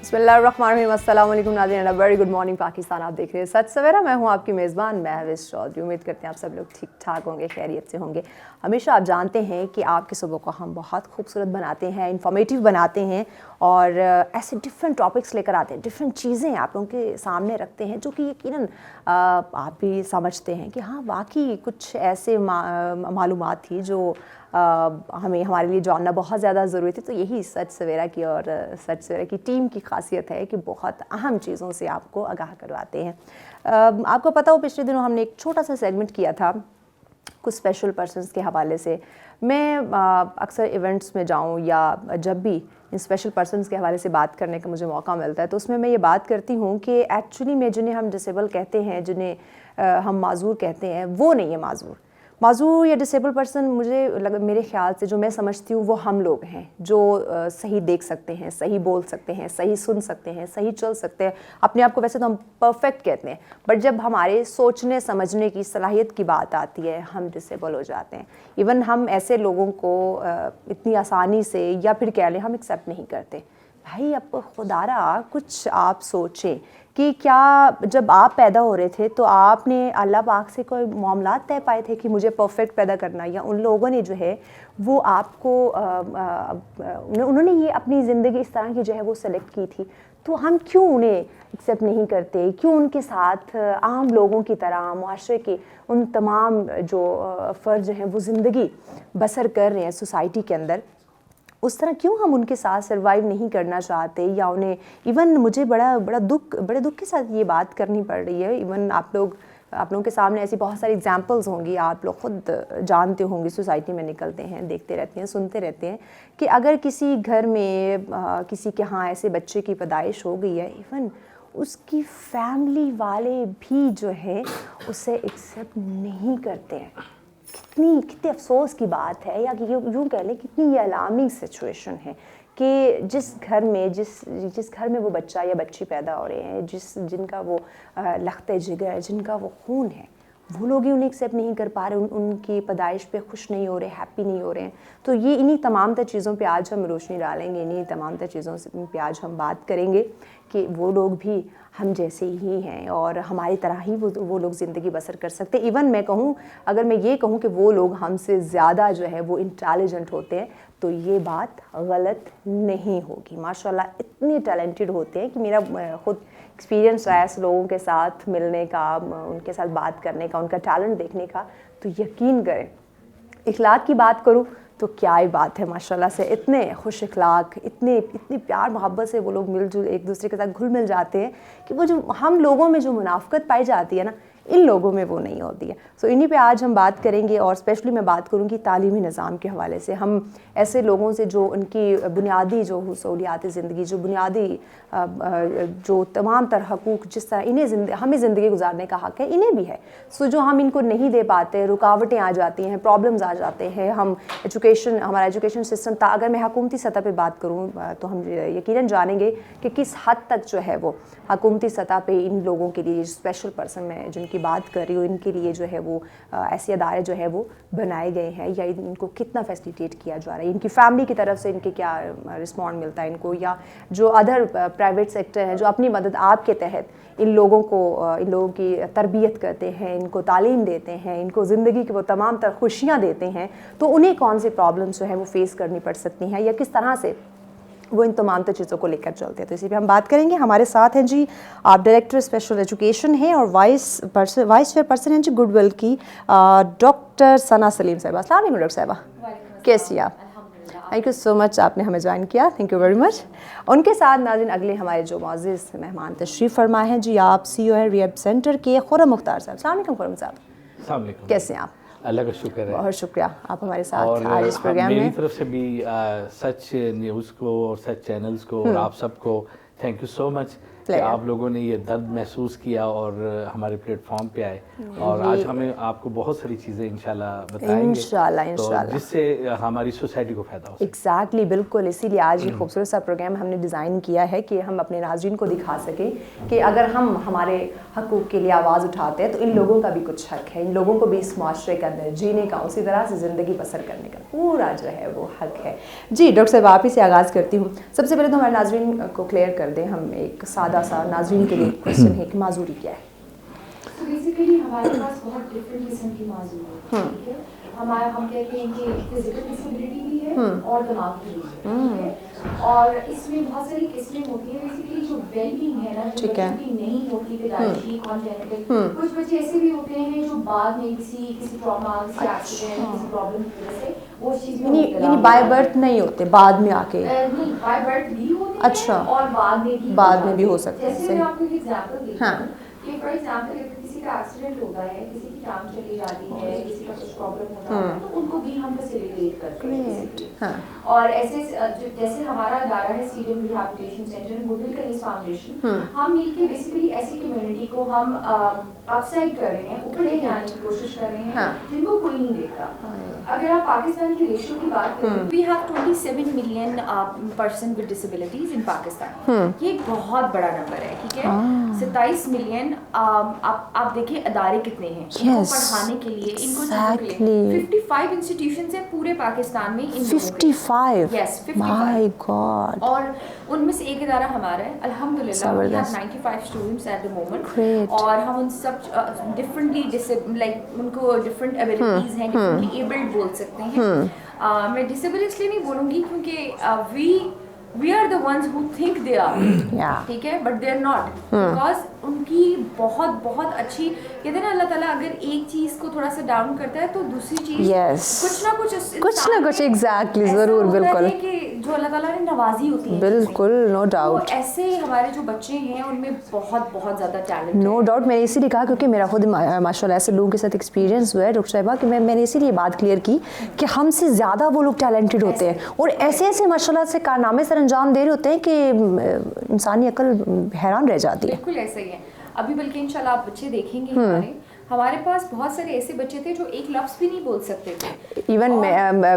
बिस्मिल्लाहिर्रहमानिर्रहीम, अस्सलाम वालेकुम नाज़रीन, वेरी गुड मॉर्निंग पाकिस्तान। आप देख रहे हैं सच सवेरा। मैं हूं आपकी मेज़बान महविश चौधरी। उम्मीद करते हैं आप सब लोग ठीक ठाक होंगे, खैरियत से होंगे। हमेशा आप जानते हैं कि आपकी सुबह को हम बहुत खूबसूरत बनाते हैं, इन्फॉर्मेटिव बनाते हैं और ऐसे डिफरेंट टॉपिक्स लेकर आते हैं, डिफरेंट चीज़ें आप लोगों के सामने रखते हैं जो कि यकीनन आप भी समझते हैं कि हाँ वाकई कुछ ऐसे मालूमात थी जो हमें हमारे लिए जानना बहुत ज़्यादा ज़रूरी थी। तो यही सच सवेरा की और सच सवेरा की टीम की खासियत है कि बहुत अहम चीज़ों से आपको आगाह करवाते हैं। आपको पता हो पिछले दिनों हमने एक छोटा सा सेगमेंट किया था कुछ स्पेशल पर्सन्स के हवाले से। मैं अक्सर इवेंट्स में जाऊं या जब भी इन स्पेशल पर्सन्स के हवाले से बात करने का मुझे मौका मिलता है तो उसमें मैं ये बात करती हूँ कि एक्चुअली में जिन्हें हम डिसेबल कहते हैं, जिन्हें हम माजूर कहते हैं, वो नहीं है माजूर। माजूर या डिसेबल पर्सन मेरे ख्याल से जो मैं समझती हूँ वो हम लोग हैं जो सही देख सकते हैं, सही बोल सकते हैं, सही सुन सकते हैं, सही चल सकते हैं। अपने आप को वैसे तो हम परफेक्ट कहते हैं, बट जब हमारे सोचने समझने की सलाहियत की बात आती है हम डिसेबल हो जाते हैं। इवन हम ऐसे लोगों को इतनी आसानी से या फिर कह लें हम एक्सेप्ट नहीं करते। भाई अब खुदारा कुछ आप सोचें कि क्या जब आप पैदा हो रहे थे तो आपने अल्लाह पाक से कोई मामलात तय पाए थे कि मुझे परफेक्ट पैदा करना, या उन लोगों ने जो है वो आपको उन्होंने ये अपनी ज़िंदगी इस तरह की जो है वो सेलेक्ट की थी, तो हम क्यों उन्हें एक्सेप्ट नहीं करते? क्यों उनके साथ आम लोगों की तरह मुआशरे के उन तमाम जो फ़र्ज हैं वो ज़िंदगी बसर कर रहे हैं सोसाइटी के अंदर, उस तरह क्यों हम उनके साथ सर्वाइव नहीं करना चाहते? या उन्हें इवन मुझे बड़े दुख के साथ ये बात करनी पड़ रही है। इवन आप लोगों के सामने ऐसी बहुत सारी एग्जांपल्स होंगी, आप लोग खुद जानते होंगे, सोसाइटी में निकलते हैं, देखते रहते हैं, सुनते रहते हैं कि अगर किसी घर में किसी के यहाँ ऐसे बच्चे की पैदाइश हो गई है, इवन उसकी फैमिली वाले भी जो है उसे एक्सेप्ट नहीं करते हैं। कितने अफसोस की बात है, या कि यूँ कह लें कितनी ये अलार्मिंग सिचुएशन है कि जिस घर में वो बच्चा या बच्ची पैदा हो रहे हैं, जिनका वो लख्ते जिगर, जिनका वो खून है, वो लोग ही उन्हें एक्सेप्ट नहीं कर पा रहे, उनकी पैदाइश पे खुश नहीं हो रहे, हैप्पी नहीं हो रहे हैं। तो ये इन्हीं तमाम तर चीज़ों पे आज हम रोशनी डालेंगे, इन्हीं तमाम तर चीज़ों पे आज हम बात करेंगे कि वो लोग भी हम जैसे ही हैं और हमारी तरह ही वो लोग ज़िंदगी बसर कर सकते हैं। इवन मैं कहूँ, अगर मैं ये कहूँ कि वो लोग हमसे ज़्यादा जो है वो इंटेलिजेंट होते हैं तो ये बात गलत नहीं होगी। माशाल्लाह इतने टैलेंटेड होते हैं कि मेरा खुद एक्सपीरियंस रहा है ऐसे लोगों के साथ मिलने का, उनके साथ बात करने का, उनका टैलेंट देखने का। तो यकीन करें, इखलाक की बात करूँ तो क्या ही बात है, माशाल्लाह से इतने खुश इखलाक, इतनी प्यार मोहब्बत से वो लोग मिलजुल एक दूसरे के साथ घुल मिल जाते हैं कि वो जो हम लोगों में जो मुनाफकत पाई जाती है ना, इन लोगों में वो नहीं होती है। सो इन्हीं पे आज हम बात करेंगे और स्पेशली मैं बात करूँगी तालीमी निज़ाम के हवाले से। हम ऐसे लोगों से जो उनकी बुनियादी जो सहूलियात ज़िंदगी, जो बुनियादी जो तमाम तर हकूक़ जिस तरह हमें ज़िंदगी गुजारने का हक़ है, इन्हें भी है। सो जो हम इनको नहीं दे पाते, रुकावटें आ जाती हैं, प्रॉब्लम्स आ जाते हैं। हम हमारा एजुकेशन सिस्टम अगर मैं हुकूमती सतह पे बात करूँ तो हम यकीनन जानेंगे कि किस हद तक जो है वो हुकूमती सतह पे इन लोगों के लिए, स्पेशल पर्सन में जिनकी बात कर रही हूँ, इनके लिए जो है वो ऐसे अदारे जो है वो बनाए गए हैं, या इनको कितना फैसिलिटेट किया जा रहा है, इनकी फैमिली की तरफ से इनके क्या रिस्पॉन्ड मिलता है इनको, या जो अदर प्राइवेट सेक्टर हैं जो अपनी मदद आपके तहत इन लोगों की तरबियत करते हैं, इनको तालीम देते हैं, इनको ज़िंदगी की वो तमाम तर खुशियाँ देते हैं, तो उन्हें कौन सी प्रॉब्लम्स जो है वो फेस करनी पड़ सकती हैं या किस तरह से वो इन तमाम तो चीज़ों को लेकर चलते हैं। तो इसी पे हम बात करेंगे। हमारे साथ हैं जी आप डायरेक्टर स्पेशल एजुकेशन हैं और वाइस चेयरपर्सन हैं जी गुडविल की डॉक्टर सना सलीम साहिबा। अस्सलाम वालेकुम डॉक्टर साहिबा, कैसी आप? थैंक यू सो मच, आपने हमें ज्वाइन किया, थैंक यू वेरी मच। उनके साथ नाज़रीन अगले हमारे जो मौजूद मेहमान तशरीफ़ फरमाए हैं जी, आप CEO हैं रिहैब सेंटर के, खुर्रम मुख्तार साहब। अस्सलाम वालेकुम खुर्रम साहब, अस्सलाम वालेकुम। कैसे हैं आप? अल्लाह का शुक्र है, बहुत शुक्रिया आप हमारे साथ और आज इस प्रोग्राम में। मेरी तरफ से भी सच न्यूज़ को और सच चैनल्स को और आप सबको थैंक यू सो मच कि आप लोगों ने ये दर्द महसूस किया और हमारे प्लेटफॉर्म पे आए और आज हमें आपको बहुत सारी चीज़ें इंशाल्लाह बताएंगे इंशाल्लाह तो जिससे हमारी सोसाइटी को फ़ायदा हो। एग्जैक्टली बिल्कुल, इसीलिए आज ये खूबसूरत सा प्रोग्राम हमने डिज़ाइन किया है कि हम अपने नाज़रीन को दिखा सकें कि अगर हम हमारे हकूक़ के लिए आवाज़ उठाते हैं तो इन लोगों का भी कुछ हक है, इन लोगों को भी इस माशरे के अंदर जीने का, उसी तरह से ज़िंदगी बसर करने का पूरा जो है वो हक है। जी डॉक्टर साहब, आप ही से आगाज़ करती हूँ। सबसे पहले तो हमारे नाज़रीन को क्लियर कर दें, हम एक सादा सा नाज़रीन के लिए क्वेश्चन है कि माजूरी क्या है। तो बेसिकली हमारे पास बहुत डिफरेंट किस्म की माजूरी है, ठीक है। हम कहते हैं कि फिजिकल डिसेबिलिटी भी है और दिमाग की भी है, ठीक है। और इसमें बहुत सारी किस्में होती है। बेसिकली जो वेलबींग है ना, जो बच्चों की नहीं होती पैदाइशी कॉन्जेनिटल, कुछ बच्चे ऐसे भी होते हैं जो बाद में किसी ट्रॉमा, किसी एक्सीडेंट, किसी प्रॉब्लम की वजह से वो चीज़ में यानी बाय बर्थ नहीं होते, बाद में आके नहीं, बाय बर्थ भी होते अच्छा, हैं और बाद में भी हो सकते हैं। जैसे मैं आपको एक एग्जांपल देती हाँ। हूँ कि फॉर एग्जांपल किसी का एक्सीडेंट होता है, किसी की टांग चली जाती है, किसी का कुछ प्रॉब्लम होता है, तो उनको भी हम फैसिलिटेट करते हैं। हाँ। और ऐसे जैसे हमारा इदारा है CDM rehabilitation centre goodwill Kaneez foundation, हम मिलके बेसिकली ऐसी कम्युनिटी को हम अपसाइड कर रहे हैं, ऊपर लेके आने की कोशिश कर रहे हैं जिनको कोई नहीं देखता। अगर आप पाकिस्तान की रेशियो की बात करें, we have 27 million person with disabilities in Pakistan. ये एक बहुत बड़ा नंबर है, ठीक है। 27 मिलियन। आप देखिए अदारे कितने हैं इनको पढ़ाने के लिए, इनको चीजों के लिए। 55 इंस्टीट्यूशंस हैं पूरे पाकिस्तान में। 55? यस, 55। My god. और उनमें से एक इदारा हमारा है, अल्हम्दुलिल्लाह we have 95 students at the moment. और हम उन सब डिफरेंटली लाइक उनको डिफरेंट एबिलिटीज हैं, डिफरेंटली एबल्ड बोल सकते हैं। मैं डिसेबल इसलिए नहीं बोलूँगी क्योंकि we are the ones who think they are, ठीक है, but they are not, because उनकी बहुत बहुत अच्छी, कहते हैं ना अल्लाह ताला अगर एक चीज़ को थोड़ा सा डाउन करता है तो दूसरी चीज़ कुछ ना कुछ एग्जैक्टली ज़रूर, बिल्कुल, कि जो अल्लाह ताला ने नवाजी होती है, बिल्कुल, नो डाउट। तो ऐसे हमारे जो बच्चे हैं उनमें बहुत बहुत ज़्यादा टैलेंट, नो डाउट। मैंने इसीलिए कहा क्योंकि मेरा खुद माशाल्लाह ऐसे लोगों के साथ एक्सपीरियंस हुआ है डॉक्टर साहिबा कि मैंने इसीलिए बात क्लियर की कि हमसे ज़्यादा वो लोग टैलेंटेड होते हैं और ऐसे ऐसे माशाल्लाह से कारनामे सर अंजाम दे रहे होते हैं कि इंसानी अकल हैरान रह जाती है। बिल्कुल ऐसा ही है। अभी बल्कि इंशाल्लाह आप बच्चे देखेंगे हमारे पास बहुत सारे ऐसे बच्चे थे जो एक लफ्ज़ भी नहीं बोल सकते थे। इवन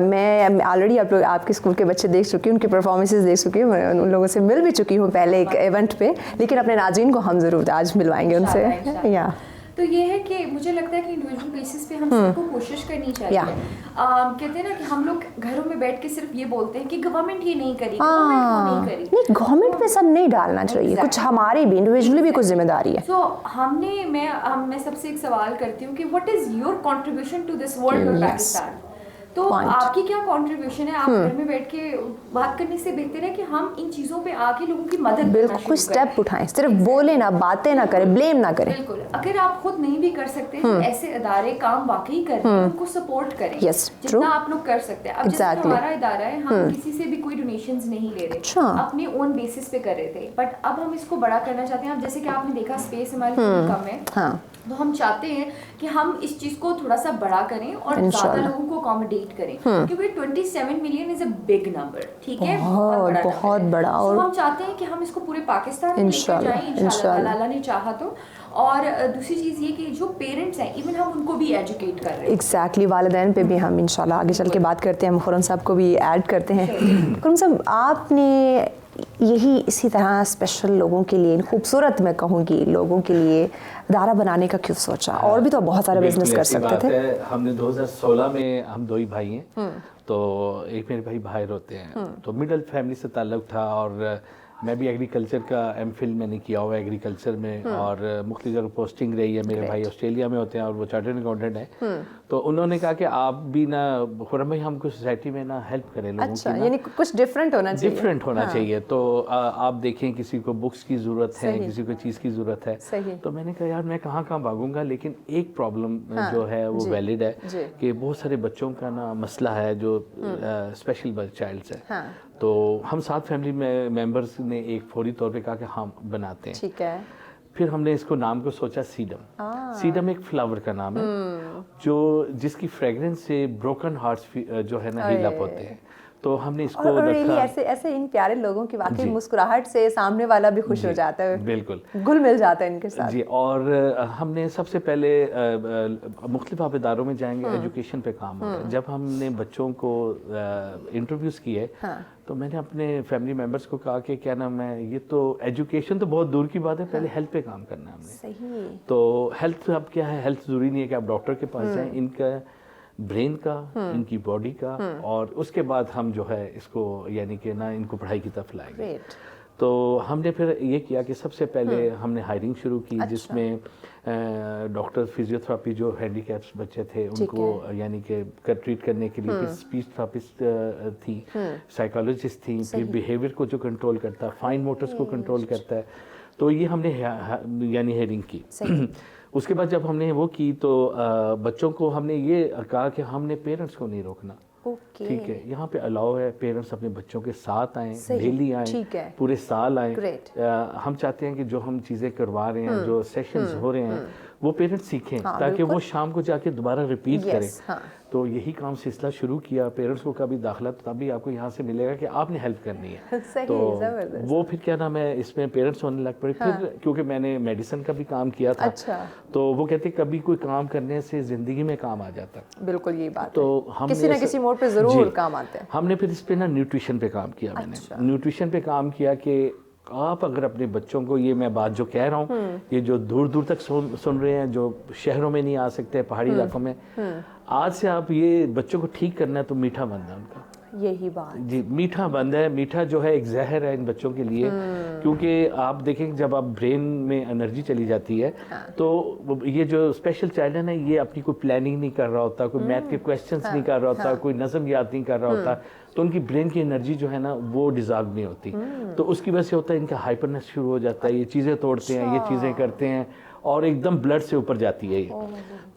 मैं ऑलरेडी आप लोग आपके स्कूल के बच्चे देख चुकी हूँ, उनके परफॉर्मेंसेस देख चुकी हूँ, उन लोगों से मिल भी चुकी हूँ पहले एक इवेंट पे, लेकिन अपने नाज़रीन को हम ज़रूर आज मिलवाएंगे उनसे। या तो ये है कि मुझे लगता है कि इंडिविजुअल बेसिस पे हम सबको कोशिश करनी चाहिए। कहते हैं ना कि हम लोग घरों में बैठ के सिर्फ ये बोलते हैं कि गवर्नमेंट ये नहीं करी, नहीं, गवर्नमेंट पे सब नहीं डालना चाहिए, कुछ हमारी भी इंडिविजुअली भी कुछ जिम्मेदारी है। तो मैं सबसे एक सवाल करती हूँ कि what is your contribution to this world of Pakistan. तो आपकी क्या कंट्रीब्यूशन है? आप घर में बैठ के बात करने से बेहतर है कि हम इन चीज़ों पे आके लोगों की मदद बिल्कुल कुछ स्टेप उठाएं, सिर्फ बोले ना, बातें ना करें, ब्लेम ना करें। बिल्कुल, अगर आप खुद नहीं भी कर सकते तो ऐसे इदारे काम वाकई कर रहे हैं, उनको सपोर्ट करें जितना आप लोग कर सकते हैं। अब जैसे हमारा इदारा है, हम किसी से भी कोई डोनेशंस नहीं ले रहे, अपने ओन बेसिस पे कर रहे थे, बट अब हम इसको बड़ा करना चाहते हैं। अब जैसे कि आपने देखा स्पेस हमारी कम है, तो हम चाहते हैं कि हम इस चीज़ को थोड़ा सा बड़ा करें और ज़्यादा लोगों को अकोमोडेट करें, क्योंकि 27 million is a big number, ठीक है, बहुत बड़ा। और हम चाहते हैं कि हम इसको पूरे पाकिस्तान में लेकर जाएं इंशाल्लाह, अल्लाह ने चाहा तो। और दूसरी चीज़ ये कि जो पेरेंट्स हैं इवन हम उनको भी एजुकेट कर रहे हैं। एग्जैक्टली, वालिदैन पे भी हम इंशाल्लाह आगे चल के बात करते हैं, खुरम साहब को भी ऐड करते हैं। खुरम साहब, आपने यही इसी तरह स्पेशल लोगों के लिए, खूबसूरत मैं कहूँगी लोगों के लिए इदारा बनाने का क्यों सोचा? और भी तो बहुत सारे बिजनेस कर सकते थे। हमने 2016 में, हम दो ही भाई हैं, तो एक मेरे भाई बाहर होते हैं, तो मिडिल फैमिली से ताल्लुक़ था और मैं भी एग्रीकल्चर का एमफिल मैंने किया हुआ है एग्रीकल्चर में, और मुख्तलिफ जगह पोस्टिंग रही है। मेरे भाई ऑस्ट्रेलिया में होते हैं और वो चार्टर्ड अकाउंटेंट हैं, तो उन्होंने कहा कि आप भी ना खुरम भाई हमको सोसाइटी में ना हेल्प करें लोगों की, यानी कुछ डिफरेंट होना चाहिए। तो आप देखें किसी को बुक्स की ज़रूरत है, किसी को चीज़ की ज़रूरत है, तो मैंने कहा यार मैं कहाँ भागूंगा, लेकिन एक प्रॉब्लम जो है वो वैलिड है कि बहुत सारे बच्चों का ना मसला है जो स्पेशल चाइल्ड्स है। तो हम 7 फैमिली मेंबर्स ने एक फौरी तौर पे कहा कि हम बनाते हैं, ठीक है। फिर हमने इसको नाम को सोचा सीडम। सीडम एक फ्लावर का नाम है जिसकी फ्रेगरेंस से ब्रोकन हार्ट्स जो है ना हील अप होते हैं। तो हमने इसको और really रखा। ऐसे ऐसे इन प्यारे लोगों की वाकई मुस्कुराहट से सामने वाला भी खुश हो जाता है, बिल्कुल घुल मिल जाता है इनके साथ जी। और हमने सबसे पहले मुख्तलिफ आप इदारों में जाएंगे, एजुकेशन पे काम हो रहा है। जब हमने बच्चों को इंटरव्यूज़ किए, तो मैंने अपने फैमिली मेम्बर्स को कहा कि क्या नाम है, ये तो एजुकेशन तो बहुत दूर की बात है, पहले हेल्थ पे काम करना है हमने। सही। तो हेल्थ अब क्या है, हेल्थ ज़रूरी नहीं है कि आप डॉक्टर के पास जाएं, इनका ब्रेन का, इनकी बॉडी का, और उसके बाद हम जो है इसको यानी कि ना इनको पढ़ाई की तरफ लाएंगे। तो हमने फिर ये किया कि सबसे पहले हमने हायरिंग शुरू की, जिसमें डॉक्टर फिजियोथेरेपी जो हैंडीकैप्स बच्चे थे उनको यानी कि ट्रीट करने के लिए, स्पीच थेरेपिस्ट थी, साइकोलॉजिस्ट थी, फिर बिहेवियर को जो कंट्रोल करता है, फाइन मोटर्स को कंट्रोल करता है। तो ये हमने यानी हायरिंग की। उसके बाद जब हमने वो की तो बच्चों को हमने ये कहा कि हमने पेरेंट्स को नहीं रोकना। ठीक है, यहाँ पे अलाउ है पेरेंट्स अपने बच्चों के साथ आएँ, डेली आएँ, पूरे साल आएँ। हम चाहते हैं कि जो हम चीज़ें करवा रहे हैं, जो सेशंस हो रहे हैं, वो पेरेंट्स सीखें, ताकि वो शाम को जाके दोबारा रिपीट करें। तो यही काम सिलसिला शुरू किया। पेरेंट्स को कभी दाखिला तभी आपको यहाँ से मिलेगा कि आपने हेल्प करनी है। तो वो फिर क्या नाम है, इसमें पेरेंट्स होने लग पड़े। फिर क्योंकि मैंने मेडिसिन का भी काम किया था, तो वो कहते कभी कोई काम करने से ज़िंदगी में काम आ जाता। बिल्कुल ये बात तो हम किसी न किसी मोड पे ज़रूर काम आते हैं। हमने फिर इस पे ना न्यूट्रिशन पे काम किया। मैंने न्यूट्रिशन पे काम किया कि आप अगर अपने बच्चों को, ये मैं बात जो कह रहा हूँ, ये जो दूर दूर तक सुन रहे हैं, जो शहरों में नहीं आ सकते, पहाड़ी इलाकों में, आज से आप ये बच्चों को ठीक करना है तो मीठा बनना है उनका। यही बात जी, मीठा बंद है। मीठा जो है एक जहर है इन बच्चों के लिए, क्योंकि आप देखें जब आप ब्रेन में एनर्जी चली जाती है, तो ये जो स्पेशल चाइल्ड है ना, ये अपनी कोई प्लानिंग नहीं कर रहा होता, कोई मैथ के क्वेश्चंस नहीं कर रहा होता, कोई नज़म याद नहीं कर रहा होता, तो उनकी ब्रेन की एनर्जी जो है ना वो डिजॉल्व नहीं होती। तो उसकी वजह से होता है इनका हाइपरनेस शुरू हो जाता है, ये चीज़ें तोड़ते हैं, ये चीज़ें करते हैं, और एकदम ब्लड से ऊपर जाती है ये।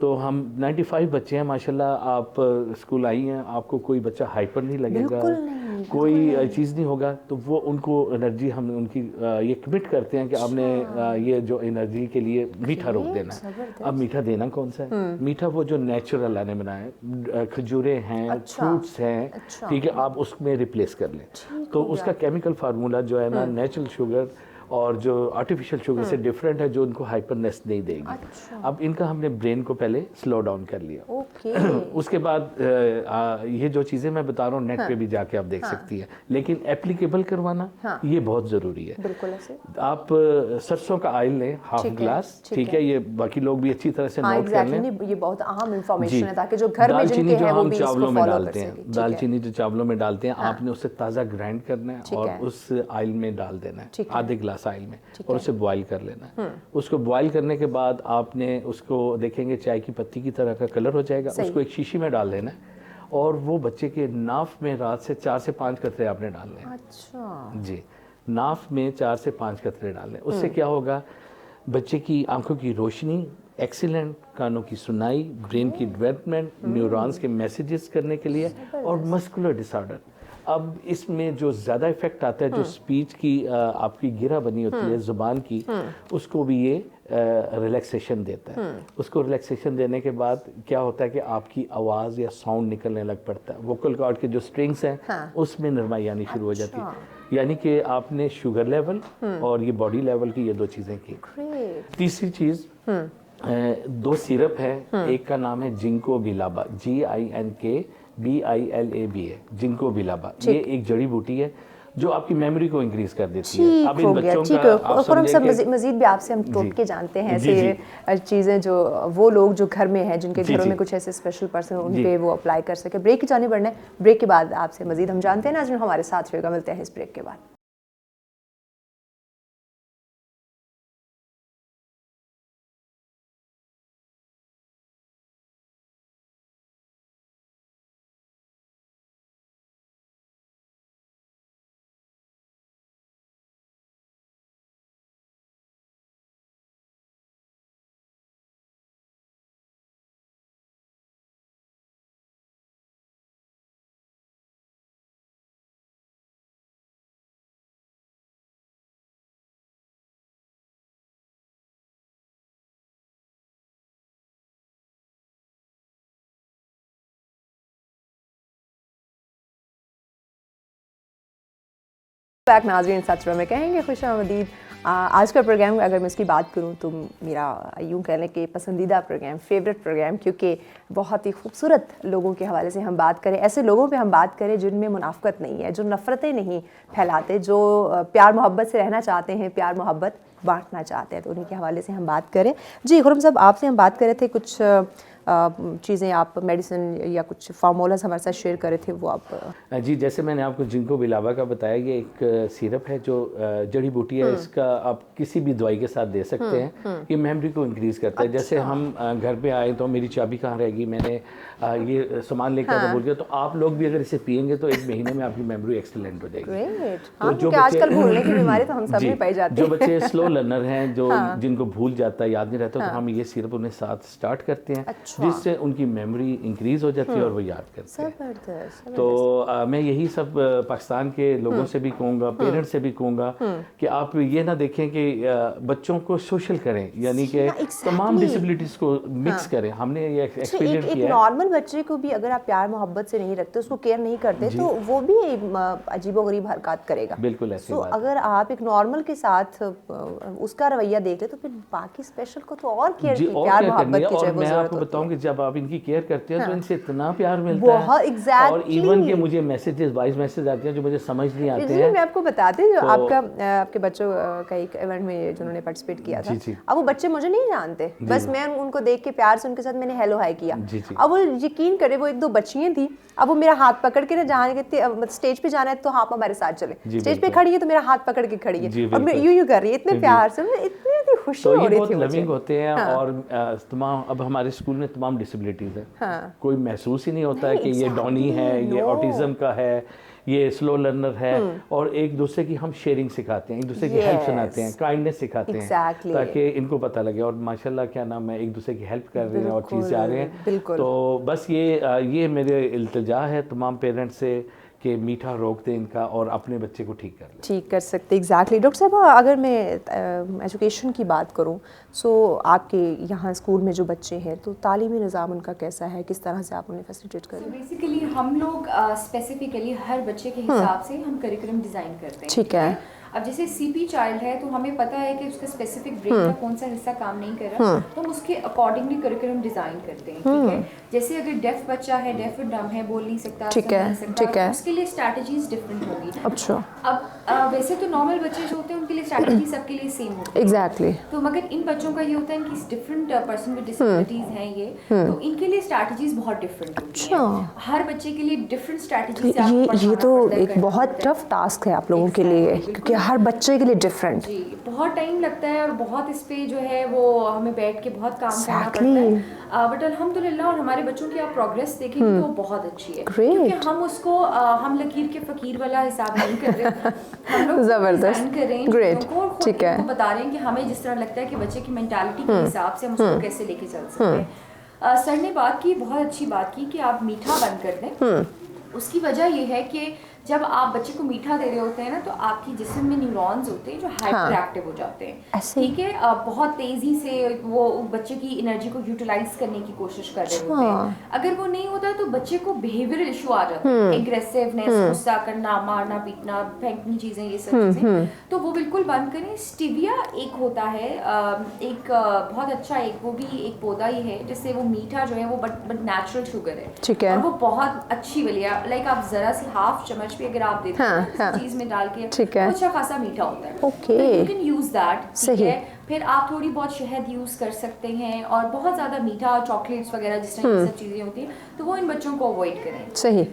तो हम 95 बच्चे हैं माशाल्लाह। आप स्कूल आई हैं, आपको कोई बच्चा हाइपर नहीं लगेगा, कोई चीज़ नहीं होगा। तो वो उनको एनर्जी हम उनकी ये कमिट करते हैं कि आपने ये जो एनर्जी के लिए मीठा रोक देना है। अब मीठा देना कौन सा है? मीठा वो जो नेचुरल अल्लाह ने बनाया, खजूरें हैं, फ्रूट्स हैं, ठीक है, आप उसमें रिप्लेस कर लें। तो उसका केमिकल फार्मूला जो है ना, नेचुरल शुगर और जो आर्टिफिशियल शुगर से डिफरेंट है, जो उनको हाइपरनेस नहीं देगी। अब इनका हमने ब्रेन को पहले स्लो डाउन कर लिया। उसके बाद ये जो चीज़ें मैं बता रहा हूँ नेट पे भी जाके आप देख सकती हैं, लेकिन एप्लीकेबल करवाना ये बहुत ज़रूरी है। बिल्कुल ऐसे। आप सरसों का ऑयल लें, हाफ ग्लास, ठीक है, ये बाकी लोग भी अच्छी तरह से नोट कर लें। ये बहुत अहम इंफॉर्मेशन है, ताकि जो घर में जिनके हैं वो भी इसको फॉलो कर सकें। दालचीनी जो चावलों में डालते हैं, आपने उसे ताज़ा ग्राइंड करना है और उस ऑयल में डाल देना है, आधे ग्लास ऑयल में, और उसे बॉईल कर लेना है। उसको बॉईल करने के बाद आपने उसको देखेंगे चाय की पत्ती की तरह का कलर हो जाएगा। उसको एक शीशी में डाल देना है, और वो बच्चे के नाफ में रात से 4 से 5 कतरे आपने डालने हैं। अच्छा जी, नाफ में 4 से 5 कतरे डालने। उससे क्या होगा, बच्चे की आंखों की रोशनी एक्सीलेंट, कानों की सुनाई, ब्रेन की डेवलपमेंट, न्यूरॉन्स के मैसेजेस करने के लिए, और मस्कुलर डिसऑर्डर। अब इसमें जो ज़्यादा इफेक्ट आता है, जो स्पीच की आपकी गिरा बनी होती है ज़ुबान की, उसको भी ये रिलैक्सेशन देता है। उसको रिलैक्सेशन देने के बाद क्या होता है कि आपकी आवाज़ या साउंड निकलने लग पड़ता है। वोकल कॉर्ड के जो स्ट्रिंग्स हैं उसमें नरमाई आनी शुरू हो जाती है। यानी कि आपने शुगर लेवल और ये बॉडी लेवल की ये 2 चीज़ें की। तीसरी चीज़, 2 सिरप है, एक का नाम है जिंको बिलाबा, GINKBILABA, जिंको बिलाबा। ये एक जड़ी बूटी है जो आपकी मेमोरी को इंक्रीज कर देती है। अब इन बच्चों का आप समझें, मजीद भी आपसे हम टोट के जानते हैं ऐसे चीज़ें जो वो लोग जो घर में हैं, जिनके घरों में कुछ ऐसे स्पेशल पर्सन उन पे वो अप्लाई कर सके। ब्रेक की जाने बढ़ना है, ब्रेक के बाद आपसे मजीद हम जानते हैं। नाज़रीन हमारे साथ रहेगा, मिलते हैं इस ब्रेक के बाद। बैक नाज़रीन, सच में कहेंगे खुशामदीद। आज का प्रोग्राम अगर मैं इसकी बात करूं तो मेरा यूं कह लें कि पसंदीदा प्रोग्राम, फेवरेट प्रोग्राम, क्योंकि बहुत ही खूबसूरत लोगों के हवाले से हम बात करें, ऐसे लोगों पे हम बात करें जिनमें मुनाफ़क़त नहीं है, जो नफ़रतें नहीं फैलाते, जो प्यार मोहब्बत से रहना चाहते हैं, प्यार मोहब्बत बांटना चाहते हैं, तो उन्हीं के हवाले से हम बात करें। जी खुर्रम साहब, आपसे हम बात कर रहे थे कुछ चीज़ें, आप मेडिसिन या कुछ फार्मूलाज हमारे साथ शेयर करे थे, वो आप जी, जैसे मैंने आपको जिंको बिलावा का बताया, ये एक सिरप है जो जड़ी बूटी है, इसका आप किसी भी दवाई के साथ दे सकते हैं। ये मेमोरी को इंक्रीज़ करता है। जैसे हम घर पे आए तो मेरी चाबी कहाँ रहेगी, मैंने ये सामान लेकर आना भूल गया, तो आप लोग भी अगर इसे पियेंगे तो 1 महीने में आपकी मेमोरी एक्सीलेंट हो जाएगी। तो जो आजकल भूलने की बीमारी तो हम सब में पाई जाती है। जो बच्चे स्लो लर्नर हैं, जो जिनको भूल जाता है, याद नहीं रहता, तो हम ये सिरप उन्हें साथ स्टार्ट करते हैं, जिससे उनकी मेमोरी इंक्रीज हो जाती है और वो याद करते हैं। तो मैं यही सब पाकिस्तान के लोगों से भी कहूँगा, पेरेंट्स से भी कहूँगा कि आप ये ना देखें कि बच्चों को सोशल करें, यानी कि तमाम डिसेबिलिटीज को मिक्स करें। हमने ये एक्सपीरियंस किया है। नॉर्मल बच्चे को भी अगर आप प्यार मोहब्बत से नहीं रखते, उसको केयर नहीं करते, तो वो भी अजीबोगरीब हरकत करेगा। बिल्कुल ऐसी बात। अगर आप एक नॉर्मल के साथ उसका रवैया देख ले, तो फिर बाकी स्पेशल को तो और केयर की, प्यार मोहब्बत की जरूरत। मैं आपको बताऊं कि जब आप इनकी केयर करते हैं तो इनसे इतना प्यार मिलता बहुत, है। exactly. और इवन के मुझे मैसेजेस, वॉइस मैसेज आते हैं जो मुझे समझ नहीं आते हैं। मैं आपको बताती हूँ, जो आपके बच्चों का एक इवेंट में जिन्होंने पार्टिसिपेट किया था, अब वो बच्चे मुझे नहीं जानते, बस मैं उनको देख के प्यार से उनके साथ मैंने हेलो हाय किया। अब वो यकीन करे, वो 1-2 बच्चियां थी, अब वो मेरा हाथ पकड़ के ना, जहाँ स्टेज पे जाना है तो आप हमारे साथ चले, स्टेज पे खड़ी है तो मेरा हाथ पकड़ के खड़ी है, और यूं कर रही है, इतने प्यार से, इतनी खुशी हो रही थी। लविंग होते हैं। और तमाम, अब हमारे स्कूल में तमाम डिसेबिलिटीज है, कोई महसूस ही नहीं होता है कि ये डॉनी है, ये ऑटिज्म का है, ये स्लो लर्नर है। और एक दूसरे की हम शेयरिंग सिखाते हैं, एक दूसरे की हेल्प सुनाते हैं, काइंडनेस सिखाते हैं, ताकि इनको पता लगे। और माशाल्लाह क्या नाम है, एक दूसरे की हेल्प कर रहे हैं और चीज़ें आ रहे हैं। तो बस ये मेरे इल्तिजा है तमाम पेरेंट्स से कि मीठा रोक दें इनका और अपने बच्चे को ठीक कर सकते। एग्जैक्टली। डॉक्टर साहब, अगर मैं एजुकेशन की बात करूं, सो आपके यहाँ स्कूल में जो बच्चे हैं, तो तालीमी निज़ाम उनका कैसा है, किस तरह से आप उन्हें फैसिलिटेट करें? बेसिकली हम लोग स्पेसिफिकली हर बच्चे के हिसाब से हम करिकुलम डिज़ाइन करते हैं। ठीक है। अब जैसे सीपी चाइल्ड है तो हमें पता है कि उसका स्पेसिफिक ब्रेन का कौन सा हिस्सा काम नहीं कर रहा, तो हम उसके अकॉर्डिंगली करिकुलम डिजाइन करते हैं। ठीक है। जैसे अगर डेफ बच्चा है, डेफ डम है, बोल नहीं सकता, ठीक है, उसके लिए स्ट्रैटेजीज डिफरेंट होगी। अच्छा। अब वैसे तो नॉर्मल बच्चे जो होते हैं उनके लिए स्ट्रैटेजी सबके लिए सेम होती है। एग्जैक्टली। तो मगर इन बच्चों का ये होता है कि डिफरेंट पर्सन विद डिसेबिलिटीज हैं ये, तो इनके लिए स्ट्रैटेजीज बहुत डिफरेंट होती हैं। हर बच्चे के लिए डिफरेंट स्ट्रैटेजीज। ये तो एक बहुत टफ टास्क है आप लोगों के लिए, क्योंकि हर बच्चे के लिए डिफरेंट। जी, बहुत टाइम लगता है और बहुत इस पे जो है वो हमें बैठ के बहुत काम करना पड़ता है। बट अल्हम्दुलिल्लाह, और हमारे बच्चों की आप प्रोग्रेस देखेंगे तो बहुत अच्छी है, क्योंकि हम उसको हम लकीर के फकीर वाला हिसाब नहीं कर रहे, हम लोग जबरदस्त कर रहे हैं, ग्रेट, ठीक है, बता रहे हैं कि हमें जिस तरह लगता है कि बच्चे की मेंटालिटी के हिसाब से हम उसको कैसे लेके चल सकते हैं। सर ने बात की, बहुत अच्छी बात की कि आप मीठा बंद कर दें। उसकी वजह ये है कि जब आप बच्चे को मीठा दे रहे होते हैं ना, तो आपकी जिस्म में न्यूरॉन्स होते हैं जो हाइपर एक्टिव हो जाते हैं। ठीक है। बहुत तेजी से वो बच्चे की एनर्जी को यूटिलाइज करने की कोशिश कर रहे होते हैं। अगर वो नहीं होता तो बच्चे को बिहेवियरल इशू आ जाता है, एग्रेसिवनेस, गुस्सा करना, मारना पीटना, फेंकनी चीजें, ये सब चीजें, तो वो बिल्कुल बंद करें। स्टीविया एक होता है, एक बहुत अच्छा, एक वो भी एक पौधा ही है जिससे वो मीठा जो है वो बट नेचुरल शुगर है। ठीक है। और वो बहुत अच्छी वाली है, लाइक आप जरा सी हाफ चम्मच भी अगर आप देते हैं चीज में डाल के, वो अच्छा खासा मीठा होता है। Okay, you can use that. ठीक है। फिर आप थोड़ी बहुत शहद यूज कर सकते हैं, और बहुत ज्यादा मीठा चॉकलेट्स वगैरह जिस तरह की सब चीजें होती हैं, तो वो इन बच्चों को अवॉइड करें। सही।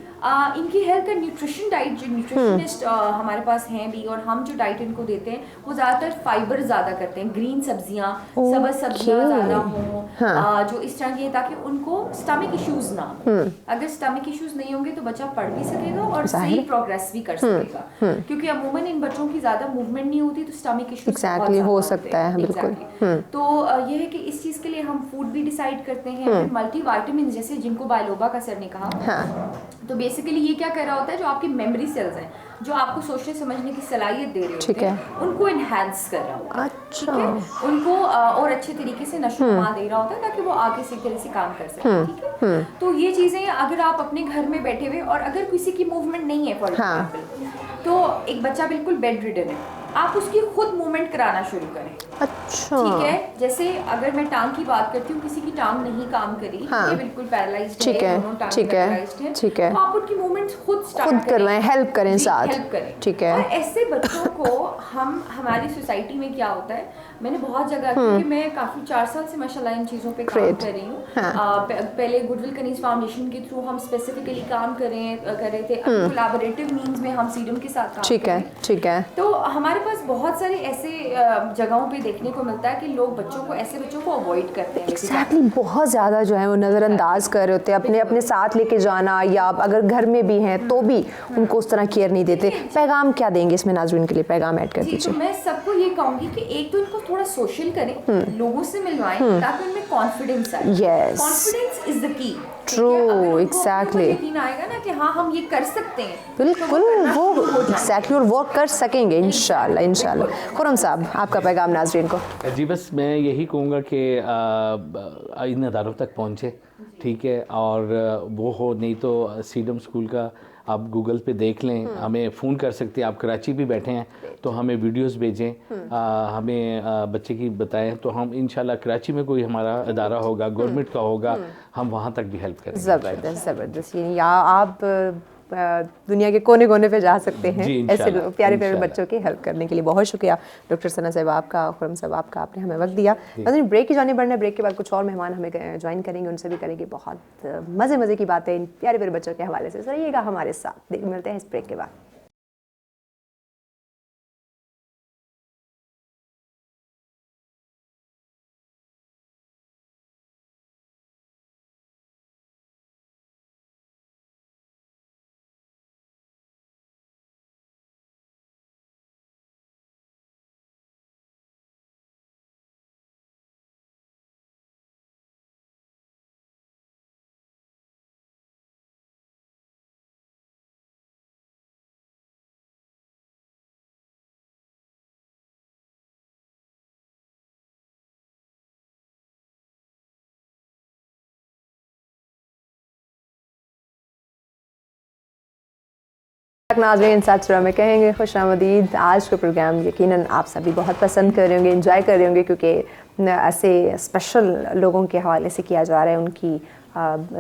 इनकी हेल्थ का न्यूट्रिशन डाइट, जो न्यूट्रिशनिस्ट हमारे पास हैं भी, और हम जो डाइट इनको देते हैं वो ज्यादातर फाइबर ज्यादा करते हैं, ग्रीन सब्जियां, सबज सब्जियां ज्यादा हों, जो इस तरह की, ताकि उनको स्टमक इश्यूज ना हो। अगर स्टमक इश्यूज नहीं होंगे तो बच्चा पढ़ भी सकेगा और सही प्रोग्रेस भी कर सकेगा, क्योंकि अमूमन इन बच्चों की ज्यादा मूवमेंट नहीं होती तो स्टमक इश्यूज एग्जैक्टली हो सकता है। बिल्कुल। तो ये है कि इस चीज के लिए हम फूड भी डिसाइड करते हैं। मल्टीविटामिन, जैसे जिनको बायलोबा का सर ने कहा, तो बेसिकली ये क्या कर रहा होता है, जो आपकी मेमोरी सेल्स हैं, जो आपको सोचने समझने की सलाहियत दे रहे होते ठीक है, हैं, उनको इन्हांस कर रहा होता है। अच्छा, ठीक है? उनको और अच्छे तरीके से नशोनुमा दे रहा होता है ताकि वो आगे सही तरह से काम कर सके। ठीक है, तो ये चीजें अगर आप अपने घर में बैठे हुए और अगर किसी की मूवमेंट नहीं है फॉर एग्जाम्पल, तो एक बच्चा बिल्कुल बेड रिडन है, आप उसकी खुद मूवमेंट कराना शुरू करें। अच्छा, ठीक है, जैसे अगर मैं टांग की बात करती हूँ, किसी की टांग नहीं काम करी, ये बिल्कुल पैरालाइज्ड है, दोनों टांग पैरालाइज्ड है, ठीक है, तो आप उनकी मूवमेंट्स खुद स्टार्ट करवाएं, हेल्प करें साथ, हेल्प करें। ठीक है। और ऐसे बच्चों को हम हमारी सोसाइटी में क्या होता है, मैंने बहुत जगह, क्योंकि मैं काफ़ी 4 साल से माशाल्लाह इन चीज़ों पे काम कर रही हूँ। पहले गुडविल कनीज फाउंडेशन के थ्रू हम स्पेसिफिकली काम कर रहे थे, कोलैबोरेटिव मींस में हम सीडम के साथ काम कर रहे हैं। ठीक है, तो हमारे पास बहुत सारे ऐसे जगहों पे देखने को मिलता है कि लोग बच्चों को, ऐसे बच्चों को अवॉइड करते हैं। एक्जैक्टली, बहुत ज़्यादा जो है वो नज़रअंदाज कर रहे होते हैं, अपने साथ लेके जाना, या अगर घर में भी हैं तो भी उनको उस तरह केयर नहीं देते। पैगाम क्या देंगे इसमें नाज़रीन के लिए, पैगाम ऐड कर दीजिए। तो मैं सबको ये कहूँगी कि एक तो इनको थोड़ा सोशल करें, लोगों से मिलवाएं, ताकि उनमें कॉन्फिडेंस आए। Confidence is the key. True, exactly, यकीन आएगा ना कि हाँ हम ये कर सकते हैं, बिल्कुल, वो एग्जैक्टली, और वो कर सकेंगे इंशाल्लाह, इंशाल्लाह। खुरम साहब, आपका पैगाम नाज़रीन को। जी, बस मैं यही कहूँगा कि इन अदारों तक पहुँचे, ठीक है, और वो हो, नहीं तो सीडम स्कूल का आप गूगल पे देख लें, हमें फ़ोन कर सकते हैं। आप कराची भी बैठे हैं तो हमें वीडियोस भेजें, हमें बच्चे की बताएं, तो हम इंशाल्लाह कराची में कोई हमारा अदारा होगा, गवर्नमेंट का होगा, हम वहाँ तक भी हेल्प करेंगे। ज़बरदस्त, ज़बरदस्त। यानी आप दुनिया के कोने कोने पे जा सकते हैं ऐसे प्यारे प्यारे बच्चों की हेल्प करने के लिए। बहुत शुक्रिया डॉक्टर सना साहब आपका, खुरम साहब आपका, आपने हमें वक्त दिया। ब्रेक की जाने बढ़ना है, ब्रेक के बाद कुछ और मेहमान हमें ज्वाइन करेंगे, उनसे भी करेंगे बहुत मज़े की बातें इन प्यारे प्यारे बच्चों के हवाले से। रहिएगा हमारे साथ, मिलते हैं इस ब्रेक के बाद। नाज़रीन साथ में कहेंगे खुशामदीद। आज का प्रोग्राम यकीनन आप सभी बहुत पसंद कर रहे होंगे, एंजॉय कर रहे होंगे, क्योंकि ऐसे स्पेशल लोगों के हवाले से किया जा रहा है, उनकी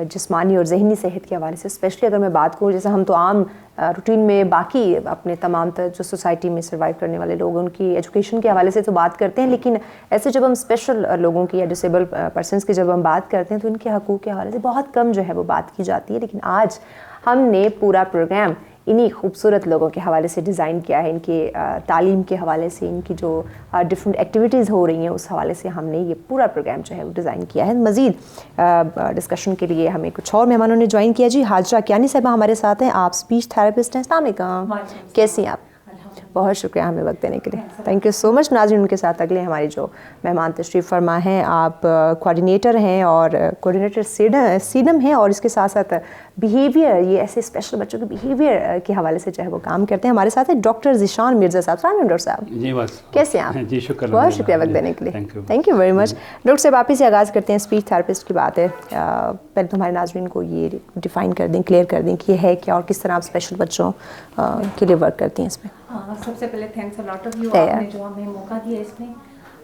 जिस्मानी और जहनी सेहत के हवाले से। स्पेशली अगर मैं बात करूँ, जैसे हम तो आम रूटीन में बाकी अपने तमाम जो सोसाइटी में सर्वाइव करने वाले लोग, उनकी एजुकेशन के हवाले से तो बात करते हैं, लेकिन ऐसे जब हम स्पेशल लोगों की या डिसेबल पर्सनस की जब हम बात करते हैं तो उनके हकूक़ के हवाले से बहुत कम जो है वो बात की जाती है। लेकिन आज हमने पूरा प्रोग्राम इन्हीं खूबसूरत लोगों के हवाले से डिज़ाइन किया है, इनके तालीम के हवाले से, इनकी जो डिफरेंट एक्टिविटीज़ हो रही हैं उस हवाले से हमने ये पूरा प्रोग्राम जो है वो डिज़ाइन किया है। मज़ीद डिस्कशन के लिए हमें कुछ और मेहमानों ने ज्वाइन किया। जी, हाजरा कियानी साहिबा हमारे साथ हैं, आप स्पीच थेरेपिस्ट हैं। अस्सलाम वालेकुम, कैसी हैं आप? बहुत शुक्रिया हमें वक्त देने के लिए, थैंक यू सो मच। नाज़रीन, उनके साथ अगले हमारे जो मेहमान तशरीफ़ फरमा हैं, आप कोऑर्डिनेटर हैं और कोऑर्डिनेटर सीडम हैं, और इसके साथ साथ बिहेवियर, ये ऐसे स्पेशल बच्चों के बिहेवियर के हवाले से जो है वो काम करते हैं। हमारे साथ है डॉक्टर ज़िशान मिर्ज़ा साहब। डॉक्टर साहब जी, बस कैसे हैं आप? जी, शुक्र, बहुत शुक्रिया वक्त देने के लिए, thank you very much. Doctor साहब, आप ही से आगाज़ करते हैं। स्पीच थेरेपिस्ट की बात है, पहले तो हमारे नाज़रीन को ये डिफ़ाइन कर दें, क्लियर कर दें कि ये है क्या और किस तरह आप स्पेशल बच्चों के लिए वर्क करती हैं इसमें। सबसे पहले thanks a lot of you, आपने जो हमें मौका दिया इसमें।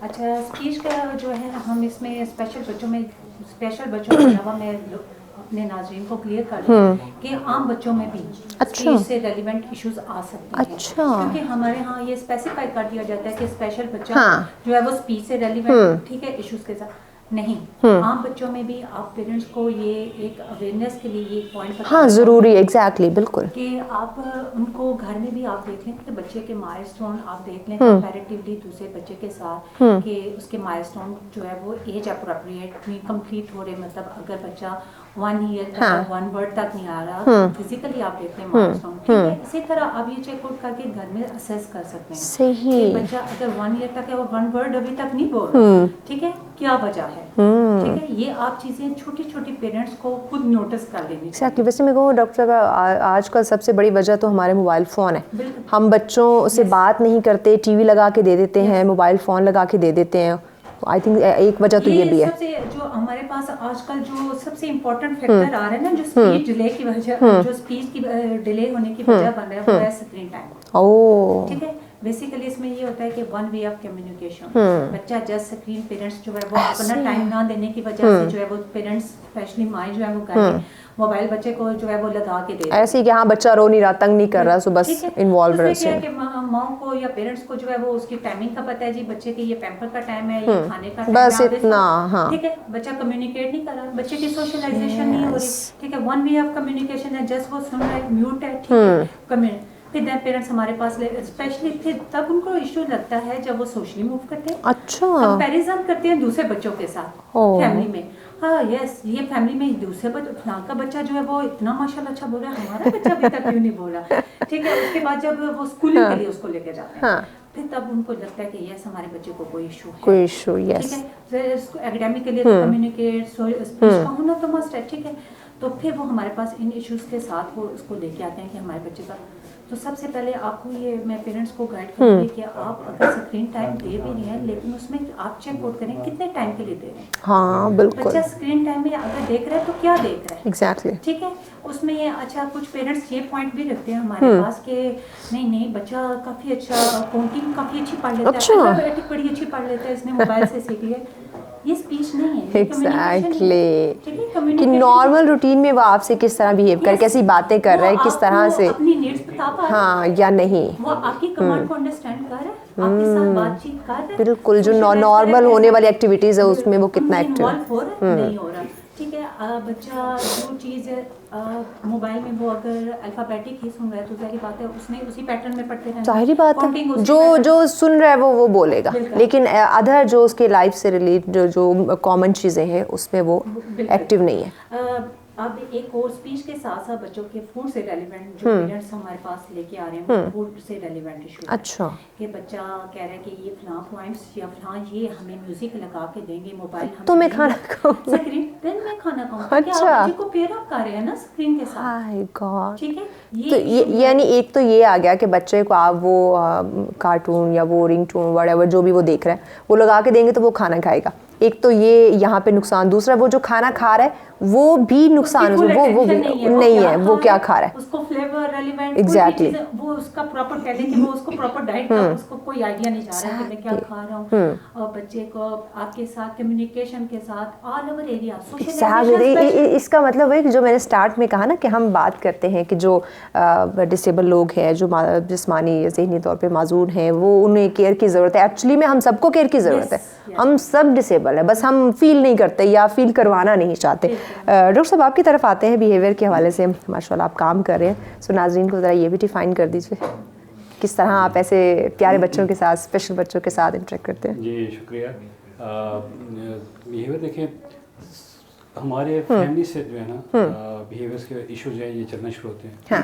अच्छा, स्पीच का जो है हम इसमें स्पेशल बच्चों के अलावा मैं अपने नाज़रीन को क्लियर कर दूं कि आम बच्चों में भी स्पीच से रेलिवेंट इश्यूज आ सकते हैं। क्योंकि हमारे यहाँ ये स्पेसिफाई कर दिया जाता है कि स्पेशल बच्चा जो है वो स्पीच से रेलिवेंट, ठीक है, इश्यूज के साथ नहीं। आम बच्चों में भी आप पेरेंट्स को ये एक अवेयरनेस के लिए ये पॉइंट हाँ ज़रूरी, एग्जैक्टली, बिल्कुल, कि आप उनको घर में भी आप देख लें कि बच्चे के माइलस्टोन आप देख लें कंपैरेटिवली दूसरे बच्चे के साथ, कि उसके माइलस्टोन जो है वो एज अप्रोप्रिएट कंप्लीट हो रहे, मतलब अगर बच्चा 1 ईयर तक 1 वर्ड तक नहीं आ रहा, फिजिकली आप देखते हैं माइलस्टोन, ठीक है। इसी तरह आप ये चेक आउट करके घर में असेस कर सकते हैं सही। कि बच्चा अगर 1 ईयर तक है और 1 वर्ड अभी तक नहीं बोल रहा, ठीक है, क्या वजह है, ठीक है। ये आप चीजें छोटी छोटी पेरेंट्स को खुद नोटिस कर लेनी एक्जैक्टली। वैसे मैं कहूँ डॉक्टर साहब, आजकल सबसे बड़ी वजह तो हमारे मोबाइल फ़ोन है। हम बच्चों से बात नहीं करते, टीवी लगा के दे देते हैं, मोबाइल फ़ोन लगा के दे देते हैं। आई थिंक एक वजह तो ये भी है। सबसे जो हमारे पास आजकल जो सबसे इम्पोर्टेंट फैक्टर आ रहा है ना, जो स्पीच डिले की वजह, जो स्पीच की डिले होने की वजह बन रहा है, वो है स्क्रीन टाइम। ओह, ठीक है। बेसिकली इसमें ये होता है कि 1 वे ऑफ कम्युनिकेशन, बच्चा जस्ट स्क्रीन, पेरेंट्स जो है वो अपना टाइम ना देने की वजह से जो है वो पेरेंट्स स्पेशली माँ जो है वो घर में मोबाइल बच्चे को जो है वो लगा के दे, ऐसे ही कि हाँ बच्चा रो नहीं रहा, तंग नहीं कर रहा, सो बस इन्वॉल्व रहे उसमें क्या है कि माँ को या पेरेंट्स को जो है वो उसकी टाइमिंग का पता है, जी बच्चे के ये पैम्पर का टाइम है, ये खाने का टाइम है, बस इतना, हाँ, ठीक है। बच्चा कम्युनिकेट नहीं कर रहा, बच्चे की सोशलाइजेशन नहीं हो रही, ठीक है। 1 वे ऑफ कम्युनिकेशन है, जस्ट वो सुन रहा है, म्यूट है, ठीक है। फिर पेरेंट्स हमारे पास स्पेशली फिर तब उनको इश्यू लगता है जब वो सोशली मूव करते हैं, अच्छा, कंपैरिजन करते हैं दूसरे बच्चों के साथ फैमिली में। हाँ यस, ये फैमिली में दूसरे फलां का बच्चा जो है वो इतना माशाल्लाह अच्छा बोल रहा है, हमारा बच्चा अभी तक क्यों नहीं बोला, ठीक है। उसके बाद जब वो स्कूलिंग के लिए उसको लेके जाते हैं, फिर तब उनको लगता है कि यस हमारे बच्चे को कोई इशू है, कोई इशू, यस, ठीक है। एकेडमिक के लिए तो कम्युनिकेट स्पीच का होना तो मस्ट है, ठीक है। तो फिर वो हमारे पास इन इश्यूज के साथ वो उसको लेके आते हैं कि हमारे बच्चे का, तो सबसे पहले आपको ये मैं पेरेंट्स को गाइड करूँगी कि आप अगर स्क्रीन टाइम दे भी रहे हैं, लेकिन उसमें आप चेक आउट करें कितने टाइम के लिए दे रहे हैं। हाँ बिल्कुल, बच्चा स्क्रीन टाइम में अगर देख रहा है तो क्या देख रहा है, एग्जैक्टली, ठीक है। उसमें ये अच्छा कुछ पेरेंट्स ये पॉइंट भी रखते हैं हमारे पास कि नहीं बच्चा काफ़ी अच्छा काउंटिंग काफ़ी अच्छी पढ़ लेता है, अल्फाबेटिक बड़ी अच्छी पढ़ लेता है, इसने मोबाइल से सीखी है, ये स्पीच नहीं है, एग्जैक्टली, कि नॉर्मल रूटीन में वो आपसे किस तरह बिहेव कर, कैसी बातें कर रहा है, किस तरह से अपनी नीड्स बता पा रहा है, हाँ या नहीं, वो आपकी कमांड को अंडरस्टैंड कर रहा है, आपके साथ बातचीत कर रहा है, बिल्कुल। जो नॉर्मल होने वाली एक्टिविटीज है उसमें वो कितना एक्टिव हो रहा है, नहीं हो रहा, ठीक है। बच्चा जो चीज़ मोबाइल में वो अगर अल्फाबेटिक ही सुन रहा है तो जाहिर बात है उसने उसी पैटर्न में पढ़ते रहना, जाहिर बात है, जो सुन रहा है वो बोलेगा, लेकिन अदर जो उसके लाइफ से रिलेट जो कॉमन चीज़ें हैं उसमें वो एक्टिव नहीं है। अब एक और स्पीच के साथ साथ बच्चों के फूड से रेलिवेंट जो पेरेंट्स हमारे पास लेके आ रहे हैं, फूड से रेलिवेंट इशू, अच्छा, कि बच्चा कह रहा है कि ये फलां पोइम्स या फलां ये हमें म्यूजिक लगा के देंगे, मोबाइल हम तो मैं खाना खाऊंगा, स्क्रीन देन मैं खाना खाऊंगा, अच्छा, क्या आप बच्चे को पेयर अप कर रहे हैं ना स्क्रीन के साथ, हाय गॉड, ठीक है। तो ये यानी एक तो ये आ गया कि बच्चे को आप वो कार्टून या वो रिंगटोन व्हाटएवर जो भी वो देख रहा है वो लगा के देंगे तो वो खाना खाएगा, एक तो ये यहाँ पे नुकसान। दूसरा वो जो खाना खा रहा है वो भी नुकसान, वो नहीं है वो क्या खा रहा है, उसको फ्लेवर रेलेवेंट एग्जैक्टली, वो उसका प्रॉपर कह दें कि वो उसको प्रॉपर डाइट का उसको कोई आइडिया नहीं जा रहा है कि मैं क्या खा रहा हूँ। और बच्चे को आपके साथ कम्युनिकेशन के साथ ऑल ओवर एरिया सोशलाइजेशन, इसका मतलब है कि जो मैंने स्टार्ट में कहा ना कि हम बात करते हैं कि जो डिसेबल लोग हैं, जो जिस्मानी या ज़हनी तौर पे माजूर हैं, वो उन्हें केयर की ज़रूरत है। एक्चुअली में हम सबको केयर की ज़रूरत है, हम सब डिसेबल है, बस हम फील नहीं करते या फील करवाना नहीं चाहते। डॉक्टर साहब आपकी तरफ आते हैं, बिहेवियर के हवाले से माशाल्लाह आप काम कर रहे हैं, सो नाज़रीन को ज़रा ये भी डिफ़ाइन कर दीजिए किस तरह आप ऐसे प्यारे बच्चों के साथ, स्पेशल बच्चों के साथ इंटरेक्ट करते हैं। जी शुक्रिया। बिहेवियर देखें, हमारे फैमिली से जो है ना बिहेवियर्स के इश्यूज हैं ये चलना शुरू होते हैं। हाँ।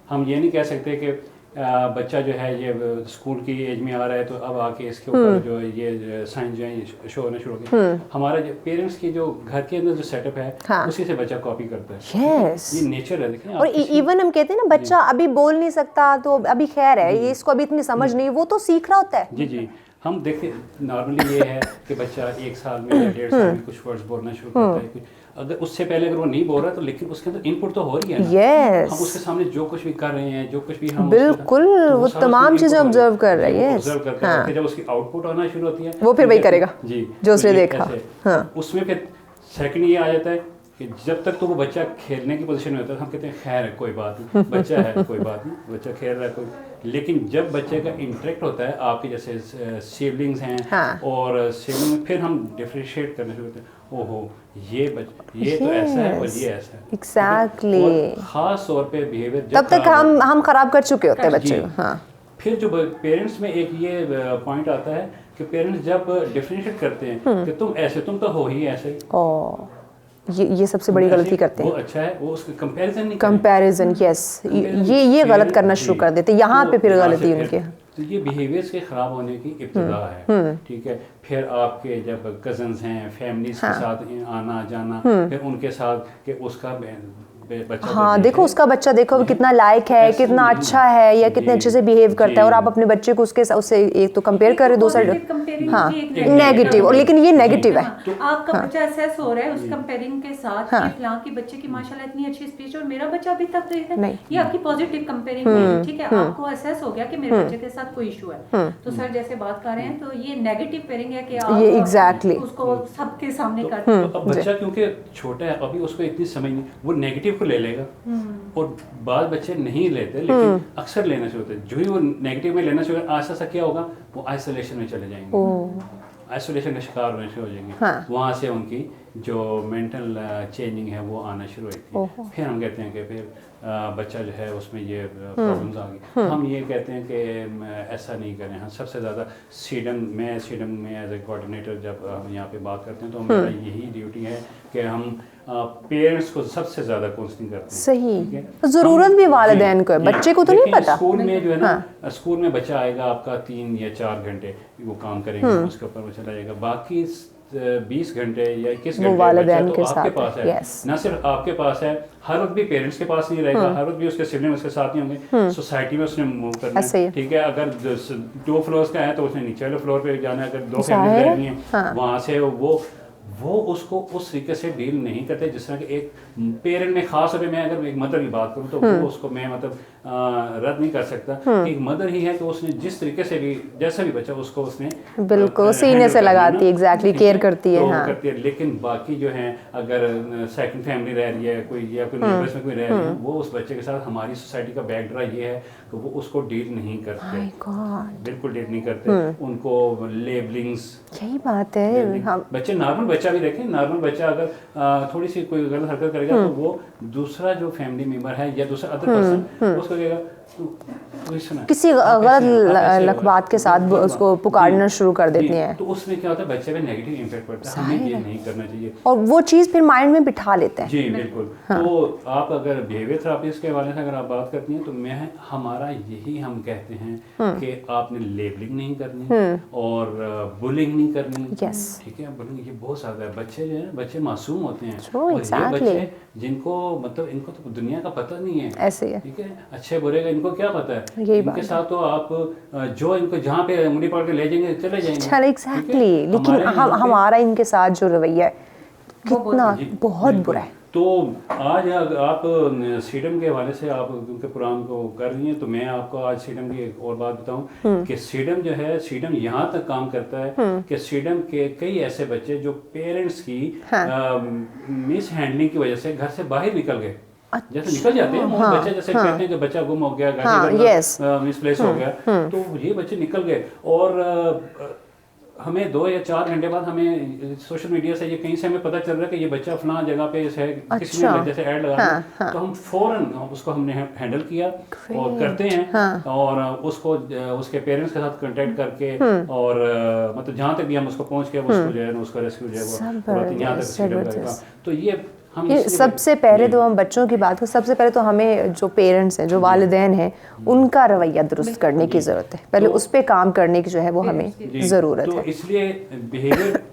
हम ये नहीं कह सकते कि बच्चा जो है ये स्कूल की एज में आ रहा है तो अब आके इसके ऊपर जो ये साइन जो है शो होना शुरू हो गए। हमारा जो पेरेंट्स की जो घर के अंदर जो सेटअप है, उसी से बच्चा कॉपी करता है। yes. ये नेचर है, देखें। और इवन हम कहते हैं ना बच्चा अभी बोल नहीं सकता तो अभी खैर है, ये इसको अभी इतनी समझ नहीं, वो तो सीख रहा होता है। जी जी, हम देखते नॉर्मली ये है कि बच्चा 1 साल में या 1.5 साल में कुछ वर्ड्स बोलना शुरू करता है, अगर उससे पहले अगर वो नहीं बोल रहा तो लेकिन उसके अंदर इनपुट तो हो रही है ना। yes. हम उसके सामने जो कुछ भी कर रहे हैं, जो कुछ भी हम बिल्कुल वो तमाम चीजें ऑब्जर्व कर रहे हैं, ऑब्जर्व करते हैं। फिर जब उसकी आउटपुट आना शुरू होती है वो फिर वही करेगा जी जो उसने देखा। हाँ। उसमें फिर सेकंड ये आ जाता है कि जब तक तो वो बच्चा खेलने की पोजीशन में होता है हम कहते हैं खैर है कोई बात नहीं, बच्चा है कोई बात नहीं, बच्चा खेल रहा है कोई, लेकिन जब बच्चे का इंटरेक्ट होता है आपके जैसे सिबलिंग्स हैं, हाँ। और सिबलिंग में फिर हम डिफरेंशिएट करने शुरू करते हैं, ओहो ये तो ऐसा है और ये ऐसा है। एग्जैक्टली, खास तौर पे बिहेवियर तब तक हम खराब कर चुके होते हैं बच्चे को। हाँ। फिर जो पेरेंट्स में एक ये पॉइंट आता है कि पेरेंट्स जब डिफरेंशिएट करते हैं कि तुम ऐसे, तुम तो हो ही ऐसे, ये सबसे बड़ी गलती करते हैं। वो अच्छा है, वो उसका कंपैरिजन नहीं कंपैरिजन, यस, ये गलत करना शुरू कर देते, यहाँ पे फिर गलती उनकी। तो ये बिहेवियर्स के ख़राब होने की इब्तिदा है, ठीक है। फिर आपके जब कजन्स हैं, फैमिलीज के साथ आना जाना, फिर उनके साथ कि उसका बच्चा, हाँ देखो उसका बच्चा देखो कितना लायक है, कितना अच्छा है, या कितने अच्छे से बिहेव करता है, और आप अपने बच्चे को उससे एक तो कंपेयर कर रहे हो, दूसरा हाँ नेगेटिव, और लेकिन ये नेगेटिव है। आपका बच्चा असेस हो रहा है उस कंपेयरिंग के साथ कि फलां की बच्चे की माशाल्लाह इतनी अच्छी स्पीच और मेरा बच्चा अभी तक तो है, ये आपकी पॉजिटिव कंपेयरिंग है, ठीक है। आपको असेस हो गया कि मेरे बच्चे के साथ कोई इशू है, तो सर जैसे बात कर रहे हैं तो ये नेगेटिव पेयरिंग है कि आप ये एग्जैक्टली उसको सबके सामने करते हैं। अब बच्चा क्योंकि छोटा है, अभी उसको इतनी समझ नहीं, वो नेगेटिव को ले लेगा, और बाद बच्चे नहीं लेते, लेकिन अक्सर लेना शुरू होते हैं। जो ही वो नेगेटिव में लेना शुरू, आहिस्ता सा क्या होगा, वो आइसोलेशन में चले जाएंगे, आइसोलेशन का शिकार होने शुरू हो जाएंगे। वहाँ से उनकी जो मेंटल चेंजिंग है वो आना शुरू होती है। फिर हम कहते हैं कि फिर बच्चा जो है उसमें ये प्रॉब्लम्स आ गई। हम ये कहते हैं कि ऐसा नहीं करें। हाँ, सबसे ज़्यादा मैं सीडम में एज ए कोऑर्डिनेटर जब हम यहाँ पे बात करते हैं तो मेरा यही ड्यूटी है कि हम पेरेंट्स को सबसे ज़्यादा काउंसलिंग करते हैं। सही, ज़रूरत भी वालिदैन को है, बच्चे को तो नहीं पता। स्कूल में जो है ना, स्कूल में बच्चा आएगा आपका 3 या 4 घंटे वो काम करेंगे, उसके ऊपर वो चला जाएगा, बाकी 20 घंटे या 21 घंटे वालिदैन के आपके साथ पास है। ना सिर्फ आपके पास है, हर वक्त भी पेरेंट्स के पास नहीं रहेगा, हर वक्त भी उसके सिबलिंग उसके साथ नहीं होंगे, सोसाइटी में उसने मूव करना है, ठीक है। अगर 2 फ्लोर्स का है तो उसने नीचे वाले फ्लोर पे जाना है। अगर 2 फैमिली रह रही हैं वहाँ से वो उसको उस तरीके से डील नहीं करते जिस तरह कि एक पेरेंट में, खास तौर पे मैं अगर एक मदर की बात करूँ तो वो उसको मैं मतलब रद्द नहीं कर सकता। एक मदर ही है तो उसने जिस तरीके से भी, जैसा भी बच्चा उसको उसने बिल्कुल सीने से लगाती है, एग्जैक्टली केयर करती है, हाँ करती है। लेकिन बाकी जो है अगर सेकंड फैमिली रह रही है कोई, या कोई नेबर्स में कोई रह रही है, वो उस बच्चे के साथ, हमारी सोसाइटी का बैकड्रा ये है कि वो उसको डील नहीं करते, बिल्कुल डील नहीं करते, उनको लेबलिंग्स, यही बात है। बच्चे नॉर्मल बच्चा भी देखें, नॉर्मल बच्चा अगर थोड़ी सी कोई गलत हरकत करेगा तो वो दूसरा जो फैमिली मेंबर है या दूसरा अदर पर्सन उसको कहेगा किसी गलत लखबात के साथ उसको पुकारना शुरू कर देती हैं, तो उसमें क्या होता है, बच्चे पे नेगेटिव इंपैक्ट पड़ता है। हमें ये नहीं करना चाहिए, और वो चीज़ फिर माइंड में बिठा लेते हैं। जी बिल्कुल। तो आप अगर बिहेवियर थेरेपिस्ट के हवाले से अगर आप बात करती हैं तो हमारा यही हम कहते हैं कि आपने लेबलिंग नहीं करनी और बुलिंग नहीं करनी, ठीक है। बुलिंग ये बहुत ज़्यादा है, बच्चे जो है बच्चे मासूम होते हैं, और ये बच्चे जिनको मतलब इनको तो दुनिया का पता नहीं है, ऐसे है, ठीक है, अच्छे बुरे का इनको क्या पता है। यही इनके साथ तो आप जो इनको जहाँ पे उंगली पकड़ के ले जाएंगे चले जाएंगे, एग्जैक्टली। लेकिन हमारा इनके साथ जो रवैया है कितना बहुत बुरा है। तो आज आप सीडम के हवाले से आप क्योंकि प्रोग्राम को कर रही हैं तो मैं आपको आज सीडम की एक और बात बताऊं कि सीडम जो है, सीडम यहाँ तक काम करता है कि सीडम के कई ऐसे बच्चे जो पेरेंट्स की मिस हैंडलिंग की वजह से घर से बाहर निकल गए, जैसे निकल जाते हैं बच्चे, जैसे कहते हैं कि बच्चा गुम हो गया, मिसप्लेस हो गया, तो ये बच्चे निकल गए। और हमें 2 या 4 घंटे बाद हमें सोशल मीडिया से ये कहीं से हमें पता चल रहा है कि ये बच्चा फलां जगह पे है, किसी ने जैसे ऐड लगा दिया, तो हम फौरन उसको हमने हैंडल किया और करते हैं, और उसको उसके पेरेंट्स के साथ कांटेक्ट करके और मतलब जहाँ तक भी हम उसको पहुँच के उसको जो है उसका रेस्क्यू जो है यहाँ तक सीडम करेगा। तो ये सबसे पहले तो हम बच्चों की बात करें, सबसे पहले तो हमें जो पेरेंट्स हैं, जो वालिदैन हैं, उनका रवैया दुरुस्त करने की ज़रूरत है। पहले उस पे काम करने की जो है वो हमें ज़रूरत है। तो इसलिए बिहेवियर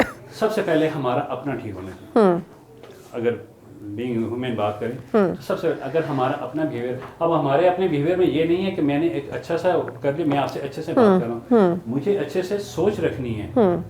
सबसे पहले हमारा अपना ठीक होना चाहिए। अगर बीइंग ह्यूमन बात करें तो सबसे अगर हमारा अपना बिहेवियर, अब हमारे अपने बिहेवियर में ये नहीं है कि मैंने एक अच्छा सा कर लिया, मैं आपसे अच्छे से बात कर रहा हूँ, मुझे अच्छे से सोच रखनी है,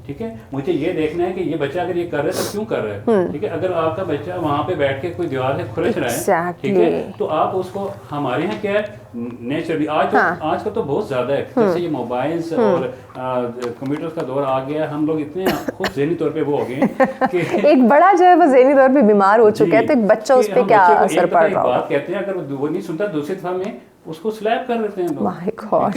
ठीक है। मुझे ये देखना है कि ये बच्चा अगर ये कर रहा है तो क्यों कर रहा है, ठीक है। अगर आपका बच्चा वहाँ पे बैठ के कोई दीवार से खुरच रहा है, ठीक है, तो आप उसको, हमारे यहाँ क्या है नेचुरली आज का तो बहुत ज्यादा है, जैसे ये मोबाइल्स और कंप्यूटर्स का दौर आ गया, हम लोग इतने खुद ज़हनी तौर पे वो हो गए कि एक बड़ा जो है वो ज़हनी तौर पे बीमार हो चुका है, तो एक बच्चा उस पे क्या असर पड़ रहा है। बात कहते हैं अगर वो नहीं सुनता दूसरी दफा में उसको स्लैप कर देते हैं लोग, माय गॉड,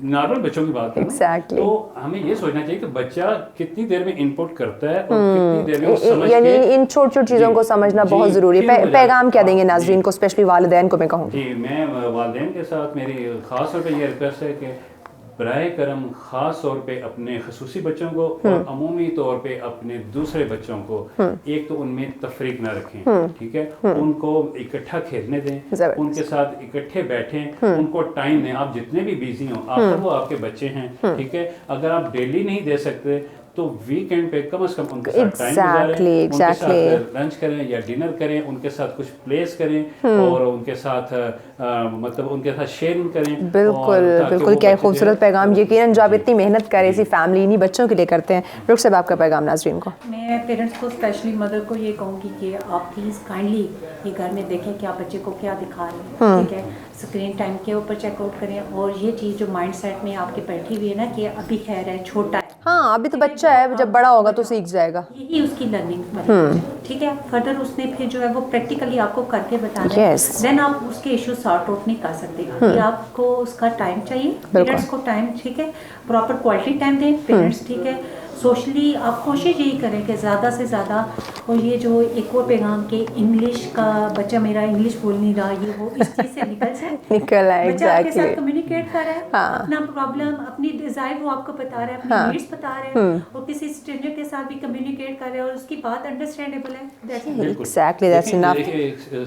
नॉर्मल बच्चों की बात करें। Exactly. तो हमें ये सोचना चाहिए कि बच्चा कितनी देर में इनपुट करता है और कितनी देर में वो समझ यानी इन छोटी-छोटी चीज़ों को समझना बहुत ज़रूरी है। पैगाम क्या देंगे नाज़रीन को, स्पेशली वालिदैन को मैं कहूँगी? जी, मैं वालिदैन के साथ मेरी खास तौर पे ये रिक्वेस्ट है कि बराए करम ख़ास तौर पे अपने खसूसी बच्चों को और अमूमी तौर पे अपने दूसरे बच्चों को एक तो उनमें तफरीक ना रखें, ठीक है, उनको इकट्ठा खेलने दें, उनके साथ इकट्ठे बैठें, उनको टाइम दें। आप जितने भी बिजी हों, आखिर वो आपके बच्चे हैं, ठीक है। अगर आप डेली नहीं दे सकते तो वीकेंड पे कम से कम उनके साथ टाइम गुजारें, उनके साथ लंच करें या डिनर करें, उनके साथ कुछ प्लेस करें और उनके साथ मतलब उनके साथ शेयरिंग करें। बिल्कुल बिल्कुल, क्या खूबसूरत पैगाम। यकीनन जो आप इतनी मेहनत कर रहे इसी फैमिली इन्हीं बच्चों के लिए करते हैं। रुख साहब, आपका पैगाम नाज़रीन को। मैं पेरेंट्स को स्पेशली मदर को ये कहूँगी कि आप प्लीज़ काइंडली ये घर में देखें कि आप बच्चे को क्या दिखा रहे हैं, ठीक है। स्क्रीन टाइम के ऊपर चेकआउट करें और ये चीज़ जो माइंड सेट में आपके बैठी हुई है ना कि अभी खैर है, छोटा है, हाँ अभी तो बच्चा है, जब बड़ा होगा तो सीख जाएगा, यही उसकी लर्निंग, ठीक है। फर्दर उसने फिर जो है वो प्रैक्टिकली आपको करके बताना है, देन आप उसके इश्यू सॉर्ट आउट नहीं कर सकते कि आपको उसका टाइम चाहिए, पेरेंट्स को टाइम, ठीक है, प्रॉपर क्वालिटी टाइम दें पेरेंट्स, ठीक है। सोशली आप कोशिश यही करें कि ज़्यादा से ज़्यादा, और ये जो एक और पैगाम के इंग्लिश का बच्चा मेरा इंग्लिश बोल नहीं रहा, ये वो इस चीज़ से निकल आए, बच्चा आपके साथ कम्युनिकेट कर रहा है, हाँ। अपना प्रॉब्लम, अपनी डिज़ायर वो आपको बता रहा है, अपनी नीड्स बता रहा है, और किसी स्ट्रेंजर के साथ भी कम्युनिकेट कर रहा है और उसकी बात अंडरस्टैंडेबल है। Exactly, that's enough.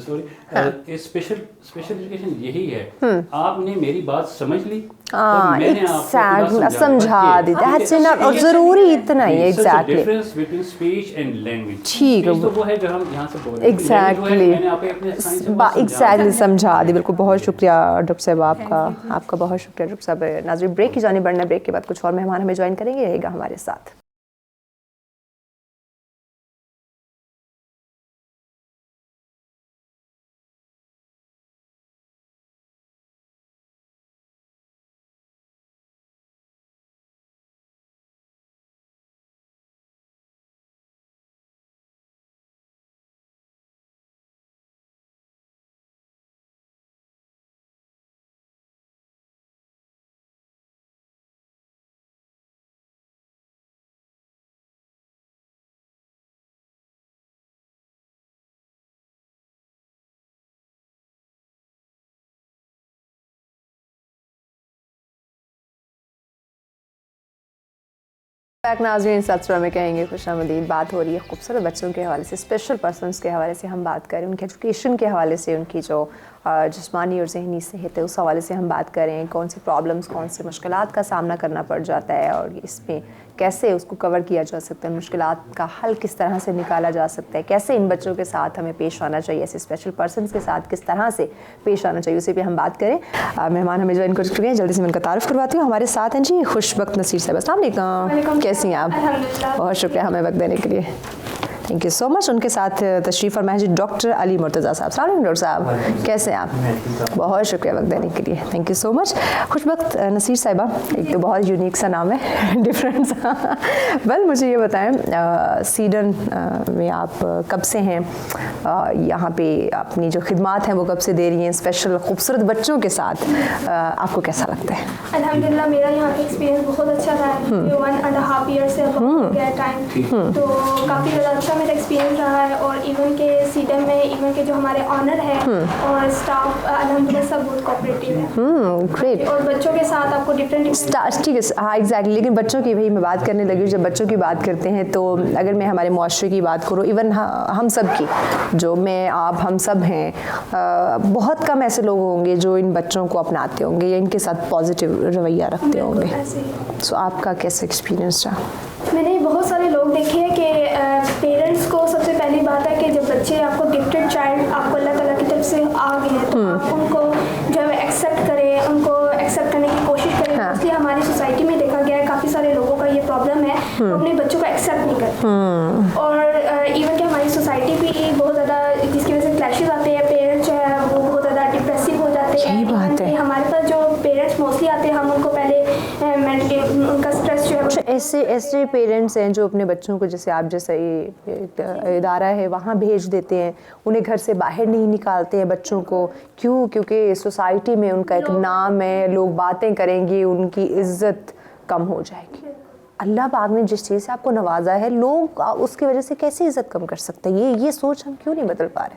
Sorry, special education यही है, आपने मेरी बात समझ ली, एग्जैक्टली, समझा दी, दैट्स इनफ। और ज़रूरी इतना ही है, exactly, difference between speech and language, ठीक है, तो वो है जो हम यहाँ से बोल रहे हैं, एग्जैक्टली, एग्जैक्टली समझा दी, बिल्कुल। बहुत शुक्रिया डॉक्टर साहब आपका बहुत शुक्रिया डॉक्टर साहब। नाज़रीन, ब्रेक की जाने बढ़ना, ब्रेक के बाद कुछ और मेहमान हमें ज्वाइन करेंगे, रहेगा हमारे साथ। नाज़रीन, सत्सरा में कहेंगे खुशामदीद। बात हो रही है खूबसूरत बच्चों के हवाले से, स्पेशल पर्सनस के हवाले से हम बात करें, उनके एजुकेशन के हवाले से, उनकी जो जिस्मानी और जहनी सेहत है उस हवाले से हम बात करें, कौन सी प्रॉब्लम्स, कौन से मुश्किलात का सामना करना पड़ जाता है और इसमें कैसे उसको कवर किया जा सकता है, मुश्किलात का हल किस तरह से निकाला जा सकता है, कैसे इन बच्चों के साथ हमें पेश आना चाहिए, ऐसे स्पेशल पर्सनस के साथ किस तरह से पेश आना चाहिए, उसी पे हम बात करें। मेहमान हमें ज्वाइन कर चुके हैं, जल्दी से मैं उनका तारुफ करवाती हूँ। हमारे साथ हैं जी खुशबख्त नसीर साहब। अस्सलाम वालेकुम, कैसी हैं आप? बहुत शुक्रिया हमें वक्त देने के लिए, थैंक यू सो मच। उनके साथ तशरीफ़ फरमा है जी डॉक्टर अली मुर्तज़ा साहब। अस्सलाम वालेकुम डॉक्टर साहब, कैसे हैं आप? बहुत शुक्रिया वक्त देने के लिए, thank you so much. Khushbakht Naseer साहिबा, एक तो बहुत यूनिक सा नाम है, डिफरेंट सा। वेल, मुझे ये बताएं, सीडन में आप कब से हैं, यहाँ पे अपनी जो खिदमात हैं वो कब से दे रही हैं, स्पेशल खूबसूरत बच्चों के साथ आपको कैसा लगता है? अल्हम्दुलिल्लाह, मेरा यहाँ का एक्सपीरियंस बहुत अच्छा रहा है। 1.5 ईयर से अब हो गया टाइम, तो काफ़ी ज़्यादा अच्छा मेरा एक्सपीरियंस रहा है। और इवन के सीडम में इवन के जो हमारे ऑनर हैं और स्टाफ अल्हम्दुलिल्लाह सब बहुत कोऑपरेटिव है। ग्रेट। और बच्चों के साथ आपको डिफरेंट, ठीक है, हाँ एग्जैक्टली। लेकिन बच्चों की भाई मैं बात करने लगी, जब बच्चों की बात करते हैं तो अगर मैं हमारे मुआशरे की बात करूँ, इवन हम सब की, जो मैं आप हम सब हैं, बहुत कम ऐसे लोग होंगे जो इन बच्चों को अपनाते होंगे या इनके साथ पॉजिटिव रवैया रखते होंगे। सो आपका कैसा एक्सपीरियंस रहा? मैंने बहुत सारे लोग देखे हैं कि पेरेंट्स को सबसे पहली बात है कि जब बच्चे आपको गिफ्टेड चाइल्ड आपको अल्लाह ताला की तरफ से आ गए हैं तो आप उनको जो है एक्सेप्ट करें, उनको एक्सेप्ट करने की कोशिश करें। इसलिए हमारी सोसाइटी में देखा गया है काफ़ी सारे लोगों का ये प्रॉब्लम है, वो अपने बच्चों को एक्सेप्ट नहीं करते। और इवन कि हमारी सोसाइटी भी बहुत ज़्यादा, जिसकी वजह से क्लैशेस आते हैं, पेरेंट्स जो है वो बहुत ज़्यादा डिप्रेसिव हो जाते हैं। हमारे पास जो पेरेंट्स मोस्टली आते हैं, हम उनको पहले उनका स्ट्रेस जो है, ऐसे पेरेंट्स हैं जो अपने बच्चों को, जैसे आप जैसा ये इदारा है वहाँ भेज देते हैं, उन्हें घर से बाहर नहीं निकालते हैं बच्चों को। क्यों? क्योंकि सोसाइटी में उनका एक नाम है, लोग बातें करेंगे, उनकी इज्जत कम हो जाएगी। अल्लाह पाक ने जिस चीज़ से आपको नवाजा है, लोग उसकी वजह से कैसे इज्जत कम कर सकते हैं? ये सोच हम क्यों नहीं बदल पा रहे?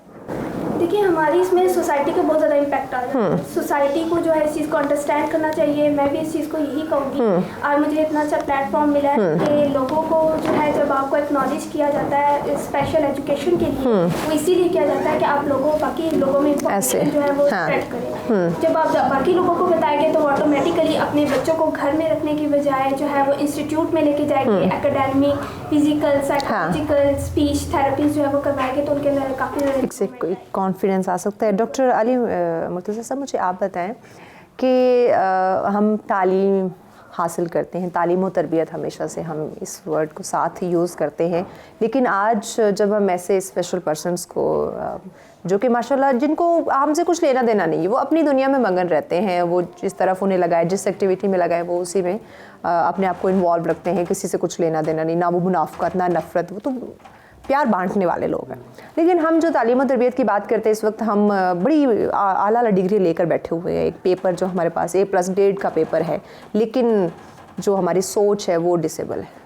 देखिए हमारी इसमें सोसाइटी का बहुत ज़्यादा इम्पैक्ट आ रहा है। सोसाइटी को जो है इस चीज़ को अंडरस्टैंड करना चाहिए। मैं भी इस चीज़ को यही कहूँगी। आज मुझे इतना अच्छा प्लेटफॉर्म मिला है कि लोगों को जो है जब आपको एक्नॉलेज किया जाता है स्पेशल एजुकेशन के लिए, वो इसीलिए किया जाता है कि आप लोगों बाकी लोगों में इंफॉर्मेशन जो है वो स्प्रेड करें। जब आप बाकी लोगों को बताएंगे तो ऑटोमेटिकली अपने बच्चों को घर में रखने की बजाय जो है वो इंस्टीट्यूट में लेके जाएंगे। Academic, physical, psychological, speech therapies जो है वो करवाएंगे तो उनके अंदर काफ़ी कॉन्फिडेंस आ सकता है। डॉक्टर अली मुर्तज़ा साहब, मुझे आप बताएं कि हम तालीम हासिल करते हैं, तालीम और तरबियत हमेशा से हम इस वर्ड को साथ ही यूज़ करते हैं, लेकिन आज जब हम ऐसे स्पेशल पर्सनस को जो कि माशाल्लाह जिनको हमसे कुछ लेना देना नहीं है, वो अपनी दुनिया में मगन रहते हैं, वो जिस तरफ उन्हें लगाए, जिस एक्टिविटी में लगाए वो उसी में अपने आप को इन्वॉल्व रखते हैं, किसी से कुछ लेना देना नहीं, ना वो मुनाफ़क़त ना नफ़रत, वो तो प्यार बांटने वाले लोग हैं। लेकिन हम जो तालीम और तरबियत की बात करते हैं इस वक्त हम बड़ी आला डिग्री लेकर बैठे हुए हैं। एक पेपर जो हमारे पास A+ ग्रेड का पेपर है, लेकिन जो हमारी सोच है वो डिसेबल है।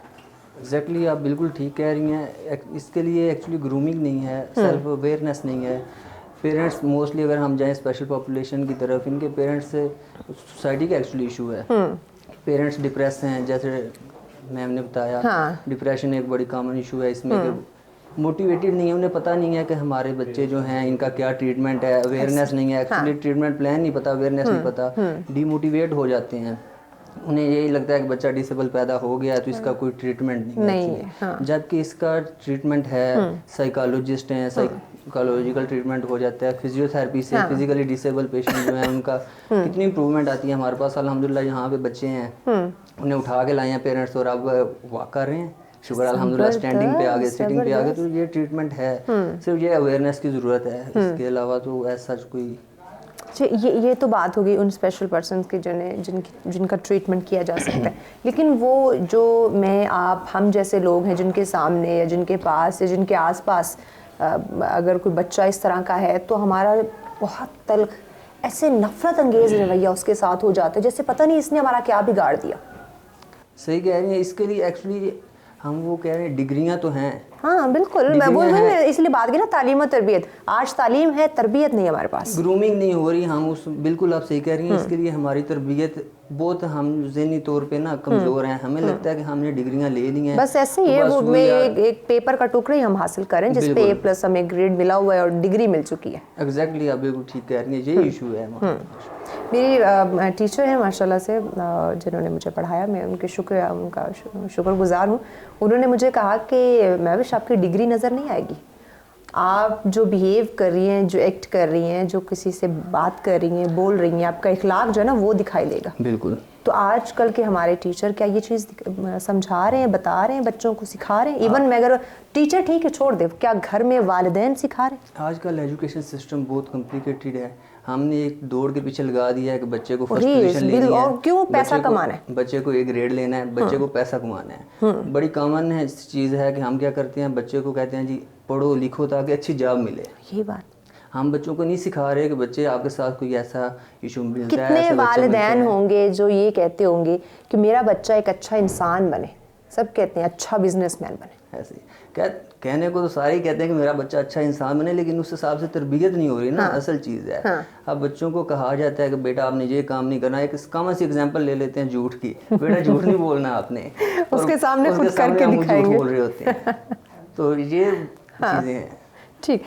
एग्जैक्टली आप बिल्कुल ठीक कह रही हैं। इसके लिए एक्चुअली ग्रूमिंग नहीं है, सेल्फ अवेयरनेस नहीं है। पेरेंट्स मोस्टली अगर हम जाएं स्पेशल पॉपुलेशन की तरफ, इनके पेरेंट्स से सोसाइटी का एक्चुअली इशू है। पेरेंट्स डिप्रेस हैं, जैसे मैम ने बताया, डिप्रेशन एक बड़ी कॉमन इशू है इसमें। मोटिवेटेड नहीं है, उन्हें पता नहीं है कि हमारे बच्चे जो हैं इनका क्या ट्रीटमेंट है, अवेयरनेस नहीं है, एक्चुअली ट्रीटमेंट प्लान नहीं पता, अवेयरनेस नहीं पता, डीमोटिवेट हो जाते हैं। उन्हें यही लगता है कि बच्चा डिसेबल पैदा हो गया तो इसका कोई ट्रीटमेंट नहीं है, जबकि इसका ट्रीटमेंट है। साइकोलॉजिस्ट हैं, साइकोलॉजिकल ट्रीटमेंट हो जाता है। फिजियोथेरेपी से फिजिकली डिसेबल पेशेंट जो है उनका कितनी इंप्रूवमेंट आती है। हमारे पास अल्हम्दुलिल्लाह यहाँ पे बच्चे हैं, उन्हें उठा के लाए हैं पेरेंट्स और अब वॉक कर रहे हैं, शुक्र अल्हम्दुलिल्लाह, स्टैंडिंग पे आ गए, सिटिंग पे आ गए। तो ये ट्रीटमेंट है, सिर्फ ये अवेयरनेस की ज़रूरत है, इसके अलावा तो ऐसा कोई। ये तो बात होगी उन स्पेशल पर्सन्स की जिनका ट्रीटमेंट किया जा सकता है, लेकिन वो जो मैं आप हम जैसे लोग हैं जिनके सामने या जिनके पास या जिनके आसपास अगर कोई बच्चा इस तरह का है तो हमारा बहुत तल्ख ऐसे नफ़रत अंगेज़ रवैया उसके साथ हो जाता है जैसे पता नहीं इसने हमारा क्या बिगाड़ दिया। सही कह रही हैं। इसके लिए एक्चुअली हम वो कह रहे हैं डिग्रियां तो हैं। हाँ बिल्कुल, मैं वो इसलिए बात की ना तालीम और तरबियत। आज तालीम है, तरबियत नहीं हमारे पास, ग्रूमिंग नहीं हो रही। हम उस बिल्कुल आप सही कह रही हैं। इसके लिए हमारी तरबियत बहुत, हम ज़हनी तौर पे ना कमज़ोर हैं। हमें लगता है कि हमने डिग्रियां ले ली हैं, बस ऐसे ही है। वो में एक पेपर का टुकड़ा ही हम हासिल करें जिस पे A+ हमें ग्रेड मिला हुआ है और डिग्री मिल चुकी है। एग्जैक्टली आप बिल्कुल ठीक कह रही हैं, यही इशू है। मेरी टीचर हैं माशाल्लाह से जिन्होंने मुझे पढ़ाया, मैं उनका शुक्रगुज़ार हूँ। उन्होंने मुझे कहा कि महविश आपकी डिग्री नज़र नहीं आएगी, आप जो बिहेव कर रही हैं, जो एक्ट कर रही हैं, जो किसी से बात कर रही हैं, बोल रही हैं, आपका इखलाक जो है ना वो दिखाई देगा। बिल्कुल। तो आजकल के हमारे टीचर क्या ये चीज़ समझा रहे हैं, बता रहे हैं, बच्चों को सिखा रहे हैं? इवन मैं अगर टीचर ठीक है छोड़ दे, क्या घर में वालिदैन सिखा रहे हैं? आजकल एजुकेशन सिस्टम बहुत कॉम्प्लिकेटेड है। हमने एक दौड़ के पीछे लगा दिया है कि बच्चे को फर्स्ट पोजीशन लेनी है, और क्यों पैसा कमाना है, बच्चे को A ग्रेड लेना है, बच्चे को पैसा कमाना है। बड़ी कॉमन है चीज़ है कि हम क्या करते हैं, बच्चे को कहते हैं जी पढ़ो लिखो ताकि अच्छी जॉब मिले। यही बात हम बच्चों को नहीं सिखा रहे कि बच्चे आपके साथ कोई ऐसा इशू मिलता है। कितने वालिदैन होंगे जो ये कहते होंगे कि मेरा बच्चा एक अच्छा इंसान बने, सब कहते हैं अच्छा बिजनेसमैन बने। ऐसे कहने को तो सारे ही कहते हैं कि मेरा बच्चा अच्छा इंसान बने, लेकिन उस हिसाब से तरबियत नहीं हो रही ना। असल चीज़ है। अब बच्चों को कहा जाता है कि बेटा आपने ये काम नहीं करना। एक कॉमन सी एग्जांपल ले लेते हैं झूठ की, बेटा झूठ नहीं बोलना आपने, उसके सामने खुद करके दिखाएंगे, बोल रहे होते हैं। तो ये चीज़ें हैं। ठीक,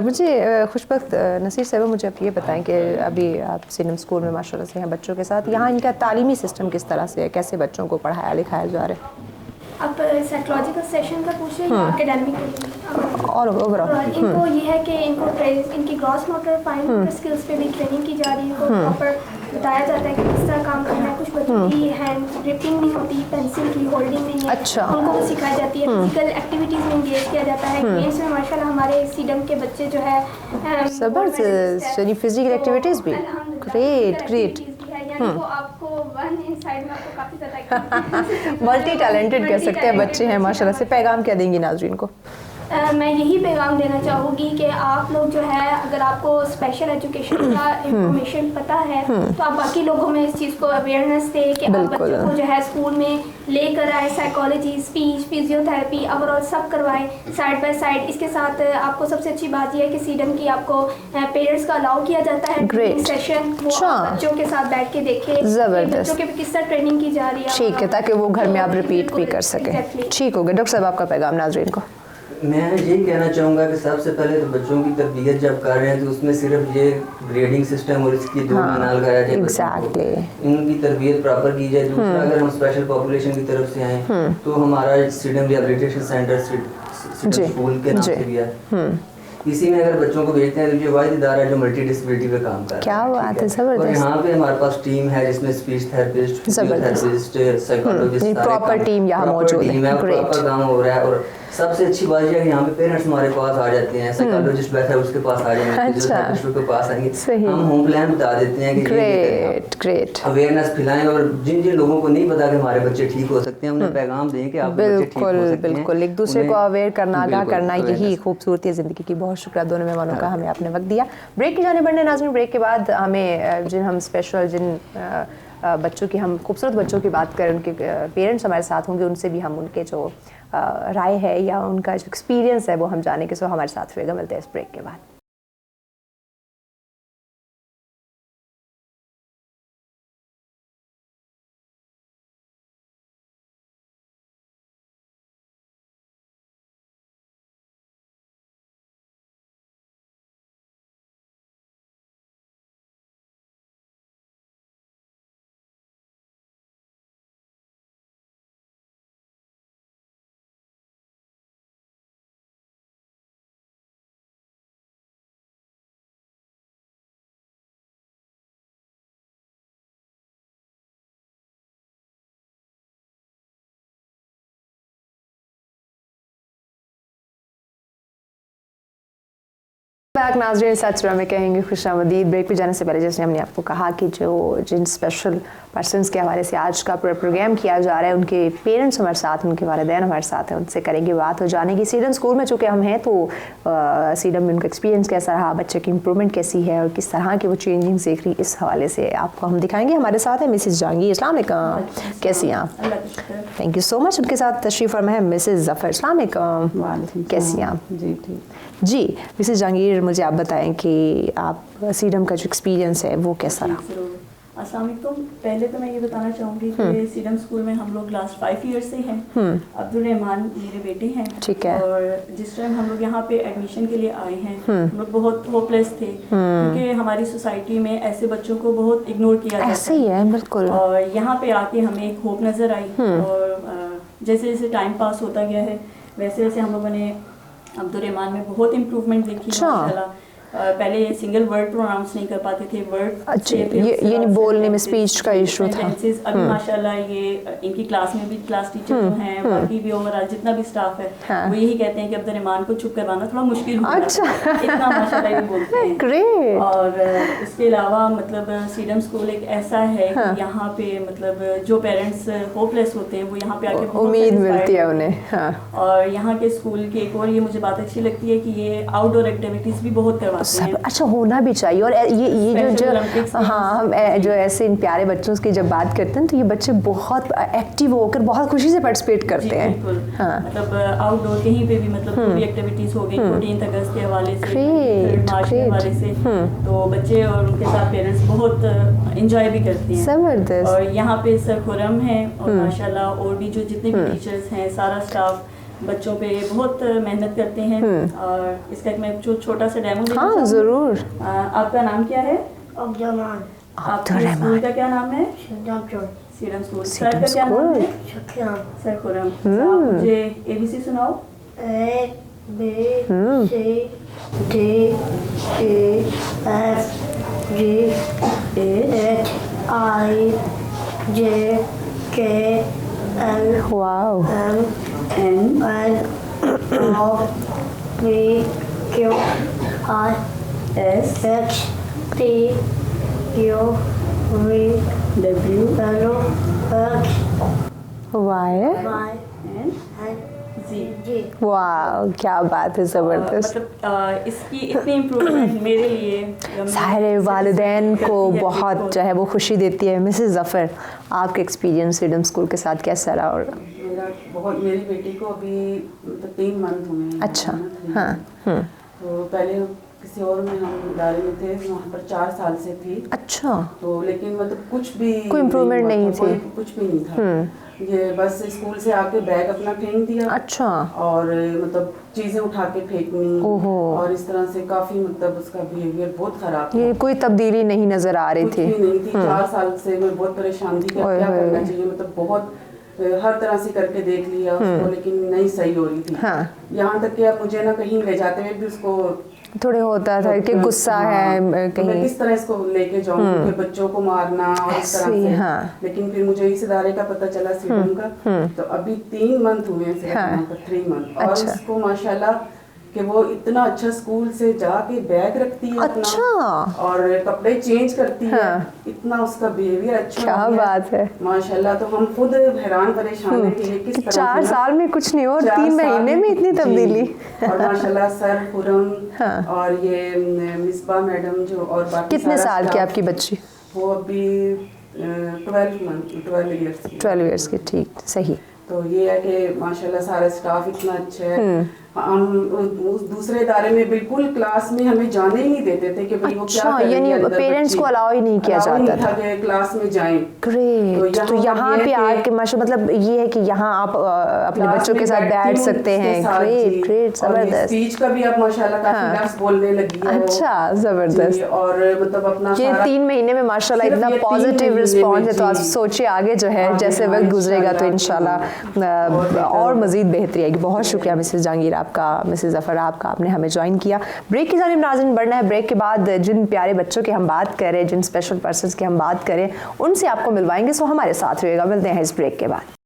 मुझे खुशबख्त नसीर साहब, मुझे आप ये बताएं कि अभी आप सिनम स्कूल में माशाल्लाह से हैं बच्चों के साथ, यहाँ इनका तालीमी सिस्टम किस तरह से है, कैसे बच्चों को पढ़ाया लिखाया जा रहा है? आप साइकोलॉजिकल सेशन का पूछे या एकेडमिक और ओवरऑल? इनको ये है कि इनकी gross motor fine motor skills पे भी ट्रेनिंग की जा रही है। इनको प्रॉपर बताया जाता है कि किस तरह काम करना है। कुछ बच्चों की हैंड ग्रिपिंग नहीं होती, पेंसिल की होल्डिंग नहीं है, अच्छा, उनको वो सिखाई जाती है। फिजिकल एक्टिविटीज़ में इंगेज किया जाता है। गेम्स में माशाल्लाह हमारे सीडम के बच्चे जो है जबरदस्त, यानी फिजिकल एक्टिविटीज़ भी ग्रेट। तो आपको वन इनसाइड में आपको काफ़ी ज़्यादा मल्टी टैलेंटेड कह सकते हैं बच्चे हैं माशाल्लाह से। पैगाम क्या देंगी नाज़रीन को? मैं यही पैगाम देना चाहूँगी कि आप लोग जो है, अगर आपको स्पेशल एजुकेशन का इंफॉर्मेशन पता है तो आप बाकी लोगों में इस चीज़ को अवेयरनेस दें कि आप बच्चों को जो है स्कूल में लेकर आए, साइकोलॉजी, स्पीच, फिजियोथेरेपी ओवरऑल सब करवाएं साइड बाय साइड। इसके साथ आपको सबसे अच्छी बात यह है कि सीडम की आपको पेरेंट्स का अलाउ किया जाता है सेशन, वो बच्चों के साथ बैठ के देखें बच्चों के किस तरह ट्रेनिंग की जा रही है, ठीक है, ताकि वो घर में आप रिपीट भी कर सकें। ठीक हो गया डॉक्टर साहब, आपका पैगाम नाज़रीन को। मैं यही कहना चाहूँगा कि सबसे पहले तो बच्चों की तरबियत जब कर रहे हैं तो उसमें सिर्फ ये ग्रेडिंग सिस्टम और इसकी दो ना लगाया जाए, इनकी तरबियत प्रॉपर की जाए। दूसरा, अगर हम स्पेशल पॉपुलेशन की तरफ से आए तो हमारा सीडम रिहेबिलिटेशन सेंटर स्कूल के नाम से भी है। इसी में अगर बच्चों को भेजते हैं तो ये वाहिद इदारा है जो मल्टी डिसेबिलिटी पे काम कर रहा है। क्या बात है, जबरदस्त। और यहाँ पे हमारे पास टीम है जिसमें speech therapist, physiotherapist, psychologist, proper team यहाँ मौजूद है। प्रॉपर काम हो रहा है। और सबसे अच्छी बात यह है कि यहाँ पे पेरेंट्स हमारे पास आ जाते हैं, साइकोलॉजिस्ट बैठा है उसके पास आ जाएंगे, फिजियोथेरेपिस्ट के पास आएंगे, हम होम प्लान बता देते हैं कि ग्रेट अवेयरनेस फैलाएं। और जिन जिन लोगों को नहीं पता कि हमारे बच्चे ठीक हो सकते हैं उन्हें पैगाम दें कि आप बच्चे ठीक हो सकते हैं। बिल्कुल, एक दूसरे को अवेयर करना, आगाह करना, यही खूबसूरती है ज़िंदगी की। बहुत शुक्रिया दोनों मेहमानों का, हमें आपने वक्त दिया। ब्रेक की जाने बढ़ने नाज़रीन, ब्रेक के बाद हमें हम स्पेशल जिन बच्चों की, हम खूबसूरत बच्चों की बात करें, उनके पेरेंट्स हमारे साथ होंगे, उनसे भी हम उनके जो राय है या उनका जो एक्सपीरियंस है वो हम जाने के। सो हमारे साथ रहेगा, मिलते हैं इस ब्रेक के बाद। बैक नाज़रीन, सचरा में कहेंगे खुशामदीद। ब्रेक पे जाने से पहले जैसे हमने आपको कहा कि जो जिन स्पेशल पर्सनस के हवाले से आज का पूरा प्रोग्राम किया जा रहा है, उनके पेरेंट्स हमारे साथ, उनके वालिदैन हमारे साथ हैं, उनसे करेंगे बात हो जाने की। सीडम स्कूल में चूँकि हम हैं तो सीडम में उनका एक्सपीरियंस कैसा रहा, बच्चे की इंप्रूवमेंट कैसी है और किस तरह की वो चेंजिंग देख रही, इस हवाले से आपको हम दिखाएंगे। हमारे साथ है मिसेस जहांगीर। अस्सलाम वालेकुम, कैसी हैं आप? Thank you so much. उनके साथ तशरीफ़ फरमा है मिसेस ज़फ़र। अस्सलाम वालेकुम, कैसी हैं आप? जी ठीक जी। मिसेस जहांगीर, मुझे आप बताएं कि आप सीडम का जो एक्सपीरियंस है वो कैसा रहा? अस्सलाम वालेकुम। पहले तो मैं ये बताना चाहूँगी कि सीडम स्कूल में हम लोग लास्ट 5 ईयर्स से हैं। अब्दुल रहमान मेरे बेटे हैं। ठीक है। और जिस टाइम हम लोग यहाँ पे एडमिशन के लिए आए हैं, हम लोग बहुत होपलेस थे क्योंकि हमारी सोसाइटी में ऐसे बच्चों को बहुत इग्नोर किया जाता है। ऐसे ही है, बिल्कुल। और यहाँ पे आके हमें एक होप नज़र आई और जैसे जैसे टाइम पास होता गया है वैसे वैसे हम लोगों ने अब्दुल रहमान में बहुत इम्प्रूवमेंट देखी माशाल्लाह। पहले ये सिंगल वर्ड प्रोनाउंस नहीं कर पाते थे, वर्ड अच्छा ये नहीं बोलने में स्पीच का इशू था। अभी माशाल्लाह ये इनकी क्लास में भी क्लास टीचर जो हैं, बाकी भी ओवरऑल जितना भी स्टाफ है वो यही कहते हैं कि अब्दुल रहमान को चुप करवाना थोड़ा मुश्किल हो अच्छा इतना माशाल्लाह ये बोलते हैं। ग्रेट। और इसके अलावा मतलब सीडम स्कूल एक ऐसा है कि यहाँ पे मतलब जो पेरेंट्स होपलेस होते हैं वो यहाँ पे आके उम्मीद मिलती है उन्हें। और यहाँ के स्कूल की एक और ये मुझे बात अच्छी लगती है कि ये आउटडोर एक्टिविटीज़ भी बहुत करवाते हैं। अच्छा, होना भी चाहिए। और ये जो हाँ, हम जो ऐसे इन प्यारे बच्चों की जब बात करते हैं तो ये बच्चे बहुत एक्टिव होकर बहुत खुशी से पार्टिसिपेट करते हैं। हाँ। मतलब आउटडोर कहीं पे भी मतलब पूरी एक्टिविटीज हो गई 14 अगस्त के हवाले से, 3 मार्च के हवाले से, तो बच्चे और उनके साथ पेरेंट्स बहुत एंजॉय भी करते हैं। जबरदस्त। और यहाँ पे सर खुरम है और माशाल्लाह और भी जो जितने भी टीचर्स हैं, सारा स्टाफ बच्चों पे बहुत मेहनत करते हैं। और इसका एक मैं छोटा सा डेमो देना हाँ जरूर। आपका नाम क्या है? अब्दुलरहमान। आपके स्कूल का क्या नाम है? सीडम स्कूल। सर का क्या नाम है? सर खुरम। आप मुझे ABC सुनाओ। A B C D E F G H I J K L wow. M N O P Q R S H T U V W W X Y Y and and जी वाह, क्या बात है, ज़बरदस्त। मतलब इसकी इतनी improvement मेरे लिए सारे वालिदैन को बहुत जो है वो खुशी देती है। मिसेस ज़फ़र, आपका एक्सपीरियंस फ्रीडम स्कूल के साथ कैसा रहा? और मेरी बेटी को अभी मतलब 3 मंथ हुए हैं। अच्छा, हाँ, तो पहले किसी और में हम इदारे में थे, वहाँ पर 4 साल से थी। अच्छा, तो लेकिन मतलब कुछ भी कोई इम्प्रूवमेंट नहीं थी? कुछ भी नहीं था। ये बस स्कूल से आके बैग अपना फेंक दिया। अच्छा, और मतलब चीजें उठा के फेंकनी, और इस तरह से काफी मतलब उसका बिहेवियर बहुत खराब था। ये कोई तब्दीली नहीं नजर आ रही थी? कुछ भी नहीं थी। 4 साल से मैं बहुत परेशान थी कि क्या करना चाहिए, मतलब बहुत हर तरह से करके देख लिया उसको, लेकिन नहीं सही हो रही थी। यहाँ तक कि अब मुझे ना कहीं ले जाते हुए भी उसको थोड़े होता था कि गुस्सा है कहीं, मैं किस तरह इसको लेके जाऊँ, क्योंकि बच्चों को मारना और इस तरह से। लेकिन फिर मुझे इस इदारे का पता चला फ्रीडम का, तो अभी 3 मंथ हुए हैं सिर्फ यहाँ पर, 3 मंथ। और इसको माशाल्लाह कि वो इतना अच्छा स्कूल से जाके बैग रखती है अपना, और कपड़े चेंज करती है, इतना उसका बिहेवियर अच्छा, क्या बात है माशाल्लाह। तो हम खुद हैरान परेशान है कि किस तरह 4 साल में कुछ नहीं हो और 3 महीने में इतनी तब्दीली। और माशाल्लाह सर खुरम और ये मिसबा मैडम जो, और बाकी कितने साल की आपकी बच्ची? वो अभी 12 इयर्स की, ठीक, सही। तो ये है कि माशाल्लाह सारा स्टाफ इतना अच्छा है। हम उस दूसरे इदारे में बिल्कुल क्लास में हमें जाने ही नहीं देते थे कि भाई वो क्या कर रही है, यानी पेरेंट्स को अलाउ ही नहीं किया जाता था कि क्लास में जाएं। ग्रेट। तो यहाँ पे आके माशा मतलब ये है कि यहाँ आप अपने बच्चों के साथ बैठ सकते हैं। ग्रेट ग्रेट, ज़बरदस्त। स्पीच का भी आप माशाल्लाह काफी लफ्ज़ बोलने लगी है। अच्छा, ज़बरदस्त। और मतलब अपना ये 3 महीने में माशाल्लाह इतना पॉजिटिव रिस्पॉन्स है, तो आप सोचिए आगे जो है जैसे वक्त गुजरेगा तो इंशाल्लाह और मज़ीद बेहतरी आएगी। बहुत शुक्रिया मिसेस जहांगीर आपका, मिसेस ज़फ़र आपका, आपने हमें ज्वाइन किया। ब्रेक की जानिब नाज़रीन बढ़ना है। ब्रेक के बाद जिन प्यारे बच्चों की हम बात करें, जिन स्पेशल पर्सन्स की हम बात करें, उनसे आपको मिलवाएंगे। सो हमारे साथ रहिएगा, मिलते हैं इस ब्रेक के बाद।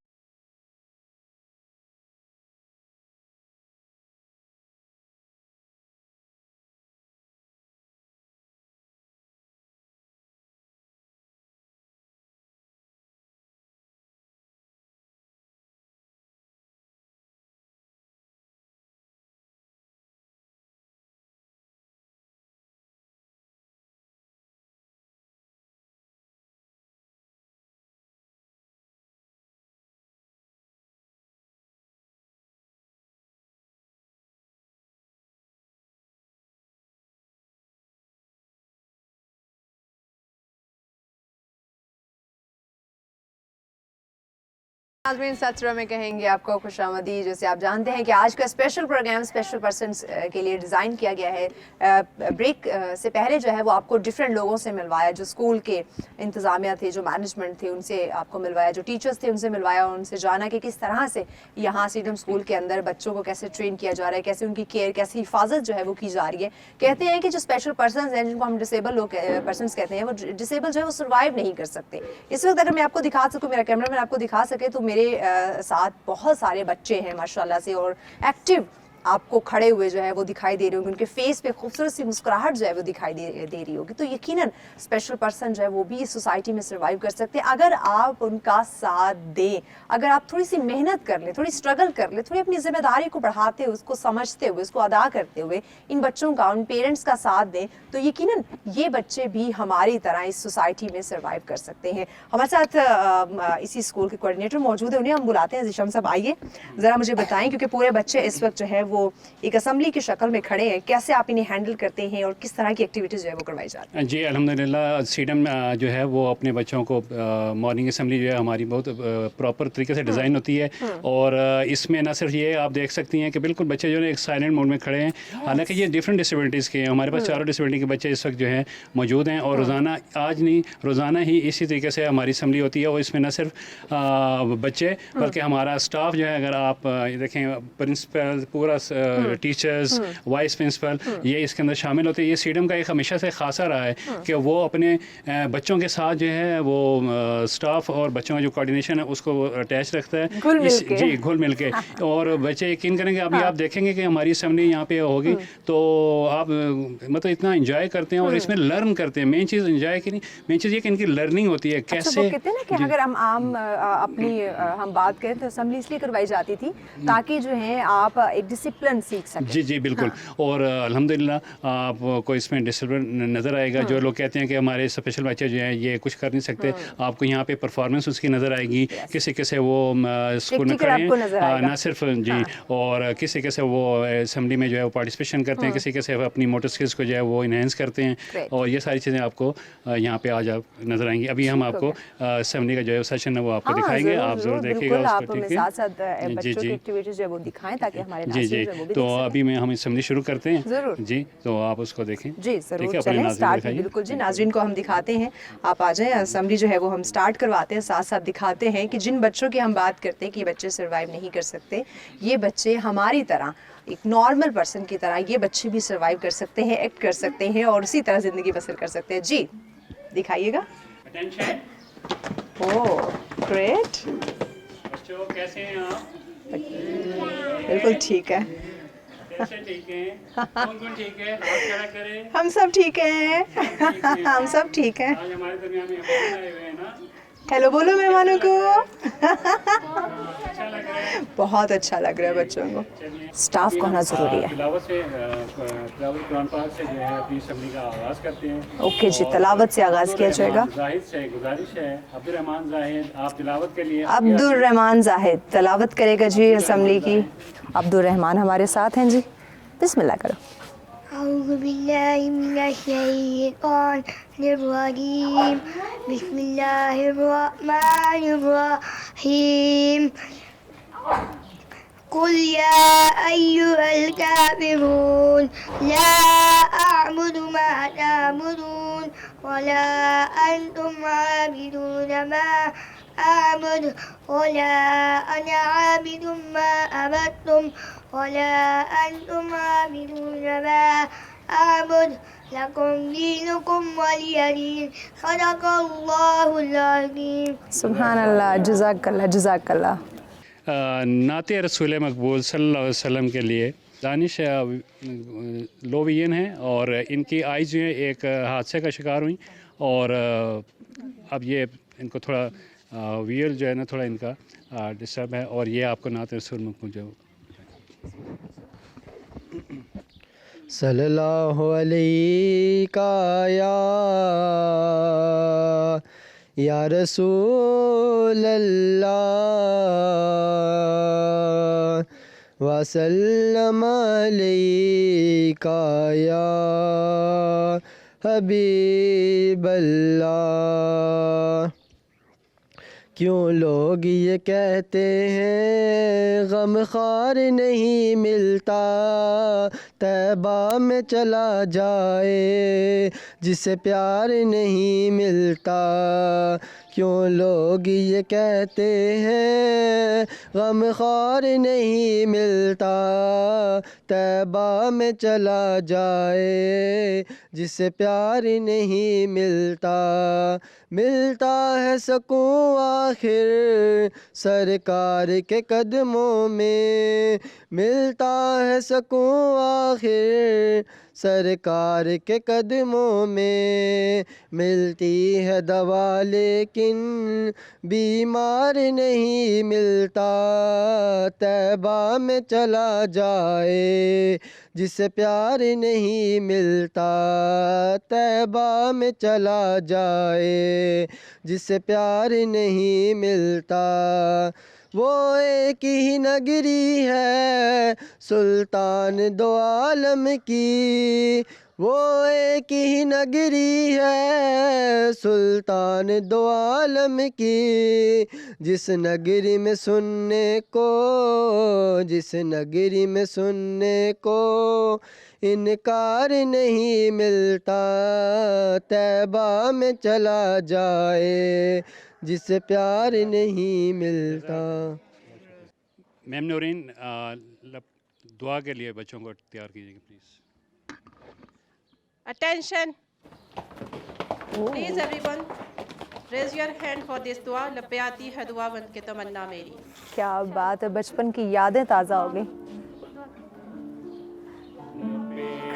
नाज़रीन सत्रा में कहेंगे आपको खुशामदी। जैसे आप जानते हैं कि आज का स्पेशल प्रोग्राम स्पेशल पर्सन्स के लिए डिज़ाइन किया गया है। ब्रेक से पहले जो है वो आपको डिफरेंट लोगों से मिलवाया, जो स्कूल के इंतज़ामिया थे, जो मैनेजमेंट थे, उनसे आपको मिलवाया, जो टीचर्स थे उनसे मिलवाया, उनसे जाना कि किस तरह से यहाँ फ्रीडम स्कूल के अंदर बच्चों को कैसे ट्रेन किया जा रहा है, कैसे उनकी केयर, कैसी हिफाजत जो है वो की जा रही है। कहते हैं कि जो स्पेशल पर्सन्स हैं, जिनको हम डिसेबल लोग पर्सन्स कहते हैं, वो डिसेबल जो है वो सर्वाइव नहीं कर सकते। इस वक्त अगर मैं आपको दिखा सकूँ, मेरा कैमरा मैन आपको दिखा सके, तो मेरे साथ बहुत सारे बच्चे हैं माशाल्लाह से, और एक्टिव आपको खड़े हुए जो है वो दिखाई दे रहे होंगे, उनके फेस पे खूबसूरत सी मुस्कुराहट जो है वो दिखाई दे रही होगी। तो यकीनन स्पेशल पर्सन जो है वो भी इस सोसाइटी में सर्वाइव कर सकते हैं अगर आप उनका साथ दें, अगर आप थोड़ी सी मेहनत कर लें, थोड़ी स्ट्रगल कर लें, थोड़ी अपनी जिम्मेदारी को बढ़ाते हुए, उसको समझते हुए, उसको अदा करते हुए इन बच्चों का, उन पेरेंट्स का साथ दें, तो यकीनन ये बच्चे भी हमारी तरह इस सोसाइटी में सर्वाइव कर सकते हैं। हमारे साथ इसी स्कूल के कोऑर्डिनेटर मौजूद है, उन्हें हम बुलाते हैं। ज़िशाम साहब आइए ज़रा मुझे बताएं, क्योंकि पूरे बच्चे इस वक्त जो है वो एक असेंबली की शक्ल में खड़े हैं, कैसे आप इन्हें हैंडल करते हैं और किस तरह की एक्टिविटीज़ जो है वो करवाई जाती हैं? जी अल्हम्दुलिल्लाह, फ्रीडम जो है वो अपने बच्चों को मॉर्निंग असेंबली जो है हमारी बहुत प्रॉपर तरीके से डिज़ाइन होती है, और इसमें ना सिर्फ ये आप देख सकती हैं कि बिल्कुल बच्चे जो है एक साइलेंट मोड में खड़े हैं, हालांकि ये डिफरेंट डिसेबिलिटीज़ के हैं। हमारे पास चारों डिसेबिलिटी के बच्चे इस वक्त जो हैं मौजूद हैं, और रोज़ाना, आज नहीं रोज़ाना ही इसी तरीके से हमारी असेंबली होती है। और इसमें न सिर्फ बच्चे बल्कि हमारा स्टाफ जो है, अगर आप देखें प्रिंसिपल, पूरा क्लास टीचर्स, वाइस प्रिंसिपल, ये इसके अंदर शामिल होते हैं। ये सीडम का एक हमेशा से खासा रहा है कि वो अपने बच्चों के साथ जो है वो स्टाफ और बच्चों का जो कोऑर्डिनेशन है उसको अटैच रखता है, जी घुल मिल के। और बच्चे यकीन करेंगे, अभी आप देखेंगे कि हमारी असेंबली यहाँ पे होगी तो आप मतलब इतना इंजॉय करते हैं और इसमें लर्न करते हैं। मेन चीज़ इंजॉय की नहीं, मेन चीज़ ये कि इनकी लर्निंग होती है कैसे। अच्छा, वो कहते हैं ना कि अगर हम अपनी हम बात करें तो असेंबली इसलिए करवाई जाती थी ताकि जो है आप एक डिसिप्लिन सीख सकें। जी जी बिल्कुल। और अल्हम्दुलिल्लाह आपको इसमें डिसिप्लिन नज़र आएगा। जो लोग कहते हैं कि हमारे स्पेशल बच्चे जो हैं ये कुछ कर नहीं सकते, आपको यहाँ पे परफॉर्मेंस उसकी नज़र आएगी। किसी किसी वो स्कूल में खड़े हैं ना सिर्फ जी, और किसी किसी वो असेंबली में जो है वो पार्टिसिपेशन करते हैं, किसी किसी अपनी मोटर स्किल्स को जो है वो इन्हेंस करते हैं। और ये सारी चीज़ें आपको यहाँ पे आज नज़र आएंगी। अभी हम आपको असेंबली का जो है सेशन है वो आपको दिखाएंगे, आप जरूर देखिएगा उसको, ठीक है। जी जी एक्टिविटीज जो वो दिखाएं ताकि हमारे जी जी। तो अभी मैं हम असेंबली शुरू करते हैं जरूर जी, तो आप उसको देखें जी जरूर। चलें स्टार्ट, बिल्कुल जी, नाज़रीन को हम दिखाते हैं। आप आ जाएं, असेंबली जो है वो हम स्टार्ट करवाते हैं, साथ साथ दिखाते हैं कि जिन बच्चों की हम बात करते हैं कि ये बच्चे सर्वाइव नहीं कर सकते, ये बच्चे हमारी तरह एक नॉर्मल पर्सन की तरह ये बच्चे भी सर्वाइव कर सकते हैं, एक्ट कर सकते हैं और उसी तरह ज़िंदगी बसर कर सकते हैं। जी दिखाइएगा। ओह ग्रेट, बच्चों कैसे हैं आप? बिल्कुल ठीक है, कैसे ठीक हैं? कौन ठीक है? हाथ खड़ा करें। हम सब ठीक हैं हम सब ठीक हैं। आज हमारे दरमियान में मेहमान आए हुए हैं ना। हेलो बोलो मेहमानों को। अच्छा लग रहा है, बहुत अच्छा लग रहा है बच्चों को। स्टाफ को होना ज़रूरी है। तिलावत से कुरान पाक से जो है अपनी असेंबली का आगाज़ करते हैं। ओके जी, तिलावत से आगाज़ किया जाएगा। जाहिद से गुजारिश है, अब्दुर्रहमान जाहिद आप तिलावत के लिए। अब्दुर्रहमान जाहिद तिलावत करेगा जी असेंबली की। अब्दुर्रहमान हमारे साथ हैं जी, बिस्मिल्लाह करो। अऊज़ु बिल्लाहि मिनश शैतानिर रजीम, बिस्मिल्लाहिर रहमानिर रहीम। कुल या अय्युहल काफिरून ला अअबुदु मा ता'बुदून वला अंतुम आबिदून मा अअबुदु वला अना आबिदुम मा अबदतुम वला अंतुम आबिदून मा अअबुदु लकुम दीनुकुम वलिय दीन। सदक़ल्लाहुल अज़ीम। सुभान अल्लाह, जज़ाकल्लाह जज़ाकल्लाह। नाते रसूल मकबूल सल्लल्लाहु अलैहि वसल्लम के लिए दानिश लो विजन है और इनकी आइज़ जो है एक हादसे का शिकार हुई और अब ये इनको थोड़ा विजुअल जो है ना थोड़ा इनका डिस्टर्ब है। और ये आपको नाते रसूल मकबूल जो सल्लल्लाहु अलैहि या रसूल अल्लाह वसल्लम अलैका या हबीब अल्लाह। क्यों लोग ये कहते हैं गमखार नहीं मिलता, तैबा में चला जाए जिसे प्यार नहीं मिलता। क्यों लोग ये कहते हैं गमखार नहीं मिलता, तैबा में चला जाए जिसे प्यार नहीं मिलता। मिलता है सकून आखिर सरकार के कदमों में, मिलता है सकून आखिर सरकार के कदमों में। मिलती है दवा लेकिन बीमार नहीं मिलता, तैबा में चला जाए जिसे प्यार नहीं मिलता, तैबा में चला जाए जिसे प्यार नहीं मिलता। वो एक ही नगरी है सुल्तान दो आलम की, वो एक ही नगरी है सुल्तान दो आलम की। जिस नगरी में सुनने को, जिस नगरी में सुनने को इनकार नहीं मिलता, तैबा में चला जाए जिसे प्यार नहीं मिलता। मैम नूरीन दुआ के लिए बच्चों को तैयार कीजिएगा please. Attention. Please everyone, raise your hand for this dua. लपे आती है दुआ बन के तमन्ना मेरी। क्या बात है, बचपन की यादें ताज़ा हो गई।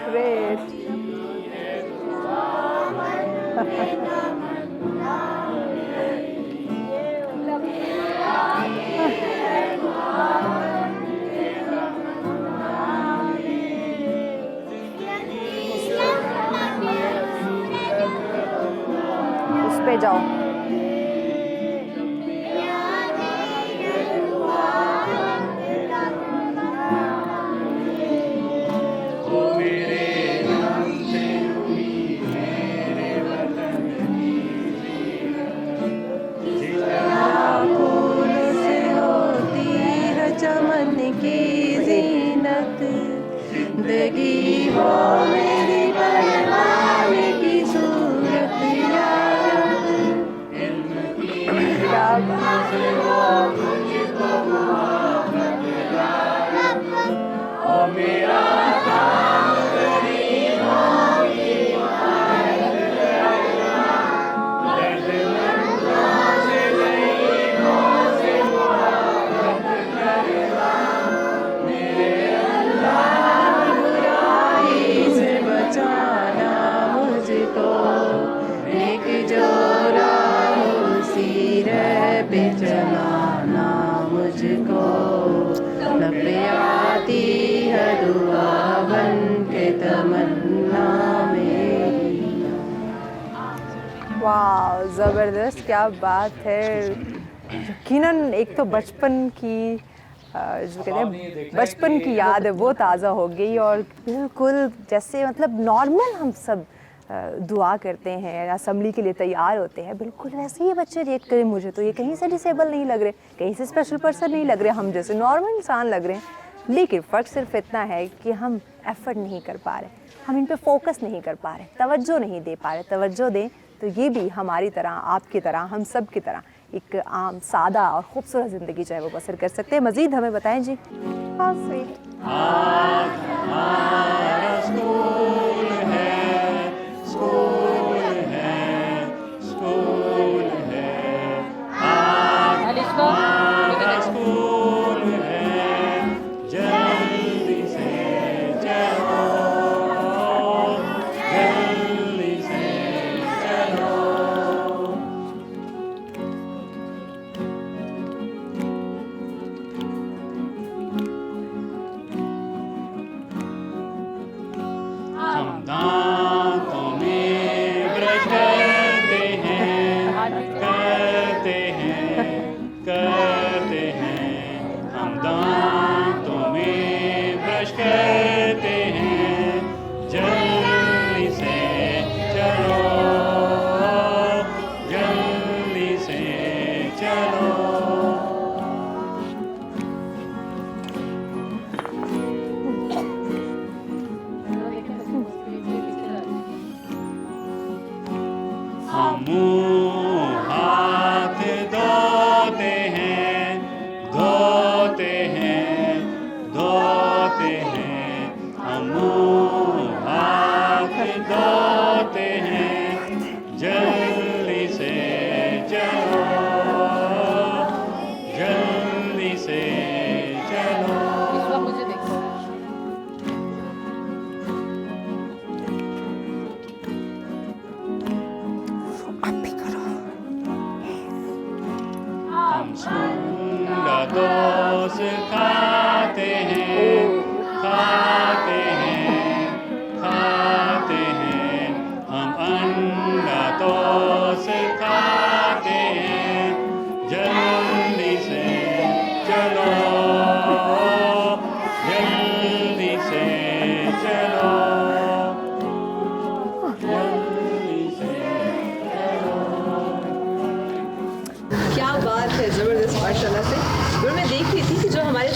Great. उस पे जाओ। जिंदगी हो मेरी परवान की सूरत वाह, ज़बरदस्त, क्या बात है। यकीनन एक तो बचपन की जो कहते हैं बचपन की याद है वो ताज़ा हो गई, और बिल्कुल जैसे मतलब नॉर्मल हम सब दुआ करते हैं, असम्बली के लिए तैयार होते हैं, बिल्कुल वैसे ही बच्चे रिएक्ट करें। मुझे तो ये कहीं से डिसेबल नहीं लग रहे, कहीं से स्पेशल पर्सन नहीं लग रहे, हम जैसे नॉर्मल इंसान लग रहे हैं। लेकिन फ़र्क सिर्फ इतना है कि हम एफ़र्ट नहीं कर पा रहे, हम इन पे फोकस नहीं कर पा रहे, तवज्जो नहीं दे पा रहे। तवज्जो दें तो ये भी हमारी तरह, आपकी तरह, हम सब की तरह एक आम सादा और ख़ूबसूरत ज़िंदगी जो है वो बसर कर सकते हैं। मज़ीद हमें बताएं जी। हाँ स्वीट।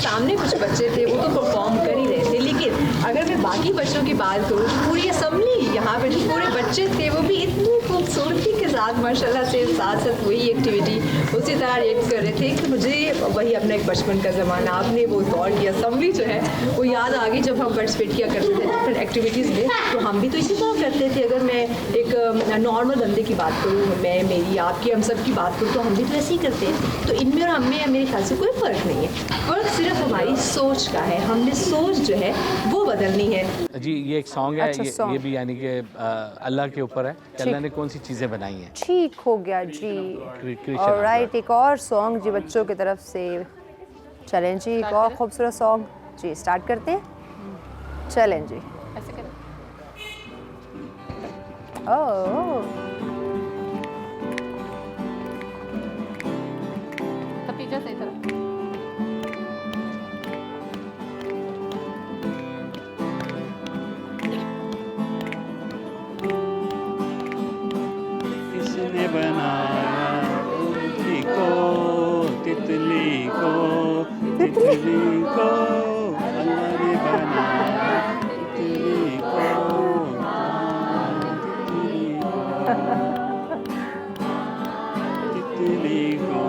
सामने कुछ बच्चे थे वो तो परफॉर्म कर ही रहे थे, लेकिन अगर मैं बाकी बच्चों की बात करूँ तो पूरी असम्बली यहाँ पे जो पूरे बच्चे थे वो भी इतनी खूबसूरती के साथ माशाल्लाह से साथ साथ वही एक्टिविटी उसी तरह रिएक्ट कर रहे थे कि मुझे वही अपना एक बचपन का ज़माना, आपने वो दौर की असम्बली जो है वो याद आ गई जब हम पार्टिसिपेट किया करते थे डिफरेंट एक्टिविटीज़ में। तो हम भी तो इसी तरह करते थे। अगर मैं एक नॉर्मल बंदे की बात करूँ, मैं मेरी आपकी हम सब की बात करूँ, तो हम भी तो ऐसे ही करते हैं। तो इनमें और हमें मेरे ख्याल से कोई फ़र्क नहीं है, फ़र्क सिर्फ हमारी सोच का है। हमने सोच जो है वो बदलनी है। जी ये एक सॉन्ग है, अच्छा, ये song। भी यानी कि अल्लाह के ऊपर है कि अल्लाह ने कौन सी चीज़ें बनाई हैं। ठीक हो गया जी। ऑलराइट, एक और सॉन्ग जी बच्चों की तरफ से। चलें जी, एक और खूबसूरत सॉन्ग जी स्टार्ट करते हैं। चलें जी। ऐसे करें। ओह तब पीछे से इधर। किसने बनाया तितली को, तितली को, तितली को, अल्लाह ने बनाया तितली को, तितली को।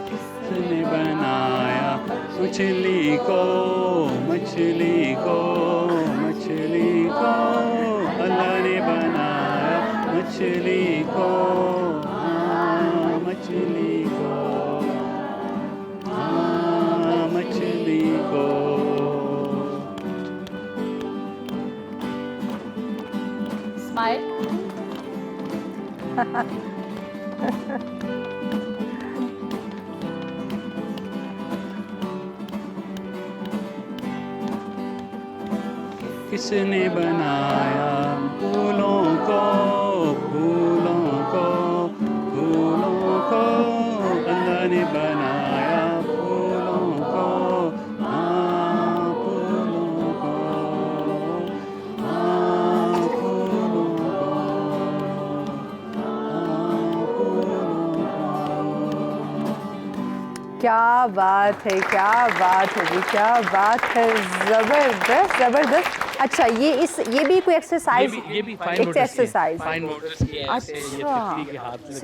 किसने बनाया मछली को, मछली को, मछली को, अल्लाह ने बनाया मछली को, हाँ मछली को, हाँ मछली को। स्माइल। किसने बनाया फूलों को, फूलों को, फूलों को, अल्लाह ने बनाया फूलों को, हाँ फूलों को, हाँ फूलों को, हाँ फूलों को। क्या बात है, क्या बात है जी, क्या बात है। ज़बरदस्त ज़बरदस्त। अच्छा ये भी कोई एक्सरसाइज, ये भी एक एक्सरसाइज। अच्छा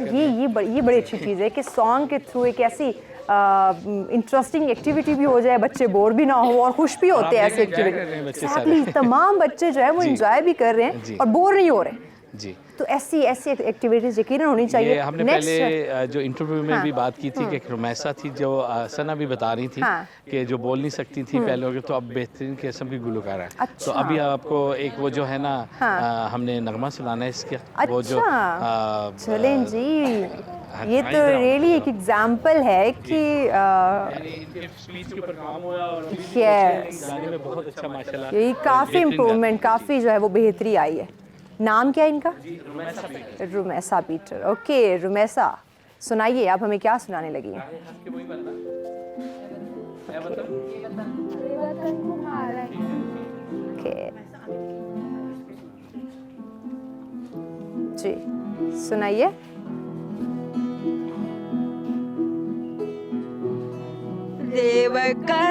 ये बड़ी अच्छी चीज़ है कि सॉन्ग के थ्रू एक ऐसी इंटरेस्टिंग एक्टिविटी भी हो जाए, बच्चे बोर भी ना हो और खुश भी होते हैं ऐसी एक्टिविटी। एक्चुअली तमाम बच्चे जो है वो इंजॉय भी कर रहे हैं और बोर नहीं हो रहे जी। तो ऐसी एक्टिविटीज यकीनन होनी चाहिए। हमने पहले जो इंटरव्यू में भी बात की थी कि रुमैसा थी जो सना भी बता रही थी कि जो बोल नहीं सकती थी पहले हो गया, तो अब बेहतरीन किस्म की गुलकार है। अच्छा। तो अभी आपको एक वो जो है ना हमने नगमा सुनाना है इसके। अच्छा। वो जो चलें जी, ये तो रियली एक एग्जाम्पल है कि स्पीच के ऊपर काम हुआ और गाने में बहुत अच्छा माशाल्लाह यही काफ़ी इम्प्रूवमेंट, काफ़ी जो है वो बेहतरी आई है। नाम क्या है इनका? रुमैसा पीटर। ओके रुमैसा, सुनाइए आप हमें क्या सुनाने लगी हैं? ओके जी सुनाइए। देवका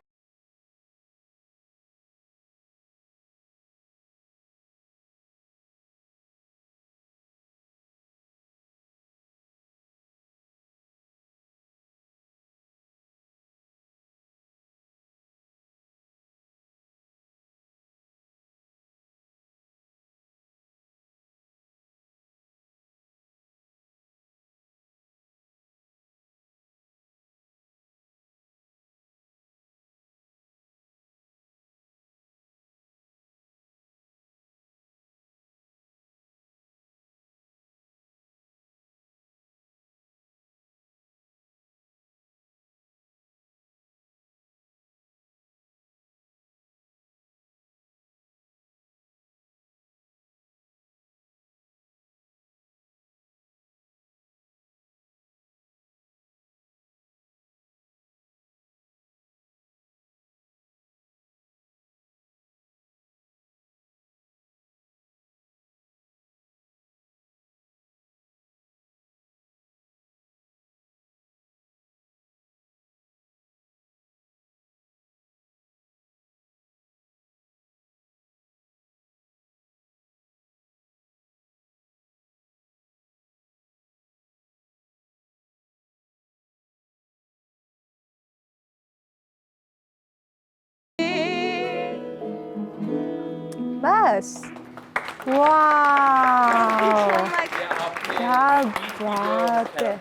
बस वाह क्या बात है।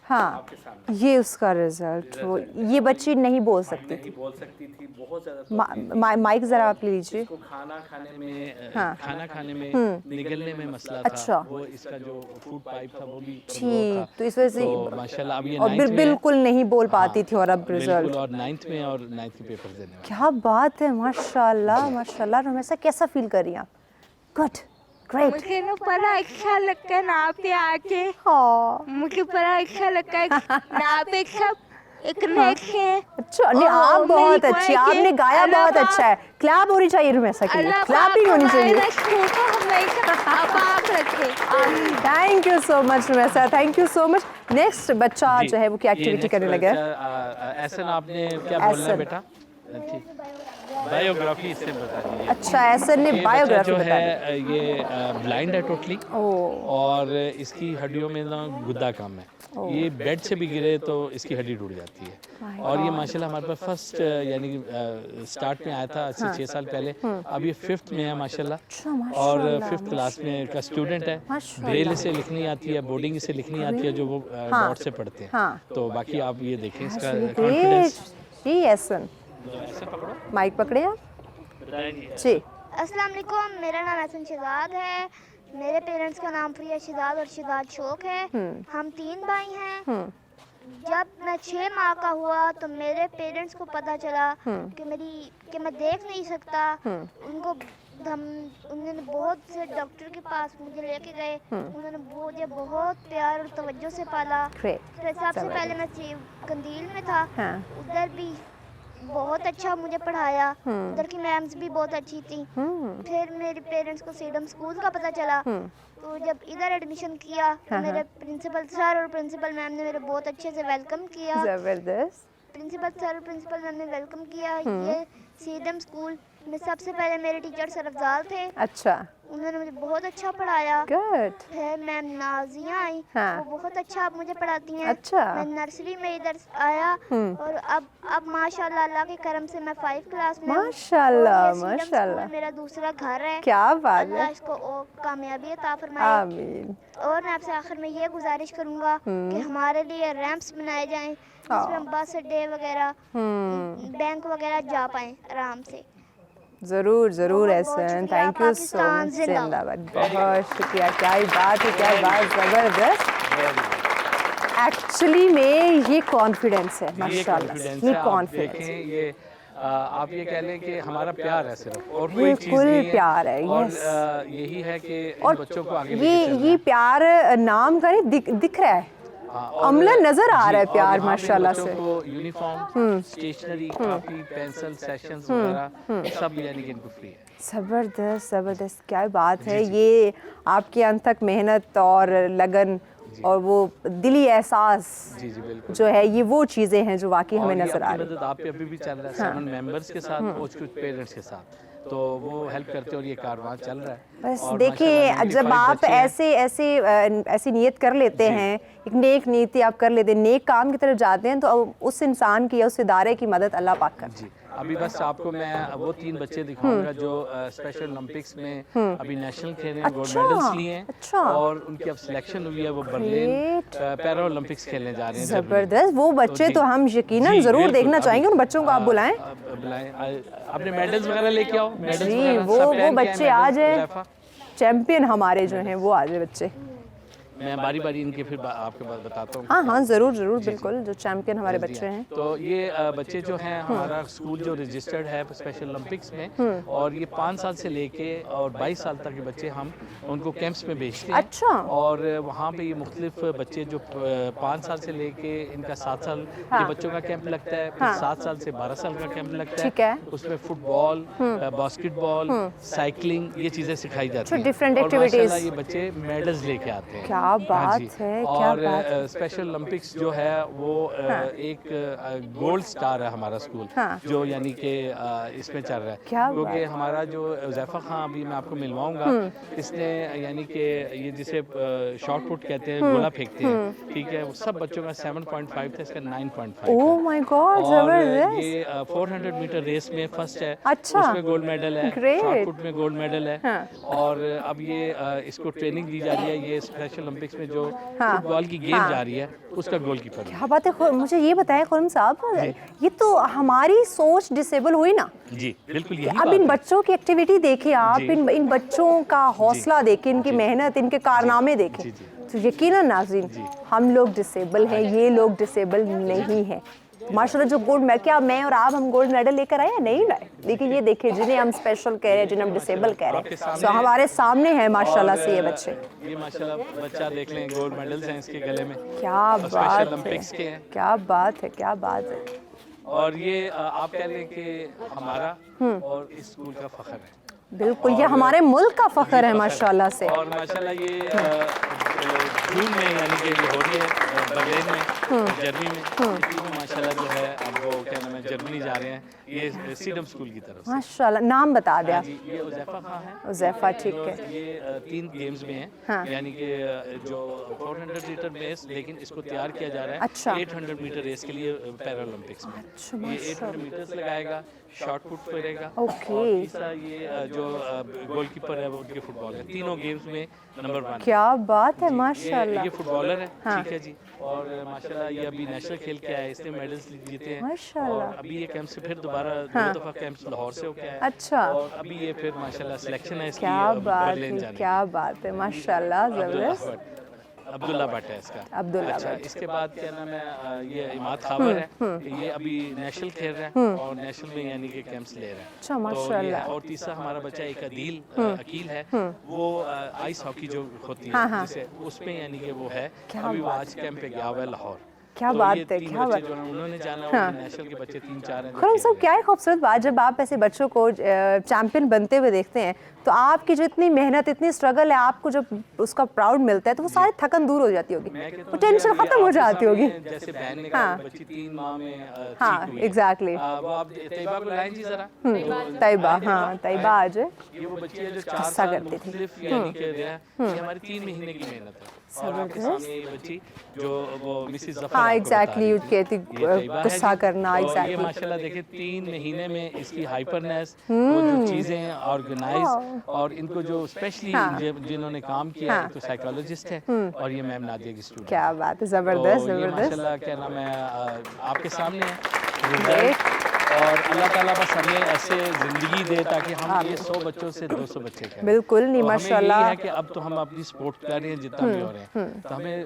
हाँ ये उसका रिजल्ट, वो ये बच्ची नहीं बोल सकती थी, बहुत ज़्यादा माइक ज़रा आप ले लीजिए। इसको खाना खाने में हाँ। खाना खाने में निगलने में मसला था। अच्छा। वो इसका जो फूड पाइप था वो भी ठीक, तो इस वजह से माशाल्लाह अब ये और 9th में बिल्कुल नहीं बोल पाती थी और अब रिजल्ट। और 9th में और 9th के पेपर देने वाले। क्या बात है, माशाल्लाह माशाल्लाह। रमेशा कैसा फील कर रही हैं आप? Good great. मुझे ना बड़ा अच्छा लगता है यहाँ पे आके। हाँ मुझे बड़ा अच्छा लगता है यहाँ पे सब इतने अच्छे हैं। अच्छा नहीं आप बहुत अच्छी, आपने गाया बहुत अच्छा है। क्लैप होनी चाहिए रमेशा के लिए, क्लैपिंग होनी चाहिए। Thank you so much Ramesha, thank you so much. Next बच्चा जो है वो क्या एक्टिविटी करने लगा है? ऐसा आपने क्या बोलना है बेटा? बायोग्राफी इससे बता दीजिए। अच्छा ऐसा ने बायोग्राफी जो बता दी। है ये ब्लाइंड है टोटली और इसकी हड्डियों में ना गुद्दा कम है। ये बेड से भी गिरे तो इसकी हड्डी टूट जाती है। और ये माशाल्लाह हमारे पास फर्स्ट यानी स्टार्ट में आया था आज से 6 साल पहले। अब ये 5th में है माशाल्लाह और 5th क्लास में का स्टूडेंट है। ब्रेल से लिखनी आती है, बोर्डिंग से लिखनी आती है जो वो बोर्ड से पढ़ते हैं। तो बाकी आप ये देखें इसका कॉन्फिडेंस। जी एहसन माइक पकड़े आप जी। अस्सलाम वालेकुम, मेरा नाम एहसन शहजाद है। मेरे पेरेंट्स का नाम प्रिया शहजाद और शहजाद शौक है। हम 3 भाई हैं। जब मैं 6 माह का हुआ तो मेरे पेरेंट्स को पता चला कि मैं देख नहीं सकता। उन्होंने बहुत से डॉक्टर के पास मुझे लेके गए। उन्होंने मुझे बहुत प्यार और तवज्जो से पाला। फिर सबसे पहले मैं कंदील में था, उधर भी बहुत अच्छा मुझे पढ़ाया। उधर की मैम्स भी बहुत अच्छी थी। फिर मेरे पेरेंट्स को सीडम स्कूल का पता चला तो जब इधर एडमिशन किया तो मेरे प्रिंसिपल सर और प्रिंसिपल मैम ने मेरे बहुत अच्छे से वेलकम किया। जबरदस्त। प्रिंसिपल सर और प्रिंसिपल मैम ने वेलकम किया। ये सीडम स्कूल में सबसे पहले मेरे टीचर सर अफजाल थे। अच्छा उन्होंने मुझे बहुत अच्छा पढ़ाया। गुड। फिर मैम नाजिया आई, वो बहुत अच्छा मुझे पढ़ाती हैं। अच्छा। मैं नर्सरी में इधर आया और अब माशाल्लाह अल्लाह के करम से मैं 5 क्लास में। माशाल्लाह माशाल्लाह। मेरा दूसरा घर है। क्या बात है। अल्लाह इसको और कामयाबी अता फरमाए। आमीन। और मैं आपसे आखिर में ये गुजारिश करूंगा कि हमारे लिए रैंप्स बनाए जाएं जिसमें हम बस अड्डे वगैरह बैंक वगैरह जा पाएं आराम से। ज़रूर ज़रूर Ehsan, thank you so much. जिंदाबाद, बहुत शुक्रिया। क्या ही बात है, क्या ही बात, ज़बरदस्त। एक्चुअली में ये कॉन्फिडेंस है माशाल्लाह, ये कॉन्फिडेंस। ये आप ये कह लें कि हमारा प्यार है सिर्फ और कोई चीज़ नहीं है। प्यार है और यस। यही है कि और बच्चों को आगे ये प्यार नाम का नहीं दिख रहा है, अमला नजर आ रहा है प्यार माशाल्लाह से। Uniform, stationery, copy, pencil, sessions वगैरह सब यानी कि इनको फ्री है। ज़बरदस्त ज़बरदस्त, क्या बात है। ये आपकी अनथक मेहनत और लगन और वो दिली एहसास जो है, ये वो चीज़ें हैं जो वाकई हमें नजर आ रही है। आप पे अभी भी चल रहा है 7 मेंबर्स के साथ और कुछ पेरेंट्स के साथ, तो वो हेल्प करते हैं और ये कारवां चल रहा है। बस देखिए जब आप ऐसी नियत कर लेते हैं, एक नेक नीति आप कर लेते हैं, नेक काम की तरफ जाते हैं, तो उस इंसान की या उस इदारे की मदद अल्लाह पाक करता है। अभी बस आपको मैं वो 3 बच्चे दिखाऊंगा जो स्पेशल ओलंपिक्स में अभी नेशनल खेले हैं, गोल्ड मेडल्स लिए हैं और उनकी अब सिलेक्शन हुई है, वो बर्लिन पैरा ओलंपिक्स खेलने जा रहे हैं। जबरदस्त, वो बच्चे तो हम यकीनन जरूर देखना चाहेंगे। उन बच्चों को आप बुलाएं, अपने मेडल्स वगैरह लेके आओ। जी वो बच्चे आ जाए, चैंपियन हमारे जो हैं वो आ जाए बच्चे। मैं बारी बारी इनके फिर आपके बात बताता हूँ। हाँ हाँ ज़रूर ज़रूर बिल्कुल, जो चैंपियन हमारे बच्चे हैं। तो ये बच्चे जो हैं हमारा स्कूल जो रजिस्टर्ड है स्पेशल ओलंपिक्स में, और ये 5 साल से लेके और 22 साल तक के बच्चे हम उनको कैंप्स में भेजते हैं। अच्छा। और वहाँ पे ये मुख्तलिफ बच्चे जो 5 साल से लेके इनका 7 साल के बच्चों का कैंप लगता है, फिर 7 साल से 12 साल का कैंप लगता है। उसमें फुटबॉल, बास्केटबॉल, साइकिलिंग, ये चीज़ें सिखाई जाती हैं। Different activities. ये बच्चे मेडल्स लेके आते हैं। क्या बात है, क्या और बात है। स्पेशल ओलंपिक्स जो है वो एक गोल्ड स्टार है हमारा स्कूल, जो यानी कि इसमें चल रहा है, क्योंकि हमारा जो ज़ैफ़ा खां अभी मैं आपको मिलवाऊंगा, इसने यानी कि ये जिसे शॉर्ट पुट कहते हैं, गोला फेंकते हैं, ठीक है, वो सब बच्चों का 7.5 था, इसका 9.5। ओह माय गॉड, जबरदस्त। ये 400 मीटर रेस में फर्स्ट है, अच्छा, उसमें गोल्ड मेडल है, ग्रेट, शॉट पुट में गोल्ड मेडल है। और अब ये इसको ट्रेनिंग दी जा रही है, ये स्पेशल ओलंपिक्स में जो फुटबॉल की गेम जा रही है उसका गोलकीपर। क्या बात है। मुझे ये बताएं खुरम साहब, ये तो हमारी सोच डिसेबल हुई ना। जी बिल्कुल, यही अब इन बच्चों की एक्टिविटी देखें आप, इन बच्चों का हौसला देखें, इनकी मेहनत, इनके कारनामे देखें, तो यकीनन नाज़रीन हम लोग डिसेबल हैं, ये लोग डिसेबल नहीं हैं। माशाल्लाह जो गोल्ड मेडल, क्या मैं और आप हम गोल्ड मेडल लेकर आए या नहीं लाए? लेकिन ये देखिए, जिन्हें हम स्पेशल कह रहे हैं, जिन्हें हम डिसेबल कह रहे हैं, तो हमारे सामने है माशाल्लाह से ये बच्चे। ये माशाल्लाह बच्चा देख लें, गोल्ड मेडल्स हैं इसके गले में, क्या बात है, के हैं। क्या बात है, क्या बात है। और ये आप कह लें कि हमारा और इस स्कूल का फख्र है। बिल्कुल, ये हमारे मुल्क का फख्र है माशाल्लाह से। और माशाल्लाह ये जून में यानी कि हो रही है बर्लिन में, जर्मनी में, माशाल्लाह जो है अब वो क्या नाम है, जर्मनी जा रहे हैं, ये सीडम स्कूल की तरफ से। माशाल्लाह, नाम बता दे आप। ये उज़ैफ़ा खां है। उज़ैफ़ा, ठीक है। ये 3 गेम्स में है, यानी कि जो 400 मीटर रेस, लेकिन इसको तैयार किया जा रहा है 800 मीटर रेस के लिए पैरा ओलंपिक्स में। ये 800 मीटर लगाएगा, शॉट पुट करेगा, और तीसरा ये जो गोलकीपर है वो उनके फुटबॉल है, तीनों गेम्स में नंबर 1। क्या बात है, माशाल्लाह। ये फुटबॉलर है, ठीक है जी। और माशाल्लाह ये अभी नेशनल खेल के आया, इसने मेडल्स जीते हैं माशाल्लाह। और अभी ये कैंप से फिर दोबारा 2 दफ़ा कैंप लाहौर से होके आया। अच्छा। और अभी ये फिर माशाल्लाह सिलेक्शन है इसकी, क्या बात है, क्या बात है, माशाल्लाह, जबरदस्त। अब्दुल्ला भट्ट है इसका। अब्दुल्ला अच्छा, भट्ट। इसके बाद क्या नाम है, ये इमाद खावर है, ये अभी नेशनल खेल रहा है और नेशनल में यानी कि कैंप्स ले रहा है। अच्छा, माशाल्लाह। और तीसरा हमारा बच्चा एक अकील है, वो आइस हॉकी जो होती है जिसे, उसमें यानी कि वो है, अभी वो आज कैंप पे गया हुआ है लाहौर। क्या बात है, क्या बात। उन्होंने जाना है, नेशनल के बच्चे 3-4 हैं। खुरम साहब, क्या है खूबसूरत बात, जब आप ऐसे बच्चों को चैंपियन बनते हुए देखते हैं, तो आपकी जो इतनी मेहनत, इतनी स्ट्रगल है, आपको जब उसका प्राउड मिलता है तो वो सारी थकन दूर हो जाती होगी, वो टेंशन खत्म हो जाती होगी। जैसे बहन ने कहा, बच्ची 3 माह में हाँ, एग्जैक्टली। वो आप तैयबा को लाएं जी जरा। तैयबा, हाँ, तैयबा आज ये वो बच्ची है जो 4 साल मुख्तलिफ यानी कि ये हमारी 3 महीने की मेहनत है। और आपके सामने ये बच्ची जो वो मिसेस जफर, हाँ एग्जैक्टली, कहती गुस्सा करना, एग्जैक्टली। ये माशाल्लाह देखिए 3 महीने में इसकी हाइपरनेस, वो जो चीज़ें ऑर्गेनाइज, और इनको जो स्पेशली जिन्होंने काम किया है, तो साइकोलॉजिस्ट है, और ये मैम नादिया की स्टूडेंट। क्या बात है, जबरदस्त, जबरदस्त। माशाल्लाह क्या नाम है, आपके सामने है। और अल्लाह ताला बस हमें ऐसे ज़िंदगी दे ताकि हम ये 100 बच्चों से 200 बच्चे करें। बिल्कुल नहीं, माशाल्लाह। है कि अब तो हम अपनी सपोर्ट कर रहे हैं जितना भी हो रहे हैं, तो हमें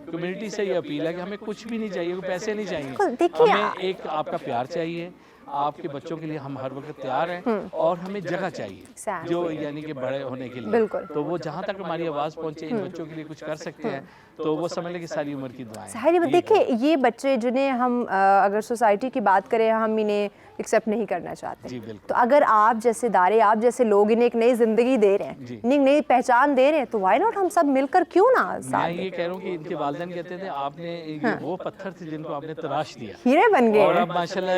कम्युनिटी से ये अपील है कि हमें कुछ भी नहीं चाहिए, पैसे नहीं चाहिए, हमें एक आपका प्यार चाहिए। आपके बच्चों के लिए हम हर वक्त तैयार हैं, और हमें जगह चाहिए जो यानी कि बड़े होने के लिए, तो वो जहाँ तक हमारी आवाज़ पहुँचे, इन बच्चों के लिए कुछ कर सकते हैं, तो वो समझ लें कि सारी उम्र की दुआएं। सारी देखिए, ये बच्चे जिन्हें हम अगर सोसाइटी की बात करें, हम इन्हें एक्सेप्ट नहीं करना चाहते, तो अगर आप जैसे इदारे, आप जैसे लोग इन्हें एक नई जिंदगी दे रहे हैं, इन्हें नई पहचान दे रहे हैं, तो वाई नॉट हम सब मिलकर क्यों ना साथ। मैं ये कह रहा हूँ कि इनके वालिदैन कहते थे, आपने वो पत्थर थे जिनको आपने तराश दिया, हीरे बन गए, और अब माशाल्लाह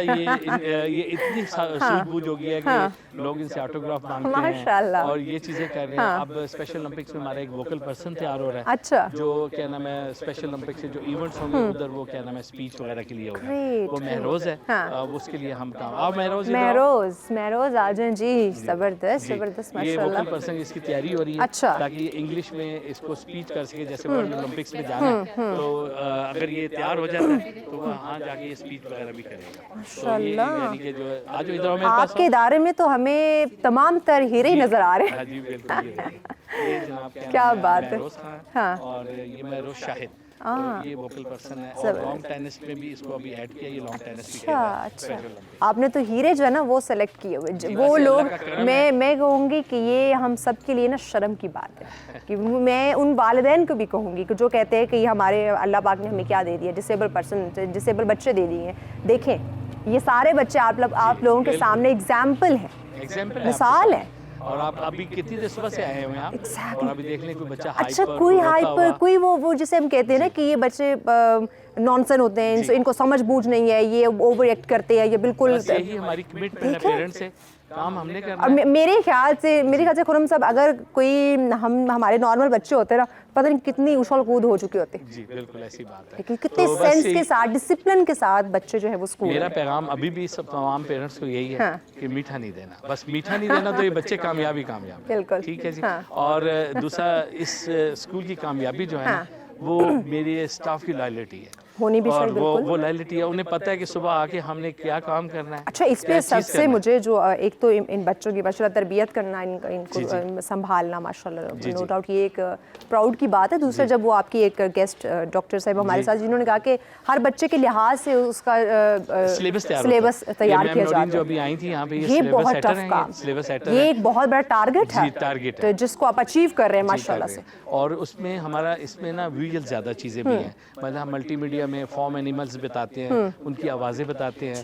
ये इतनी सूझबूझ हो गई है कि लोग इनसे ऑटोग्राफ मांगते हैं, और ये चीजें कर रहे हैं। अब स्पेशल ओलंपिक्स में हमारा एक वोकल पर्सन तैयार हो रहा है, अच्छा, जो क्या नाम है, स्पेशल ओलंपिक्स से जो इवेंट्स होंगे उधर वो क्या नाम है, स्पीच वगैरह के लिए होगा, वो महरोज है, उसके लिए हम काम। आप महरोज आ जाएं जी, जबरदस्त, जबरदस्त, माशाल्लाह। ये वोकल पर्सन इसकी तैयारी हो रही है, अच्छा, ताकि इंग्लिश में इसको स्पीच कर सके, जैसे वर्ल्ड ओलंपिक्स में जाना है, तो अगर ये तैयार हो जाता है तो वहाँ जाके ये स्पीच वगैरह भी करेगा, माशाल्लाह। यानी कि जो आज इधर मेरे पास आपके इदारे में तो हमें तमाम तर हीरे ही नजर आ रहे हैं। जी बिल्कुल, ये जनाब क्या बात है, हाँ। और ये महरोज शाहिद, तो ये वोकल पर्सन है, और लॉन्ग टेनिस में भी इसको अभी ऐड किया, ये लॉन्ग टेनिस भी खेल रहा है। अच्छा, आपने तो हीरे जो है ना वो सेलेक्ट किए हुए, वो लोग, मैं कहूँगी कि ये हम सब के लिए ना शर्म की बात है, कि मैं उन वालिदैन को भी कहूँगी कि जो कहते हैं कि हमारे अल्लाह पाक ने हमें क्या दे दिया, डिसेबल बच्चे दे दिए हैं। देखें, ये सारे बच्चे आप लोगों के सामने एग्जाम्पल हैं, मिसाल है, और आप अभी कितनी देर सुबह से आए हुए हैं आप, और अभी देख लें कोई बच्चा अच्छा कोई हाइपर, कोई वो जिसे हम कहते हैं ना कि ये बच्चे नॉनसेंस होते हैं, इनको समझ बूझ नहीं है, ये ओवर एक्ट करते हैं, ये बिल्कुल। यही हमारी कमिटमेंट है पेरेंट्स से, काम हमने करना है। मेरे ख्याल से खुरम साहब, अगर कोई हमारे नॉर्मल बच्चे होते ना, पता नहीं कितनी उछल कूद हो चुकी होती। जी बिल्कुल ऐसी बात है, कितने सेंस के साथ, डिसिप्लिन के साथ बच्चे जो है वो स्कूल। मेरा पैगाम अभी भी सब तमाम पेरेंट्स को यही है कि मीठा नहीं देना, बस मीठा नहीं देना तो ये बच्चे कामयाब ही कामयाब। बिल्कुल ठीक है जी। और दूसरा, इस स्कूल की कामयाबी जो है वो मेरी स्टाफ की लॉयल्टी है, होनी भी और चाहिए। वो लॉयल्टी है, उन्हें पता है कि सुबह आके हमने क्या काम करना है। अच्छा, इस पे सबसे मुझे जो एक तो इन बच्चों की माशाल्लाह तरबियत करना, इनको संभालना माशाल्लाह, नो डाउट ये एक प्राउड की बात है। दूसरा, जब वो आपकी एक गेस्ट डॉक्टर साहब हमारे साथ, जिन्होंने कहा कि हर बच्चे के लिहाज से उसका सिलेबस तैयार किया जाता है। जो अभी आई थी यहाँ पे, ये बहुत टफ काम, ये एक बहुत बड़ा टारगेट है जिसको आप अचीव कर रहे हैं माशाल्लाह से। और उसमें हमारा इसमें ना विजुअल ज़्यादा चीज़ें भी हैं, मतलब मल्टीमीडिया में फॉर्म एनिमल्स बताते हैं, उनकी आवाज़ें बताते हैं,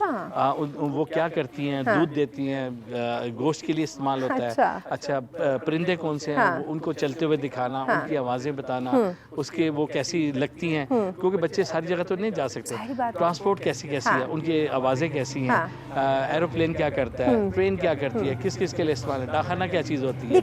वो क्या करती हैं, दूध देती हैं, गोश्त के लिए इस्तेमाल होता है। अच्छा, परिंदे कौन से हैं, उनको चलते हुए दिखाना, उनकी आवाज़ें बताना, उसके वो कैसी लगती हैं, क्योंकि बच्चे सारी जगह तो नहीं जा सकते। ट्रांसपोर्ट कैसी है, उनकी आवाज़ें कैसी हैं, एरोप्लेन क्या करता है, ट्रेन क्या करती है, किस किस के लिए इस्तेमाल है, डाखाना क्या चीज़ होती है।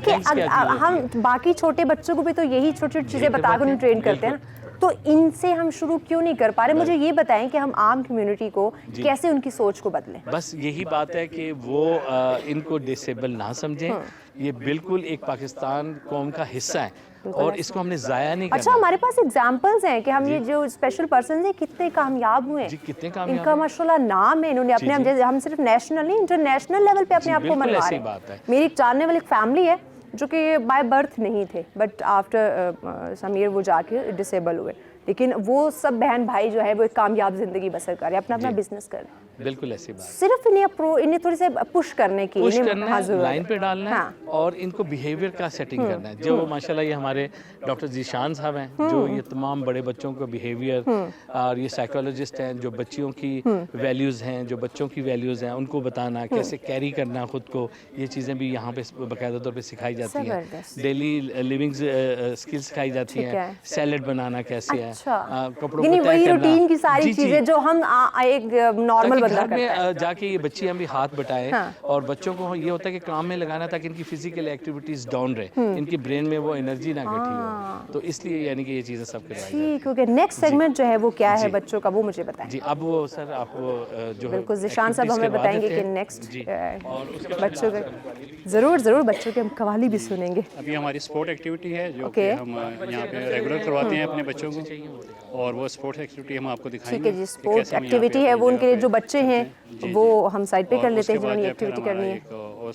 हम बाकी छोटे बच्चों को भी तो यही छोटी छोटी चीज़ें बताकर उन्हें ट्रेन करते हैं, तो इनसे हम शुरू क्यों नहीं कर पा रहे? मुझे ये बताएं कि हम आम कम्युनिटी को कैसे उनकी सोच को बदलें। बस यही बात है कि वो इनको डिसेबल ना समझें, ये बिल्कुल एक पाकिस्तान कौम का हिस्सा है और इसको हमने ज़ाया नहीं करना। अच्छा, हमारे पास एग्जांपल्स हैं कि हम ये जो स्पेशल पर्सन हैं कितने कामयाब हुए, कितने कामयाब, इनका माशाल्लाह नाम है, इन्होंने अपने हम सिर्फ नेशनल नहीं, इंटरनेशनल लेवल पे अपने आप को मनवा रहे हैं। मेरी जानने वाली एक फैमिली है जो कि बाय बर्थ नहीं थे, बट आफ्टर सम ईयर वो जाके डिसेबल हुए, लेकिन वो सब बहन भाई जो है वो एक कामयाब जिंदगी बसर कर रहे हैं, अपना अपना बिजनेस कर रहे हैं। बिल्कुल ऐसी बात, सिर्फ इन्हें थोड़ी से पुश करने की, लाइन पे डालना है और इनको बिहेवियर का सेटिंग करना है। जो माशाल्लाह ये हमारे डॉक्टर जीशान साहब हैं, जो ये तमाम बड़े बच्चों को बिहेवियर, और ये साइकोलॉजिस्ट हैं जो बच्चियों की वैल्यूज़ हैं, जो बच्चों की वैल्यूज़ हैं उनको बताना, कैसे कैरी करना खुद को, ये चीज़ें भी यहाँ पे बाकायदा तौर पे सिखाई जाती हैं। डेली लिविंग स्किल्स सिखाई जाती हैं, सैलेड बनाना कैसे है, कपड़ों को वही रूटीन की सारी चीजें जो हम एक नॉर्मल बंदा करता है। जाके ये बच्चे हम भी हाथ बटाएं, और बच्चों को ये होता है कि काम में लगाना ताकि इनकी फिजिकल एक्टिविटीज डाउन रहे, इनकी ब्रेन में वो एनर्जी ना इकट्ठी हो, तो इसलिए यानी कि ये चीजें सब करवाई जाती हैं। ठीक, ओके। नेक्स्ट सेगमेंट जो है वो क्या है बच्चों का, वो मुझे बताएं जी। अब वो सर आपको जो बिल्कुल जीशान साहब हमें बताएंगे कि नेक्स्ट बच्चों का जरूर बच्चों के हम कवाली भी सुनेंगे। अभी हमारी स्पोर्ट एक्टिविटी है जो कि हम यहाँ पे रेगुलर करवाते हैं अपने बच्चों को, और वो स्पोर्ट्स एक्टिविटी हम आपको दिखाएंगे। ठीक है जी, स्पोर्ट्स एक्टिविटी है वो उनके लिए, जो बच्चे हैं वो हम साइड पे कर लेते हैं जिन्होंने एक्टिविटी करनी है। और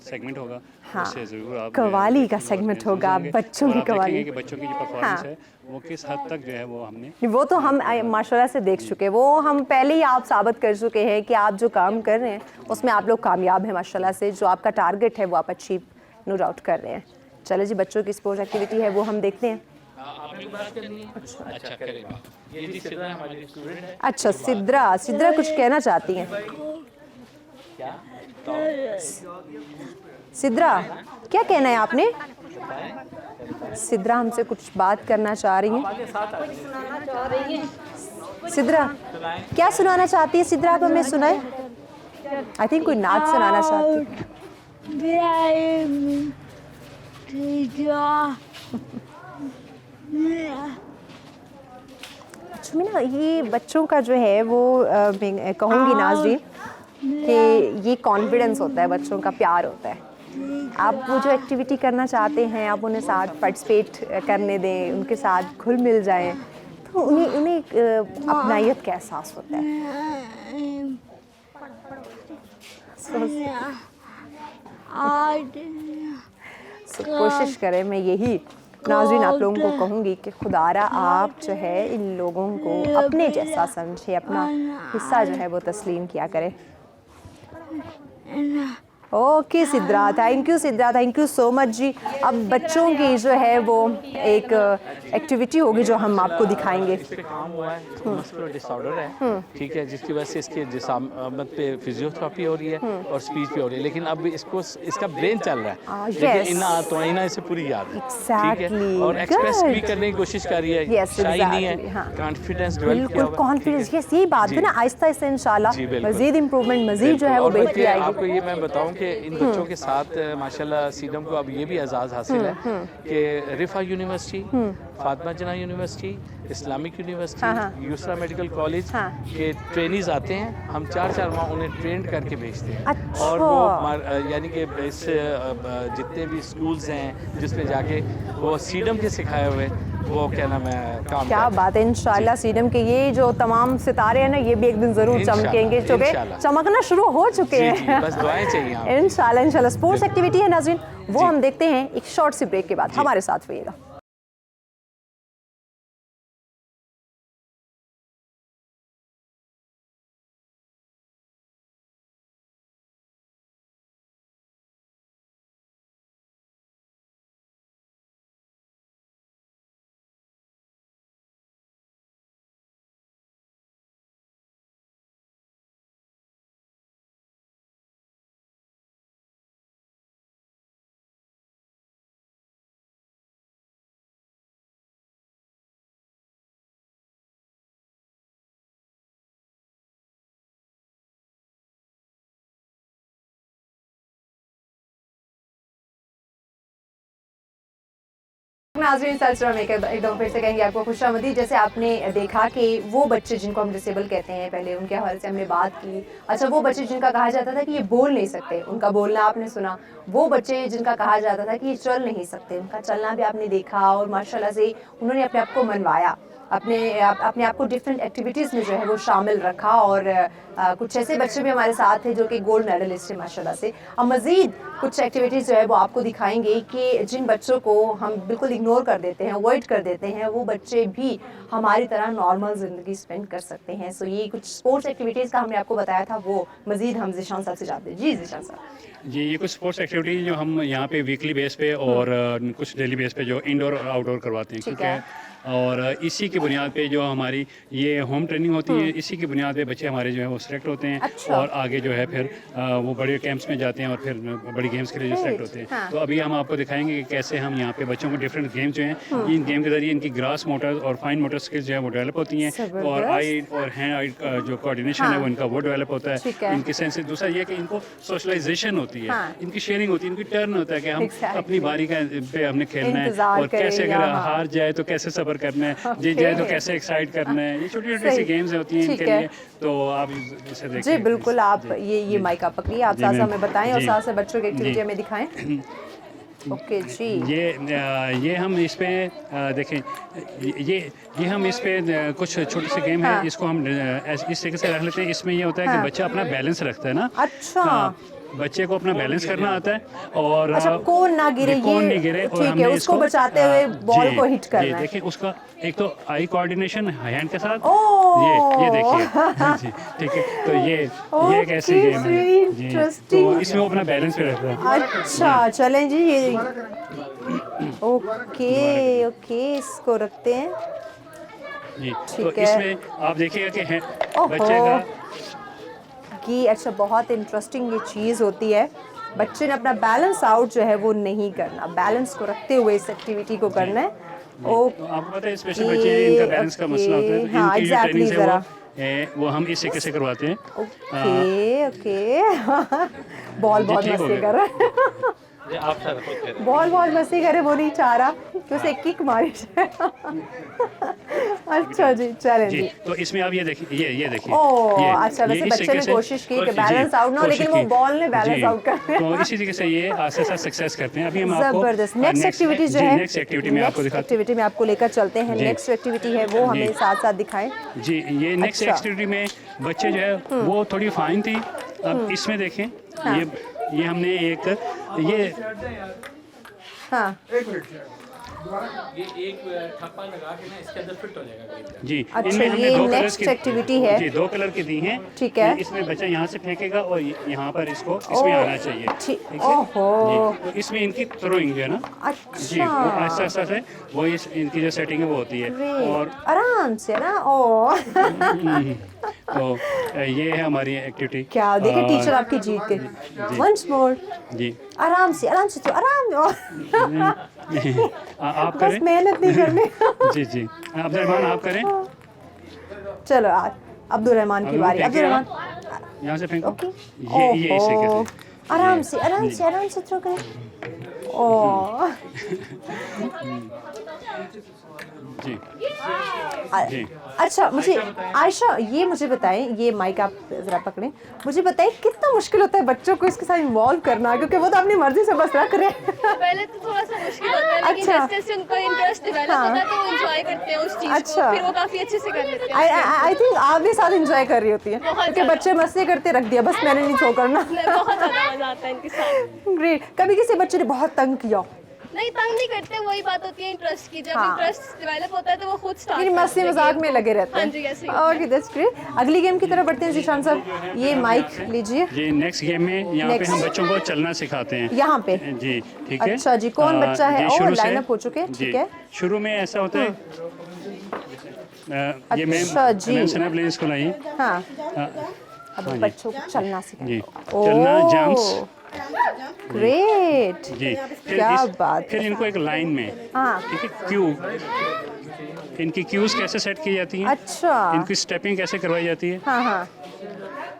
सेगमेंट होगा, उससे जरूर आप कवाली का सेगमेंट होगा, बच्चों की कवाली, कि बच्चों की जो परफॉर्मेंस है वो किस हद तक जो है वो हमने, वो तो हम माशाल्लाह से देख चुके हैं, वो हम पहले ही आप साबित कर चुके हैं कि आप जो काम कर रहे हैं उसमें आप लोग कामयाब हैं माशाल्लाह से, जो आपका टारगेट है वो आप अचीव नो डाउट कर रहे हैं। चलो जी, बच्चों की स्पोर्ट्स एक्टिविटी है वो हम देखते हैं। अच्छा, सिद्रा कुछ कहना चाहती हैं? सिद्रा क्या कहना है आपने? सिद्रा हमसे कुछ बात करना चाह रही हैं। सिद्रा क्या सुनाना चाहती है? सिद्रा को हमें सुनाए। आई थिंक कोई नाच सुनाना चाहती है। अच्छा, ये बच्चों का जो है वो मैं कहूँगी नाज़रीन कि ये कॉन्फिडेंस होता है, बच्चों का प्यार होता है। आप वो जो एक्टिविटी करना चाहते हैं आप उन्हें साथ पार्टिसिपेट करने दें, उनके साथ घुल मिल जाएं, तो उन्हें अपनायत का एहसास होता है। कोशिश करें, मैं यही नाज़रीन आप लोगों को कहूँगी कि खुदारा आप जो है इन लोगों को अपने जैसा समझे, अपना हिस्सा जो है वो तस्लीम किया करें। Okay Sidra, thank you Sidra, thank you so much ji. अब बच्चों की जो है वो एक एक्टिविटी होगी जो हम आपको दिखाएंगे। इस पे काम हुआ है, मस्कुलर डिसऑर्डर है, ठीक है, जिसकी वजह से इसके जिस्मात पे फिजियोथेरेपी हो रही है और स्पीच भी हो रही है, लेकिन अब इसका ब्रेन चल रहा है, लेकिन इन इसे पूरी याद है, ठीक है, और एक्सप्रेस भी करने की कोशिश कर रही है, शाई नहीं है, कॉन्फिडेंस डेवलप किया हुआ है, कॉन्फिडेंस, यस, यही बात है ना, आहिस्ता आहिस्ता इंशाल्लाह मजीद इंप्रूवमेंट, मजीद जो है वो बेहतरी आएगी। आपको ये मैं बताऊं कि इन बच्चों के साथ माशाल्लाह सीडम को अब ये भी एजाज़ हासिल है कि रिफा यूनिवर्सिटी, फातिमा जना university, Islamic university, Yusra medical college के ट्रेनीज आते हैं, हम 4-4 माह उन्हें ट्रेंड करके भेजते हैं, और वो यानी कि इस जितने भी स्कूल्स हैं जिसमें जाके वो सीडम के सिखाए हुए वो क्या नाम है काम, क्या बात है, इंशाल्लाह सीडम के ये जो तमाम सितारे हैं ना, ये भी एक दिन जरूर चमकेंगे, चूँकि चमकना शुरू हो चुके हैं। बस दुआएं चाहिए इंशाल्लाह इंशाल्लाह। स्पोर्ट्स एक्टिविटी है नाज़रीन, वो हम देखते हैं एक शॉर्ट सी ब्रेक के बाद, हमारे साथ रहिएगा। नाज़रीन सल्सरा में एक दफ़ा फिर से कहेंगे आपको खुशामदीद। जैसे आपने देखा कि वो बच्चे जिनको हम डिसेबल कहते हैं, पहले उनके हवाले से हमने बात की। अच्छा, वो बच्चे जिनका कहा जाता था कि ये बोल नहीं सकते, उनका बोलना आपने सुना। वो बच्चे जिनका कहा जाता था कि ये चल नहीं सकते, उनका चलना भी आपने देखा, और माशाल्लाह से उन्होंने अपने आप को मनवाया, अपने आप को डिफरेंट एक्टिविटीज़ में जो है वो शामिल रखा। और कुछ ऐसे बच्चे भी हमारे साथ हैं जो कि गोल्ड मेडलिस्ट हैं माशाल्लाह से। अब मज़ीद कुछ एक्टिविटीज़ जो है वो आपको दिखाएंगे कि जिन बच्चों को हम बिल्कुल इग्नोर कर देते हैं, अवॉइड कर देते हैं, वो बच्चे भी हमारी तरह नॉर्मल ज़िंदगी स्पेंड कर सकते हैं। सो ये कुछ स्पोर्ट्स एक्टिविटीज़ का हमने आपको बताया था, वो मज़ीद हम ज़ीशान साहब से जानते हैं। जी ज़ीशान साहब जी, ये कुछ स्पोर्ट्स एक्टिविटीज़ जो हम यहाँ पे वीकली बेस पे और कुछ डेली बेस पे जो इंडोर और आउटडोर करवाते हैं, ठीक है, और इसी की बुनियाद पे जो हमारी ये होम ट्रेनिंग होती है, इसी की बुनियाद पे बच्चे हमारे जो है वो सिलेक्ट होते हैं। अच्छा। और आगे जो है फिर वो बड़े कैंप्स में जाते हैं और फिर बड़ी गेम्स के लिए जो सिलेक्ट होते हैं। हाँ। तो अभी हम आपको दिखाएंगे कि कैसे हम यहाँ पे बच्चों को डिफरेंट गेम्स जो हैं, इन गेम के जरिए इनकी ग्रास मोटर और फाइन मोटर स्किल्स जो है वो डेवलप होती हैं, और आई और हैंड आई जो कोऑर्डिनेशन है वो इनका वो डेवलप होता है, इनकी सेंस। दूसरा ये कि इनको सोशलाइजेशन होती है, इनकी शेयरिंग होती है, इनकी टर्न होता है कि हम अपनी बारी का पे हमने खेलना है, और कैसे अगर हार जाए तो कैसे सब्र करना है, जीत जाए तो कैसे एक्साइट करना है। ये छोटी छोटी सी गेम्स होती हैं इनके लिए, तो आप इसे देखें। जी बिल्कुल, आप ये माइक आप पकड़िए, आप साथ हमें बताएं और साथ से बच्चों की एक्टिविटी हमें दिखाएं। ओके जी, ये हम इस पे देखें, ये हम इस पे कुछ छोटी सी गेम है, इसको हम इस तरीके से रख लेते हैं। इसमें ये होता है कि बच्चा अपना बैलेंस रखता है ना। अच्छा, बच्चे को अपना बैलेंस करना आता है, और अच्छा, कौन ना गिरे, कौन नहीं गिरे, और हमने उसको बचाते हुए बॉल को हिट करना है। देखिए उसका एक तो आई कोऑर्डिनेशन हैंड के साथ, ये देखिए ठीक है, तो ये एक ऐसी गेम है, तो इसमें वो अपना बैलेंस पे रहता है। अच्छा चलें जी, ये ओके इसको रखते हैं जी। तो इसमें आप देखिएगा कि बच्चे का कि अच्छा बहुत इंटरेस्टिंग ये चीज़ होती है, बच्चे ने अपना बैलेंस आउट जो है वो नहीं करना, बैलेंस को रखते हुए इस एक्टिविटी को करना है। तो आपको पता है स्पेशल बच्चे इनका बैलेंस का मसला होता है, तो हाँ, इनकी जो ट्रेनिंग है वो हम इस तरीके से करवाते हैं। ओके बॉल बहुत मस्ती कर रहा है, बॉल बहुत मस्ती करे, वो नहीं चाह रहा कि उसे किक मारी जाए। अच्छा जी, चलें जी। तो इसमें आप ये देखिए, ये देखिए, अच्छा वैसे बच्चे ने कोशिश की कि बैलेंस आउट ना हो, लेकिन वो बॉल ने बैलेंस आउट कर दिया। तो इसी तरीके से ये आस्ते आस्ते सक्सेस करते हैं। अभी हम आपको जबरदस्त नेक्स्ट एक्टिविटी जो है, नेक्स्ट एक्टिविटी में आपको दिखाते हैं, एक्टिविटी में आपको लेकर चलते हैं। नेक्स्ट एक्टिविटी है वो हमें साथ साथ दिखाएं जी। ये नेक्स्ट एक्टिविटी में बच्चे जो है वो थोड़ी फाइन थी। अब इसमें देखें, ये हमने एक ये ये एक ठप्पा लगा के ना इसके अंदर फिट हो जाएगा जी। अच्छा, इनमें हमने ये दो कलर्स नेक्स्ट की एक्टिविटी है जी, 2 कलर की दी हैं। ठीक है। इसमें बच्चा यहाँ से फेंकेगा और यहाँ पर इसको इसमें आना चाहिए। ठीक है ओहो जी। तो इसमें इनकी थ्रोइंग जो है ना जी, वो अच्छा ऐसा है वो इनकी जो सेटिंग है वो होती है। और आराम से ना ओ तो ये है हमारी एक्टिविटी। क्या देखिए टीचर आपकी जीत गई। वंस मोर जी, आराम से तो आराम आप बस करें। मेहनत नहीं करनी जी जी, अब्दुल रहमान आप करें। चलो आज अब्दुल रहमान की बारी। अब्दुल रहमान यहाँ से फेंको। ओके ये इसे कहते हैं। आराम से थ्रो करें। ओ जी जी। अच्छा मुझे आयशा ये मुझे बताएं, ये माइक आप जरा पकड़ें, मुझे बताएं कितना मुश्किल होता है बच्चों को इसके साथ इन्वॉल्व करना, क्योंकि वो तो अपनी मर्जी से बस रख रहे हैं। पहले तो थोड़ा सा मुश्किल होता है, लेकिन अच्छा। जैसे उनको इंटरेस्ट डेवलप होता है तो वो एंजॉय करते हैं उस चीज अच्छा। को, फिर वो काफी अच्छे से कर लेते हैं। आई थिंक आप भी साथ एंजॉय कर रही होती है, क्योंकि बच्चे मस्ती करते रख दिया बस मैंने नहीं छोड़ करना। बहुत ज्यादा मजा आता है इनके साथ। ग्रेट। कभी किसी बच्चे ने बहुत तंग किया? नहीं, तंग नहीं करते, वही बात होती है इंटरेस्ट की। जब हाँ। इंटरेस्ट डेवलप होता है तो वो खुद स्टार्ट मेरी मस्ती मजाक में लगे रहते हाँ हैं। जी, ऐसे ही। Okay that's great. अगली गेम की तरफ बढ़ते हैं जीशान साहब, ये माइक लीजिए। ये नेक्स्ट गेम में यहाँ पे हम बच्चों को चलना सिखाते हैं। यहाँ पे जी ठीक है। अच्छा जी, कौन बच्चा है? जी, ओ शुरू से- लाइन अप हो चुके हैं, जी, ठीक है। शुरू में ऐसा होता है ये अच्छा जी। मैम सना प्लीज इसको लाइए। हाँ हाँ अब जी। बच्चों को चलना सिखाएं। जी, चलना, जंप्स। ग्रेट, जी, क्या बात फिर है। इनको एक लाइन में, हाँ ठीक है, क्यू, इनकी क्यूज कैसे सेट की जाती हैं, अच्छा इनकी स्टेपिंग कैसे करवाई जाती है, हाँ हाँ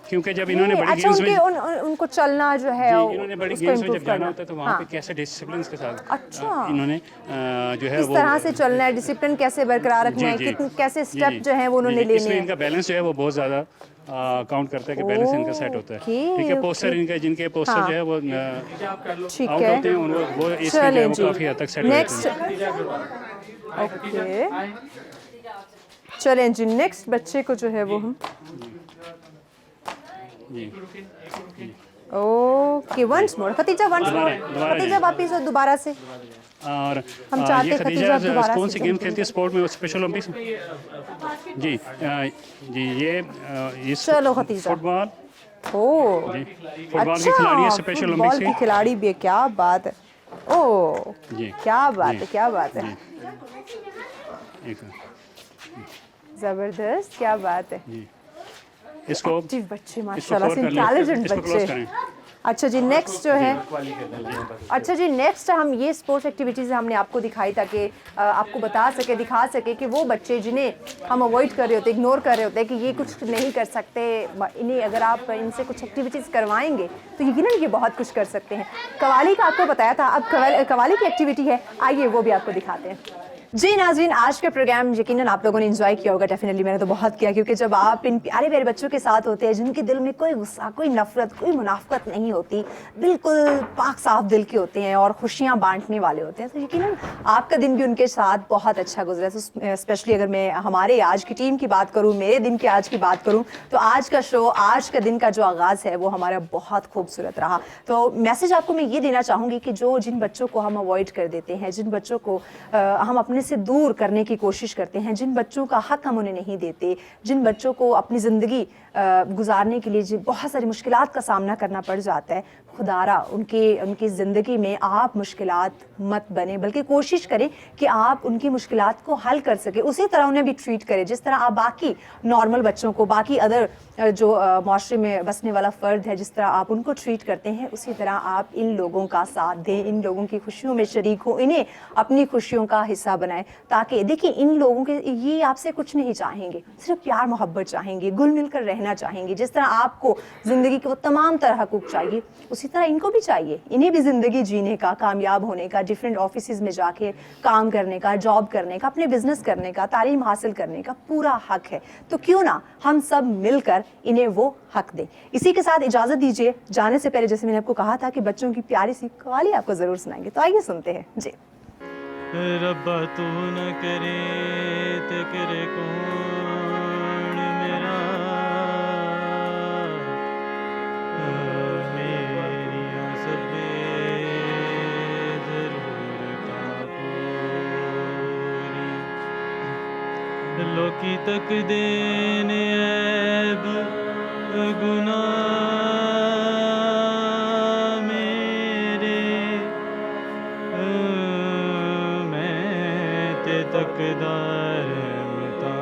क्योंकि जब इन्होंने बड़ी अच्छा गेम्स में उनको चलना जो है जी, इन्होंने बड़ी उसको गेम्स में improve जब जाना करना। होता है तो वहाँ पे हाँ। कैसे डिसिप्लिन के साथ अच्छा। इन्होंने जो है किस वो तरह से चलना है, डिसिप्लिन कैसे बरकरार रखना है, कैसे जी, स्टेप जी, जो है वो उन्होंने जी, लेने इसमें हैं। इनका बैलेंस जो है वो बहुत ज़्यादा काउंट करता है कि बैलेंस इनका सेट होता है। ठीक है, पोस्टर इनका जिनके पोस्टर हाँ। जो है वो ठीक आउट है। होते हैं वो इसमें जो है चलें वो जी। काफ़ी हद तक सेट हो नेक्स्ट जाते हैं। ओके चलें जी, नेक्स्ट बच्चे को जो है वो हम जी okay once more Khatija, once more दोबारा खतीजा वापिस और दोबारा से। और हम चाहते ये हैं खदीजा खतीजा दोबारा कौन से सी गेम खेलती है स्पोर्ट में, स्पेशल ओलंपिक्स में? जी जी ये चलो खतीजा। फुटबॉल ओ जी, फुटबॉल की खिलाड़ी है स्पेशल फुटबॉल ओलंपिक्स की खिलाड़ी भी है, क्या बात है। ओ जी क्या बात जी, है, क्या बात है, एक जबरदस्त, क्या बात है। जी इसको एक्टिव बच्चे इसको माशाल्लाह से, cover कर लें, इंटेलिजेंट इसको close बच्चे। करें। अच्छा जी, नेक्स्ट जो है अच्छा जी नेक्स्ट हम ये स्पोर्ट्स एक्टिविटीज़ हमने आपको दिखाई ताकि आपको बता सके, दिखा सके कि वो बच्चे जिन्हें हम अवॉइड कर रहे होते, इग्नोर कर रहे होते हैं कि ये कुछ नहीं कर सकते, इन्हें अगर आप इनसे कुछ एक्टिविटीज़ करवाएंगे तो यकीनन ये बहुत कुछ कर सकते हैं। कवाली का आपको बताया था, अब कवाली की एक्टिविटी है, आइए वो भी आपको दिखाते हैं। जी नाज़रीन, आज का प्रोग्राम यकीनन आप लोगों ने एंजॉय किया होगा, डेफिनेटली मैंने तो बहुत किया, क्योंकि जब आप इन प्यारे प्यारे बच्चों के साथ होते हैं जिनके दिल में कोई गुस्सा, कोई नफरत, कोई मुनाफकत नहीं होती, बिल्कुल पाक साफ दिल के होते हैं और खुशियाँ बांटने वाले होते हैं, तो यकीनन आपका दिन भी उनके साथ बहुत अच्छा गुजरा। तो स्पेशली अगर मैं हमारे आज की टीम की बात करूँ, मेरे दिन की आज की बात करूँ, तो आज का शो, आज का दिन का जो आगाज़ है वो हमारा बहुत खूबसूरत रहा। तो मैसेज आपको मैं ये देना चाहूँगी कि जिन बच्चों को हम अवॉइड कर देते हैं, जिन बच्चों को हम अपने से दूर करने की कोशिश करते हैं, जिन बच्चों का हक हम उन्हें नहीं देते, जिन बच्चों को अपनी ज़िंदगी गुजारने के लिए बहुत सारी मुश्किलात का सामना करना पड़ जाता है, खुदारा उनकी ज़िंदगी में आप मुश्किलात मत बने, बल्कि कोशिश करें कि आप उनकी मुश्किलात को हल कर सके, उसी तरह उन्हें भी ट्रीट करें जिस तरह आप बाकी नॉर्मल बच्चों को, बाकी अदर जो माशरे में बसने वाला फ़र्द है, जिस तरह आप उनको ट्रीट करते हैं, उसी तरह आप इन लोगों का साथ दें, इन लोगों की खुशियों में शरीक हो, इन्हें अपनी खुशियों का हिस्सा बनाएं, ताकि देखिए इन लोगों के ये आपसे कुछ नहीं चाहेंगे, सिर्फ प्यार मोहब्बत चाहेंगे, घुल मिल कर रहना चाहेंगे। जिस तरह आपको ज़िंदगी के वो तमाम तरह हकूक़ चाहिए, उसी तरह इनको भी चाहिए, इन्हें भी ज़िंदगी जीने का, कामयाब होने का, डिफरेंट ऑफिस में जाके काम करने का, जॉब करने का, अपने बिजनेस करने का, तालीम हासिल करने का पूरा हक है। तो क्यों ना हम सब मिलकर इन्हें वो हक दें। इसी के साथ इजाज़त दीजिए, जाने से पहले जैसे मैंने आपको कहा था कि बच्चों की प्यारी सी कवाली आपको ज़रूर सुनाएंगे, तो आइए सुनते हैं जी। रब्बा तू न करे ते करे कौन मेरा, मेरिया सबे ज़रूरतां पूरी लोकी तक देने ऐब गुनाह मेरे, मैं ते तकदार मता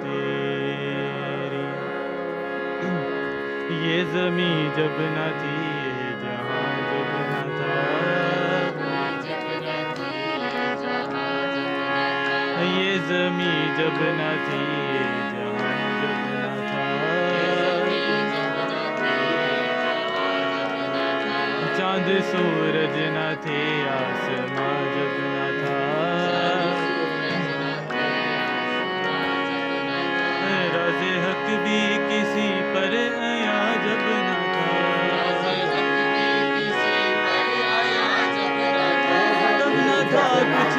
तेरी। ये ज़मीं जब न थी, ये जहां जब न था, ये ज़मीं जब न थी, ये जहां जब न था, चांद सूरज न थे, आसमां जब न था, राज़े हक भी किसी पर आया जब न था, तब न था कुछ